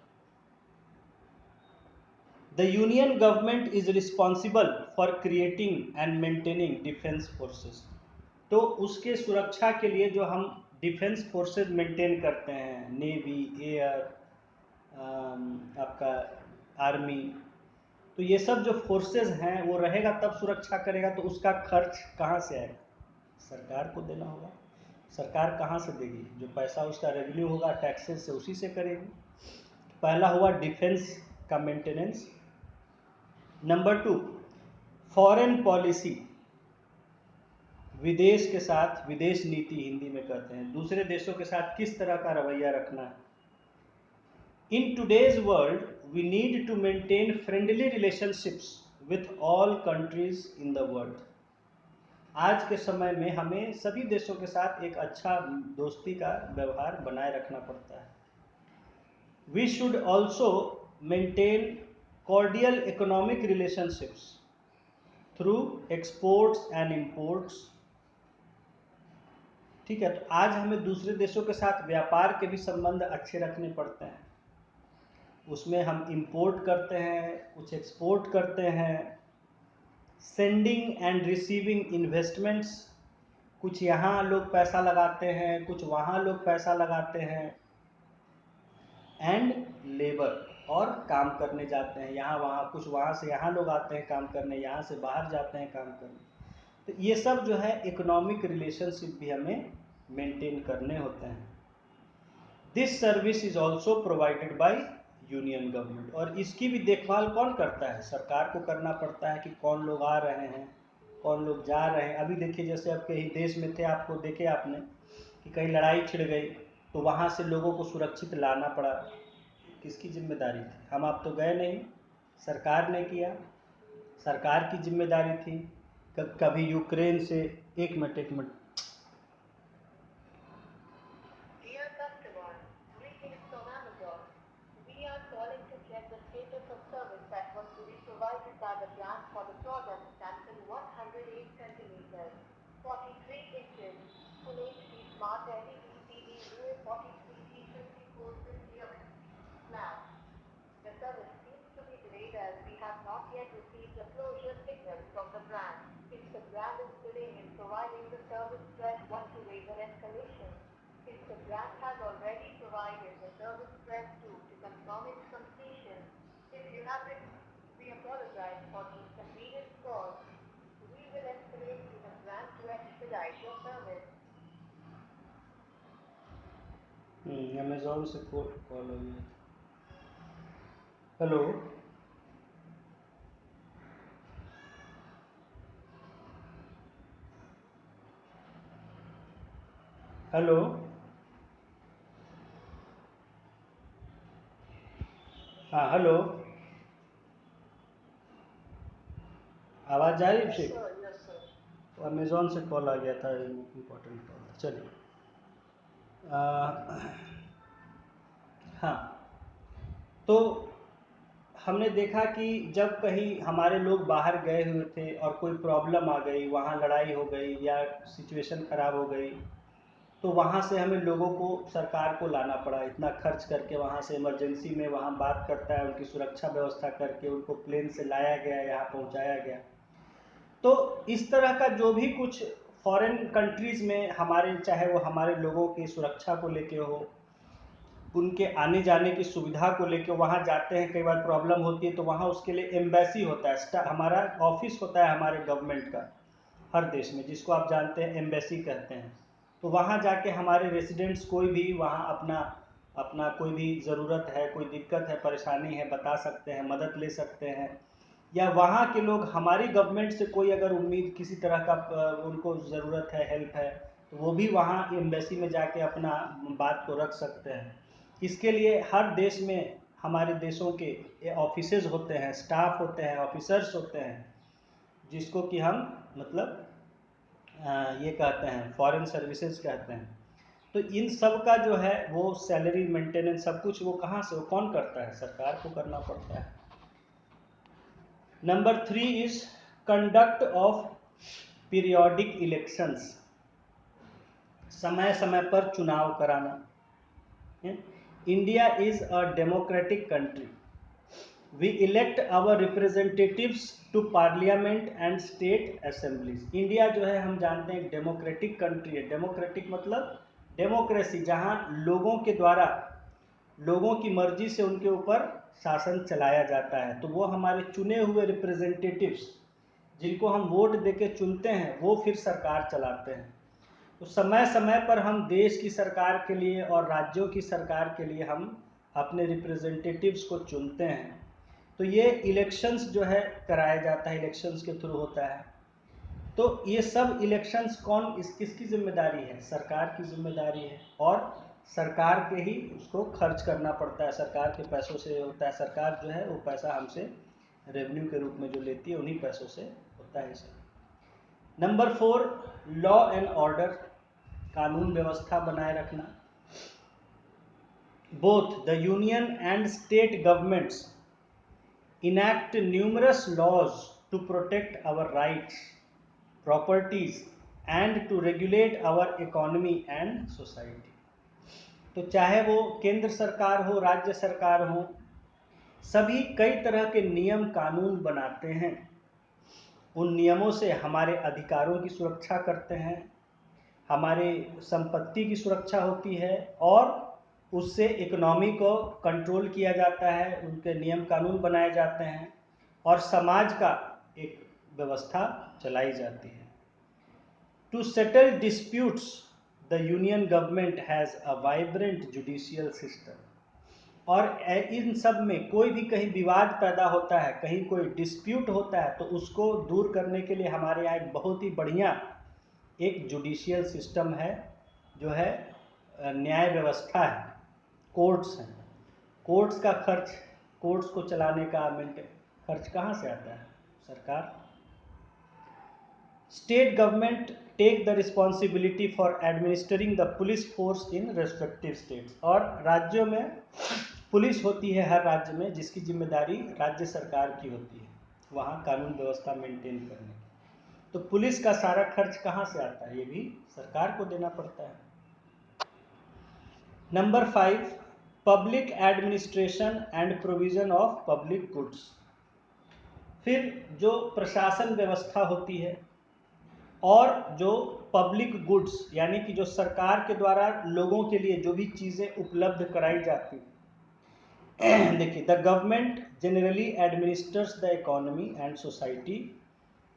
The union government is responsible for creating and maintaining defence forces. तो उसके सुरक्षा के लिए जो हम डिफेंस फोर्सेस मेंटेन करते हैं, नेवी, एयर, आपका आर्मी, तो ये सब जो फोर्सेस हैं वो रहेगा तब सुरक्षा करेगा। तो उसका खर्च कहाँ से आएगा, सरकार को देना होगा। सरकार कहाँ से देगी, जो पैसा उसका रेवेन्यू होगा टैक्सेस से, उसी से करेगी। पहला हुआ डिफेंस का मेंटेनेंस। Number 2, foreign policy. विदेश के साथ, विदेश नीति हिंदी में कहते हैं, दूसरे देशों के साथ किस तरह का रवैया रखना है। In today's world we need to maintain friendly relationships with all countries in the world. आज के समय में हमें सभी देशों के साथ एक अच्छा दोस्ती का व्यवहार बनाए रखना पड़ता है। We should also maintain cordial economic relationships through exports and imports. ठीक है, तो आज हमें दूसरे देशों के साथ व्यापार के भी संबंध अच्छे रखने पड़ते हैं। उसमें हम इंपोर्ट करते हैं, कुछ एक्सपोर्ट करते हैं। सेंडिंग एंड रिसीविंग इन्वेस्टमेंट्स, कुछ यहाँ लोग पैसा लगाते हैं, कुछ वहाँ लोग पैसा लगाते हैं। एंड लेबर, और काम करने जाते हैं यहाँ वहाँ, कुछ वहाँ से यहाँ लोग आते हैं काम करने, यहाँ से बाहर जाते हैं काम करने। तो ये सब जो है इकोनॉमिक रिलेशनशिप भी हमें मेंटेन करने होते हैं। This service is also provided by union government. और इसकी भी देखभाल कौन करता है, सरकार को करना पड़ता है कि कौन लोग आ रहे हैं, कौन लोग जा रहे हैं। अभी देखिए जैसे अब कहीं देश में थे, आपको देखे आपने कि कहीं लड़ाई छिड़ गई तो वहाँ से लोगों को सुरक्षित लाना पड़ा, किसकी जिम्मेदारी थी? हम आप तो गए नहीं, सरकार ने किया, सरकार की जिम्मेदारी थी। कभी यूक्रेन से, एक minute, Dear customer, greetings from Amazon. We are calling to check the status of service that was to be provided by the brand for the product Samsung 108 centimeters, 43 inches, Full HD Smart LED TV UA43T5450 flash. The service seems to be delayed as we have not yet received a closure signal from the brand. If the brand is delaying in providing the service, press 1 to raise an escalation. If the brand has already provided the service, press 2 to confirm its completion. If you have it, we apologize for the inconvenience caused. We will escalate to the brand to expedite your service. Amazon से call हो गया। Hello, hello, हाँ hello, आवाज़ जा रही है? Yes, sir. तो Amazon से कॉल आ गया था, इम्पोर्टेंट कॉल था। चलिए, हाँ, तो हमने देखा कि जब कहीं हमारे लोग बाहर गए हुए थे और कोई प्रॉब्लम आ गई, वहाँ लड़ाई हो गई या सिचुएशन ख़राब हो गई, तो वहाँ से हमें लोगों को, सरकार को लाना पड़ा, इतना खर्च करके वहाँ से इमरजेंसी में वहाँ बात करता है, उनकी सुरक्षा व्यवस्था करके उनको प्लेन से लाया गया, यहाँ पहुँचाया गया। तो इस तरह का जो भी कुछ फॉरेन कंट्रीज़ में हमारे, चाहे वो हमारे लोगों की सुरक्षा को लेके हो, उनके आने जाने की सुविधा को लेके वहाँ जाते हैं, कई बार प्रॉब्लम होती है तो वहाँ उसके लिए एम्बेसी होता है, हमारा ऑफिस होता है हमारे गवर्नमेंट का हर देश में, जिसको आप जानते हैं एम्बेसी कहते हैं। तो वहाँ जाके हमारे रेसिडेंट्स कोई भी वहाँ अपना अपना कोई भी ज़रूरत है, कोई दिक्कत है, परेशानी है, बता सकते हैं, मदद ले सकते हैं। या वहाँ के लोग हमारी गवर्नमेंट से कोई अगर उम्मीद किसी तरह का उनको ज़रूरत है, हेल्प है, तो वो भी वहाँ एम्बेसी में जाके अपना बात को रख सकते हैं। इसके लिए हर देश में हमारे देशों के ऑफिसेज होते हैं, स्टाफ होते हैं, ऑफिसर्स होते हैं, जिसको कि हम मतलब ये कहते हैं फॉरेन सर्विसेज कहते हैं। तो इन सब का जो है वो सैलरी मेंटेनेंस सब कुछ वो कहाँ से, वो कौन करता है? सरकार को करना पड़ता है। Number 3 is conduct of periodic elections, समय समय पर चुनाव कराना। India is a democratic country, we elect our representatives to parliament and state assemblies. India जो है हम जानते हैं डेमोक्रेटिक कंट्री है। डेमोक्रेटिक मतलब डेमोक्रेसी, जहां लोगों के द्वारा, लोगों की मर्जी से उनके ऊपर शासन चलाया जाता है। तो वो हमारे चुने हुए रिप्रेजेंटेटिव्स, जिनको हम वोट देके चुनते हैं, वो फिर सरकार चलाते हैं। तो समय समय पर हम देश की सरकार के लिए और राज्यों की सरकार के लिए हम अपने रिप्रेजेंटेटिव्स को चुनते हैं। तो ये इलेक्शंस जो है कराया जाता है, इलेक्शंस के थ्रू होता है। तो ये सब इलेक्शंस किसकी जिम्मेदारी है? सरकार की जिम्मेदारी है, और सरकार के ही उसको खर्च करना पड़ता है, सरकार के पैसों से होता है। सरकार जो है वो पैसा हमसे रेवेन्यू के रूप में जो लेती है, उन्हीं पैसों से होता है सब। नंबर 4, लॉ एंड ऑर्डर, कानून व्यवस्था बनाए रखना। Both the union and state governments enact numerous laws to protect our rights, properties and to regulate our economy and society। तो चाहे वो केंद्र सरकार हो, राज्य सरकार हो, सभी कई तरह के नियम कानून बनाते हैं। उन नियमों से हमारे अधिकारों की सुरक्षा करते हैं, हमारे संपत्ति की सुरक्षा होती है, और उससे इकोनॉमी को कंट्रोल किया जाता है, उनके नियम कानून बनाए जाते हैं, और समाज का एक व्यवस्था चलाई जाती है। To settle disputes the union government has a vibrant judicial system. और इन सब में कोई भी कहीं विवाद पैदा होता है, कहीं कोई डिस्प्यूट होता है, तो उसको दूर करने के लिए हमारे यहाँ एक बहुत ही बढ़िया एक जुडिशियल सिस्टम है, जो है न्याय व्यवस्था है, कोर्ट्स हैं। कोर्ट्स का खर्च, कोर्ट्स को चलाने का खर्च कहाँ से आता है? सरकार। State government take the responsibility for administering the police force in respective states. और राज्यों में पुलिस होती है, हर राज्य में, जिसकी जिम्मेदारी राज्य सरकार की होती है वहाँ कानून व्यवस्था मेंटेन करने की। तो पुलिस का सारा खर्च कहाँ से आता है? ये भी सरकार को देना पड़ता है। Number 5, public administration and provision of public goods. फिर जो प्रशासन व्यवस्था होती है और जो पब्लिक गुड्स, यानी कि जो सरकार के द्वारा लोगों के लिए जो भी चीज़ें उपलब्ध कराई जाती हैं। देखिए, the government generally administers the economy and society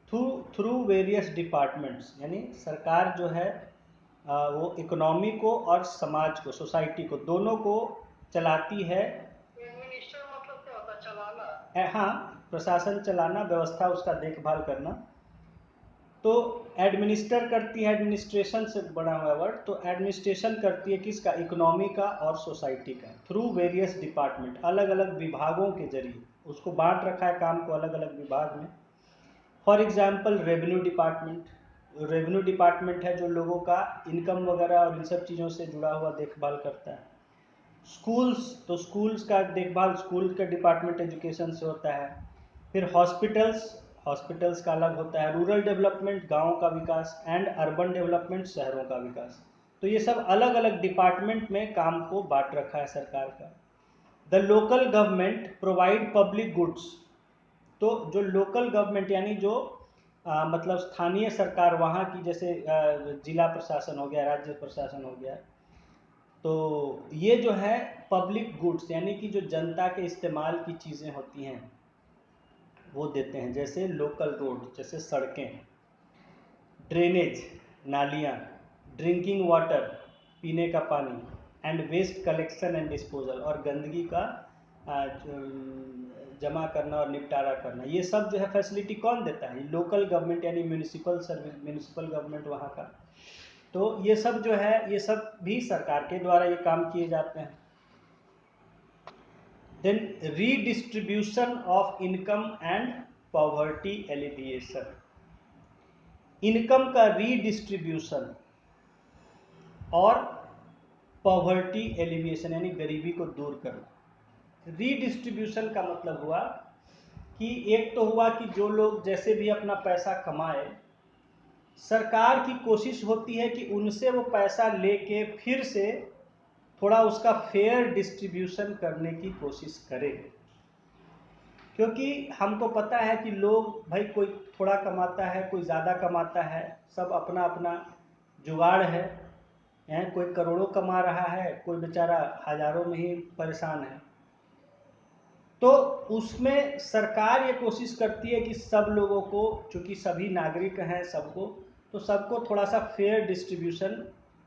through various departments. यानी सरकार जो है वो इकोनॉमी को और समाज को, सोसाइटी को, दोनों को चलाती है। एडमिनिस्टर मतलब क्या होता है? चलाना। हाँ, प्रशासन चलाना, व्यवस्था उसका देखभाल करना। तो एडमिनिस्टर करती है, एडमिनिस्ट्रेशन से बना हुआ वर्ड, तो एडमिनिस्ट्रेशन करती है किसका? इकोनॉमी का और सोसाइटी का, थ्रू वेरियस डिपार्टमेंट, अलग अलग विभागों के जरिए उसको बांट रखा है काम को अलग अलग विभाग में। For example revenue department. Revenue department है जो लोगों का इनकम वगैरह और इन सब चीज़ों से जुड़ा हुआ देखभाल करता है। स्कूल्स, तो स्कूल्स का देखभाल, स्कूल का डिपार्टमेंट एजुकेशन से होता है। फिर हॉस्पिटल्स, हॉस्पिटल्स का अलग होता है। रूरल डेवलपमेंट, गाँव का विकास, एंड अर्बन डेवलपमेंट, शहरों का विकास। तो ये सब अलग अलग डिपार्टमेंट में काम को बांट रखा है सरकार का। The local government provide public goods. तो जो लोकल गवर्नमेंट यानी जो मतलब स्थानीय सरकार वहाँ की, जैसे जिला प्रशासन हो गया, राज्य प्रशासन हो गया, तो ये जो है पब्लिक गुड्स यानी कि जो जनता के इस्तेमाल की चीज़ें होती हैं वो देते हैं। जैसे लोकल रोड, जैसे सड़कें, ड्रेनेज, नालियाँ, ड्रिंकिंग वाटर, पीने का पानी, and waste collection and disposal, और गंदगी का जमा करना और निपटारा करना। ये सब जो है फैसिलिटी कौन देता है? लोकल गवर्नमेंट, यानी म्यूनिसिपल सर्विस, म्यूनिसिपल गवर्नमेंट वहाँ का। तो ये सब जो है, ये सब भी सरकार के द्वारा ये काम किए जाते हैं। Then redistribution of income and poverty alleviation. Income का रीडिस्ट्रीब्यूशन और पॉवर्टी एलिविएशन यानी गरीबी को दूर करना। रीडिस्ट्रीब्यूशन का मतलब हुआ कि एक तो हुआ कि जो लोग जैसे भी अपना पैसा कमाए, सरकार की कोशिश होती है कि उनसे वो पैसा लेके फिर से थोड़ा उसका फेयर डिस्ट्रीब्यूशन करने की कोशिश करे। क्योंकि हमको पता है कि लोग, भाई कोई थोड़ा कमाता है, कोई ज़्यादा कमाता है, सब अपना अपना जुगाड़ है। कोई करोड़ों कमा रहा है, कोई बेचारा हजारों में ही परेशान है। तो उसमें सरकार ये कोशिश करती है कि सब लोगों को, चूँकि सभी नागरिक हैं सबको, तो सबको थोड़ा सा फेयर डिस्ट्रीब्यूशन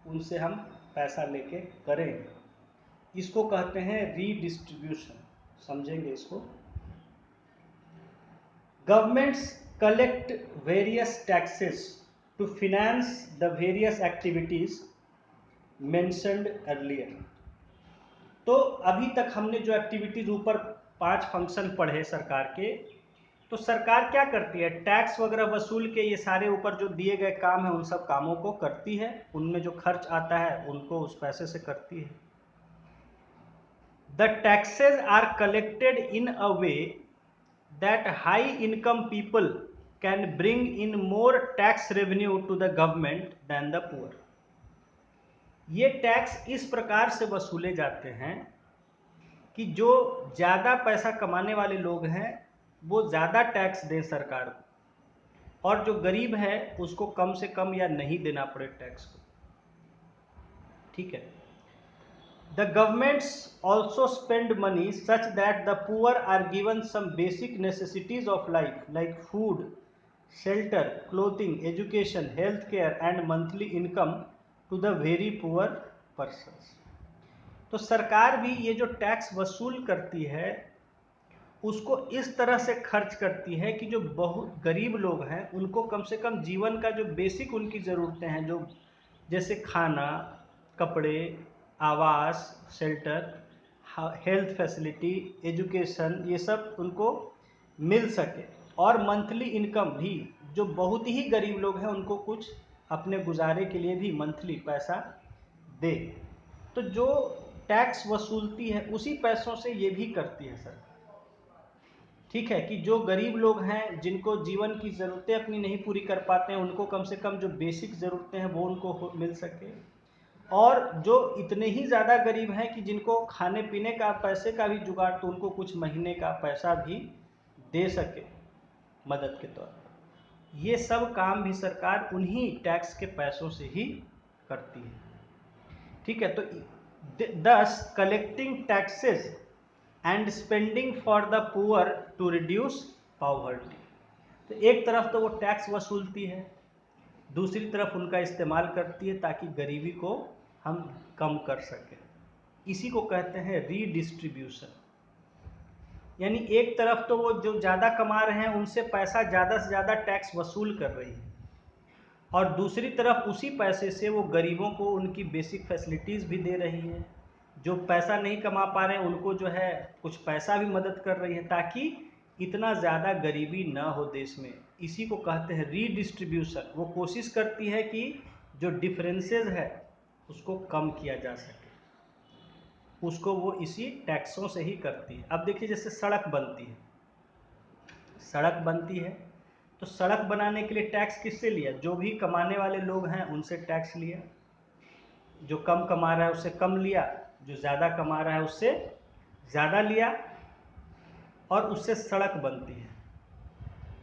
उनसे हम पैसा लेके करें। इसको कहते हैं रीडिस्ट्रीब्यूशन। समझेंगे इसको। Governments collect various taxes to finance the various activities mentioned earlier. तो अभी तक हमने जो एक्टिविटीज ऊपर 5 फंक्शन पढ़े सरकार के, तो सरकार क्या करती है? टैक्स वगैरह वसूल के ये सारे ऊपर जो दिए गए काम है उन सब कामों को करती है, उनमें जो खर्च आता है उनको उस पैसे से करती है। The taxes are collected in a way that high income people can bring in more tax revenue to the government than the poor. ये टैक्स इस प्रकार से वसूले जाते हैं कि जो ज़्यादा पैसा कमाने वाले लोग हैं वो ज़्यादा टैक्स दें सरकार को, और जो गरीब है उसको कम से कम या नहीं देना पड़े टैक्स को। ठीक है। The governments also spend money such that the poor are given some basic necessities of life like food, shelter, clothing, education, health care and monthly income to the very poor persons. तो सरकार भी ये जो tax वसूल करती है उसको इस तरह से खर्च करती है कि जो बहुत गरीब लोग हैं उनको कम से कम जीवन का जो बेसिक उनकी ज़रूरतें हैं, जो जैसे खाना, कपड़े, आवास, शेल्टर, हेल्थ फैसिलिटी, एजुकेशन, ये सब उनको मिल सके। और मंथली इनकम भी, जो बहुत ही गरीब लोग हैं उनको कुछ अपने गुजारे के लिए भी मंथली पैसा दे। तो जो टैक्स वसूलती है उसी पैसों से ये भी करती है सरकार। ठीक है, कि जो गरीब लोग हैं जिनको जीवन की ज़रूरतें अपनी नहीं पूरी कर पाते हैं उनको कम से कम जो बेसिक ज़रूरतें हैं वो उनको मिल सके। और जो इतने ही ज़्यादा गरीब हैं कि जिनको खाने पीने का पैसे का भी जुगाड़, तो उनको कुछ महीने का पैसा भी दे सके मदद के तौर पर। ये सब काम भी सरकार उन्हीं टैक्स के पैसों से ही करती है। ठीक है, तो thus collecting taxes and spending for the poor to reduce poverty. तो एक तरफ तो वो टैक्स वसूलती है, दूसरी तरफ उनका इस्तेमाल करती है ताकि गरीबी को हम कम कर सकें। इसी को कहते हैं रीडिस्ट्रीब्यूशन। यानी एक तरफ तो वो जो ज़्यादा कमा रहे हैं उनसे पैसा ज़्यादा से ज़्यादा टैक्स वसूल कर रही है, और दूसरी तरफ उसी पैसे से वो गरीबों को उनकी बेसिक फैसिलिटीज़ भी दे रही है। जो पैसा नहीं कमा पा रहे हैं उनको जो है कुछ पैसा भी मदद कर रही है, ताकि इतना ज़्यादा गरीबी ना हो देश में। इसी को कहते हैं रीडिस्ट्रीब्यूशन। वो कोशिश करती है कि जो डिफरेंसेस है उसको कम किया जा सके, उसको वो इसी टैक्सों से ही करती है। अब देखिए, जैसे सड़क बनती है, सड़क बनती है तो सड़क बनाने के लिए टैक्स किससे लिया? जो भी कमाने वाले लोग हैं उनसे टैक्स लिया। जो कम कमा रहा है उससे कम लिया, जो ज़्यादा कमा रहा है उससे ज़्यादा लिया, और उससे सड़क बनती है।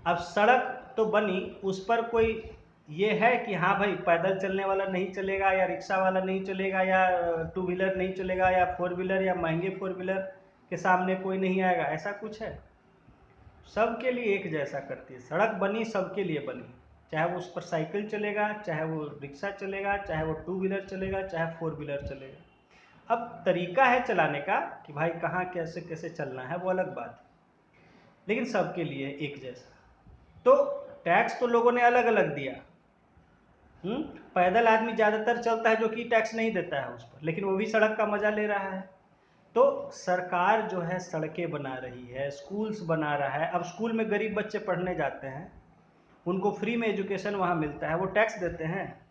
अब सड़क तो बनी, उस पर कोई ये है कि हाँ भाई पैदल चलने वाला नहीं चलेगा, या रिक्शा वाला नहीं चलेगा, या टू व्हीलर नहीं चलेगा, या फोर व्हीलर, या महंगे फोर व्हीलर के सामने कोई नहीं आएगा, ऐसा कुछ है? सबके लिए एक जैसा करती है। सड़क बनी सबके लिए बनी, चाहे वो उस पर साइकिल चलेगा, चाहे वो रिक्शा चलेगा, चाहे वो टू व्हीलर चलेगा, चाहे फोर व्हीलर चलेगा। अब तरीका है चलाने का कि भाई कहाँ कैसे कैसे चलना है, वो अलग बात है, लेकिन सबके लिए एक जैसा। तो टैक्स तो लोगों ने अलग अलग दिया। पैदल आदमी ज़्यादातर चलता है जो कि टैक्स नहीं देता है उस पर, लेकिन वो भी सड़क का मज़ा ले रहा है। तो सरकार जो है सड़कें बना रही है, स्कूल्स बना रहा है। अब स्कूल में गरीब बच्चे पढ़ने जाते हैं, उनको फ्री में एजुकेशन वहाँ मिलता है, वो टैक्स देते हैं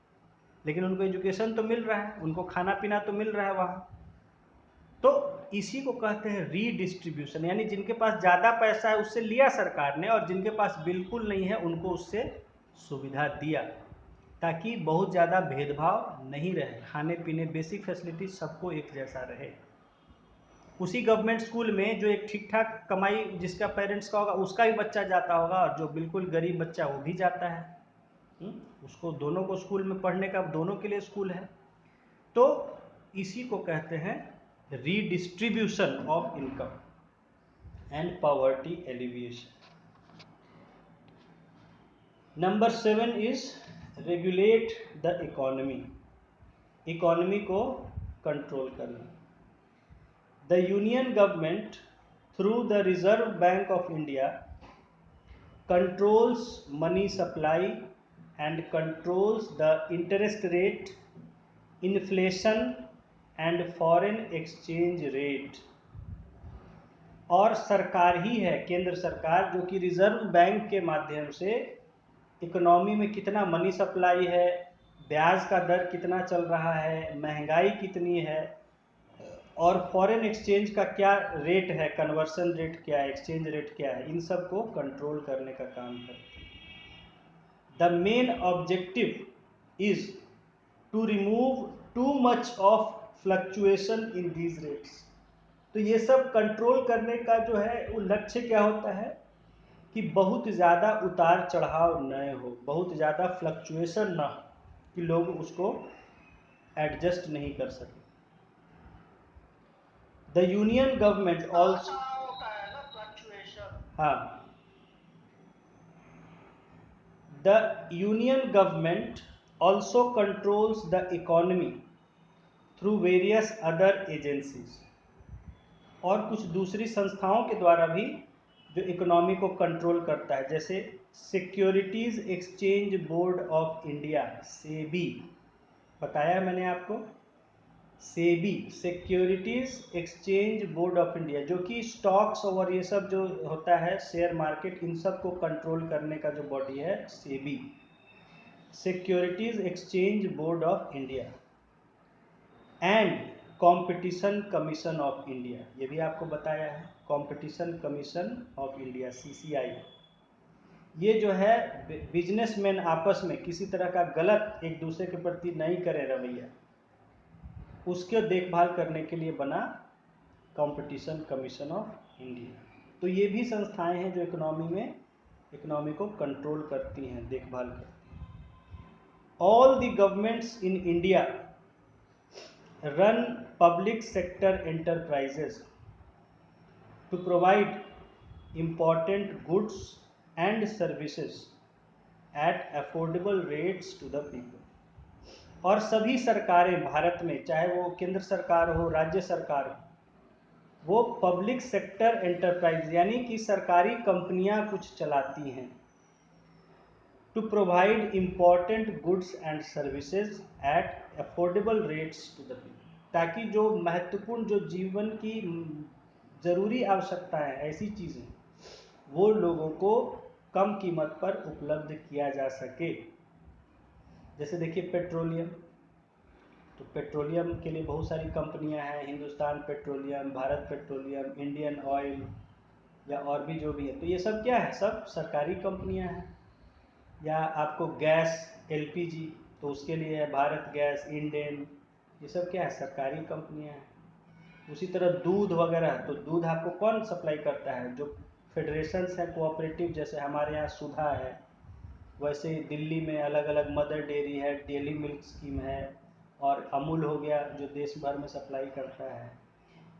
लेकिन उनको एजुकेशन तो मिल रहा है, उनको खाना पीना तो मिल रहा है वहाँ। तो इसी को कहते हैं रीडिस्ट्रीब्यूशन। यानी जिनके पास ज़्यादा पैसा है उससे लिया सरकार ने, और जिनके पास बिल्कुल नहीं है उनको उससे सुविधा दिया, ताकि बहुत ज़्यादा भेदभाव नहीं रहे, खाने पीने बेसिक फैसिलिटीज सबको एक जैसा रहे। उसी गवर्नमेंट स्कूल में जो एक ठीक ठाक कमाई जिसका पेरेंट्स का होगा उसका भी बच्चा जाता होगा, और जो बिल्कुल गरीब बच्चा वो भी जाता है। उसको दोनों को स्कूल में पढ़ने का, दोनों के लिए स्कूल है। तो इसी को कहते हैं redistribution of income and poverty alleviation. Number 7 is regulate the economy. Economy को कंट्रोल करना। The Union Government through the Reserve Bank of India controls money supply and controls the interest rate, inflation and foreign exchange rate। और सरकार ही है, केंद्र सरकार, जो कि reserve bank के माध्यम से इकोनॉमी में कितना मनी सप्लाई है, ब्याज का दर कितना चल रहा है, महंगाई कितनी है, और फॉरेन एक्सचेंज का क्या रेट है, कन्वर्सन रेट क्या है, एक्सचेंज रेट क्या है, इन सब को कंट्रोल करने का काम करते हैं। The main objective is to remove too much of fluctuation in these rates. तो ये सब कंट्रोल करने का जो है वो लक्ष्य क्या होता है कि बहुत ज़्यादा उतार चढ़ाव न हो, बहुत ज़्यादा फ्लक्चुएशन ना हो, कि लोग उसको एडजस्ट नहीं कर सके। द यूनियन गवर्नमेंट ऑल्सो, होता है ना फ्लक्चुएशन। हाँ, the union government also controls the economy through various other agencies, और कुछ दूसरी संस्थाओं के द्वारा भी जो इकोनॉमी को कंट्रोल करता है, जैसे securities exchange board of India, SEBI, बताया मैंने आपको, SEBI securities exchange board of India, जो कि स्टॉक्स और ये सब जो होता है शेयर मार्केट, इन सब को कंट्रोल करने का जो बॉडी है SEBI, securities exchange board of India, and competition commission of India, ये भी आपको बताया है, competition commission of India CCI. ये जो है बिजनेसमैन आपस में किसी तरह का गलत एक दूसरे के प्रति नहीं करें रवैया, उसके देखभाल करने के लिए बना कंपटीशन कमीशन ऑफ इंडिया। तो ये भी संस्थाएं हैं जो इकोनॉमी को कंट्रोल करती हैं, देखभाल करती हैं। All the governments in India run public sector enterprises to provide important goods and services at affordable rates to the people। और सभी सरकारें भारत में, चाहे वो केंद्र सरकार हो, राज्य सरकार हो, वो पब्लिक सेक्टर एंटरप्राइज यानी कि सरकारी कंपनियां कुछ चलाती हैं, to provide important goods and services at affordable rates to the people, ताकि जो महत्वपूर्ण जो जीवन की ज़रूरी आवश्यकताएं, ऐसी चीज़ें वो लोगों को कम कीमत पर उपलब्ध किया जा सके। जैसे देखिए पेट्रोलियम, तो पेट्रोलियम के लिए बहुत सारी कंपनियां हैं, Hindustan petroleum, Bharat petroleum, Indian oil या और भी जो भी है, तो ये सब क्या है, सब सरकारी कंपनियां हैं। या आपको गैस एलपीजी, तो उसके लिए है भारत गैस, इंडेन, ये सब क्या है, सरकारी कंपनियां हैं। उसी तरह दूध वगैरह, तो दूध आपको कौन सप्लाई करता है, जो फेडरेशंस हैं कोऑपरेटिव, जैसे हमारे यहाँ सुधा है, वैसे ही दिल्ली में अलग अलग मदर डेयरी है, डेली मिल्क स्कीम है, और अमूल हो गया जो देश भर में सप्लाई करता है।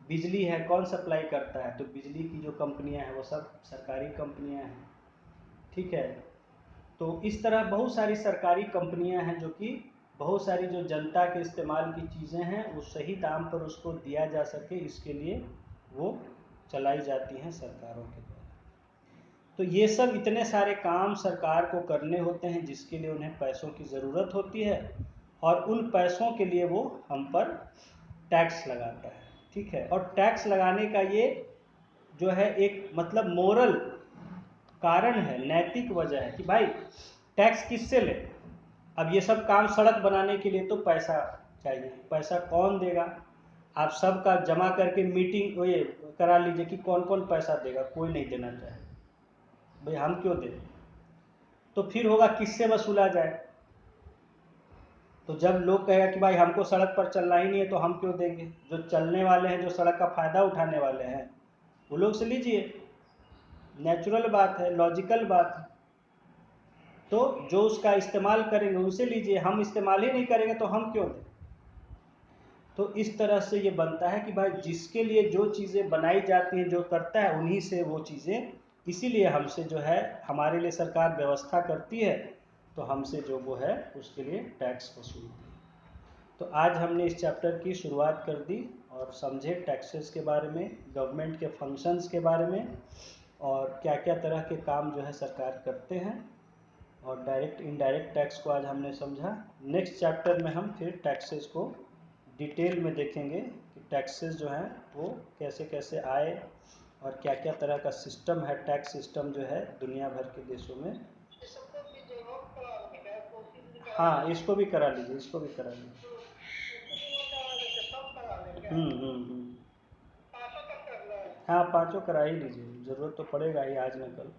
बिजली है, कौन सप्लाई करता है, तो बिजली की जो कंपनियां हैं वो सब सरकारी कंपनियां हैं, ठीक है। तो इस तरह बहुत सारी सरकारी कंपनियां हैं जो कि बहुत सारी जो जनता के इस्तेमाल की चीज़ें हैं वो सही दाम पर उसको दिया जा सके, इसके लिए वो चलाई जाती हैं सरकारों के द्वारा। तो ये सब इतने सारे काम सरकार को करने होते हैं जिसके लिए उन्हें पैसों की ज़रूरत होती है, और उन पैसों के लिए वो हम पर टैक्स लगाता है, ठीक है। और टैक्स लगाने का ये जो है एक मतलब मोरल कारण है, नैतिक वजह है कि भाई टैक्स किससे ले। अब ये सब काम सड़क बनाने के लिए तो पैसा चाहिए, पैसा कौन देगा, आप सबका जमा करके मीटिंग ये करा लीजिए कि कौन कौन पैसा देगा, कोई नहीं देना चाहे, भाई हम क्यों दें। तो फिर होगा किससे वसूला जाए, तो जब लोग कहेगा कि भाई हमको सड़क पर चलना ही नहीं है तो हम क्यों देंगे, जो चलने वाले हैं, जो सड़क का फ़ायदा उठाने वाले हैं, वो लोग से लीजिए, नेचुरल बात है, लॉजिकल बात है। तो जो उसका इस्तेमाल करेंगे उनसे लीजिए, हम इस्तेमाल ही नहीं करेंगे तो हम क्यों दें। तो इस तरह से ये बनता है कि भाई जिसके लिए जो चीज़ें बनाई जाती हैं, जो करता है, उन्हीं से वो चीज़ें, इसीलिए हमसे जो है, हमारे लिए सरकार व्यवस्था करती है, तो हमसे जो वो है उसके लिए टैक्स वसूलती है। तो आज हमने इस चैप्टर की शुरुआत कर दी और समझे टैक्सेस के बारे में, गवर्नमेंट के फंक्शंस के बारे में, और क्या क्या तरह के काम जो है सरकार करते हैं, और डायरेक्ट इनडायरेक्ट टैक्स को आज हमने समझा। नेक्स्ट चैप्टर में हम फिर टैक्सेस को डिटेल में देखेंगे कि टैक्सेस जो हैं वो कैसे कैसे आए, और क्या क्या तरह का सिस्टम है, टैक्स सिस्टम जो है दुनिया भर के देशों में। हाँ, इसको भी करा लीजिए, इसको भी करा लीजिए। हाँ, पांचों करा ही लीजिए, ज़रूरत तो पड़ेगा ही आज न कल।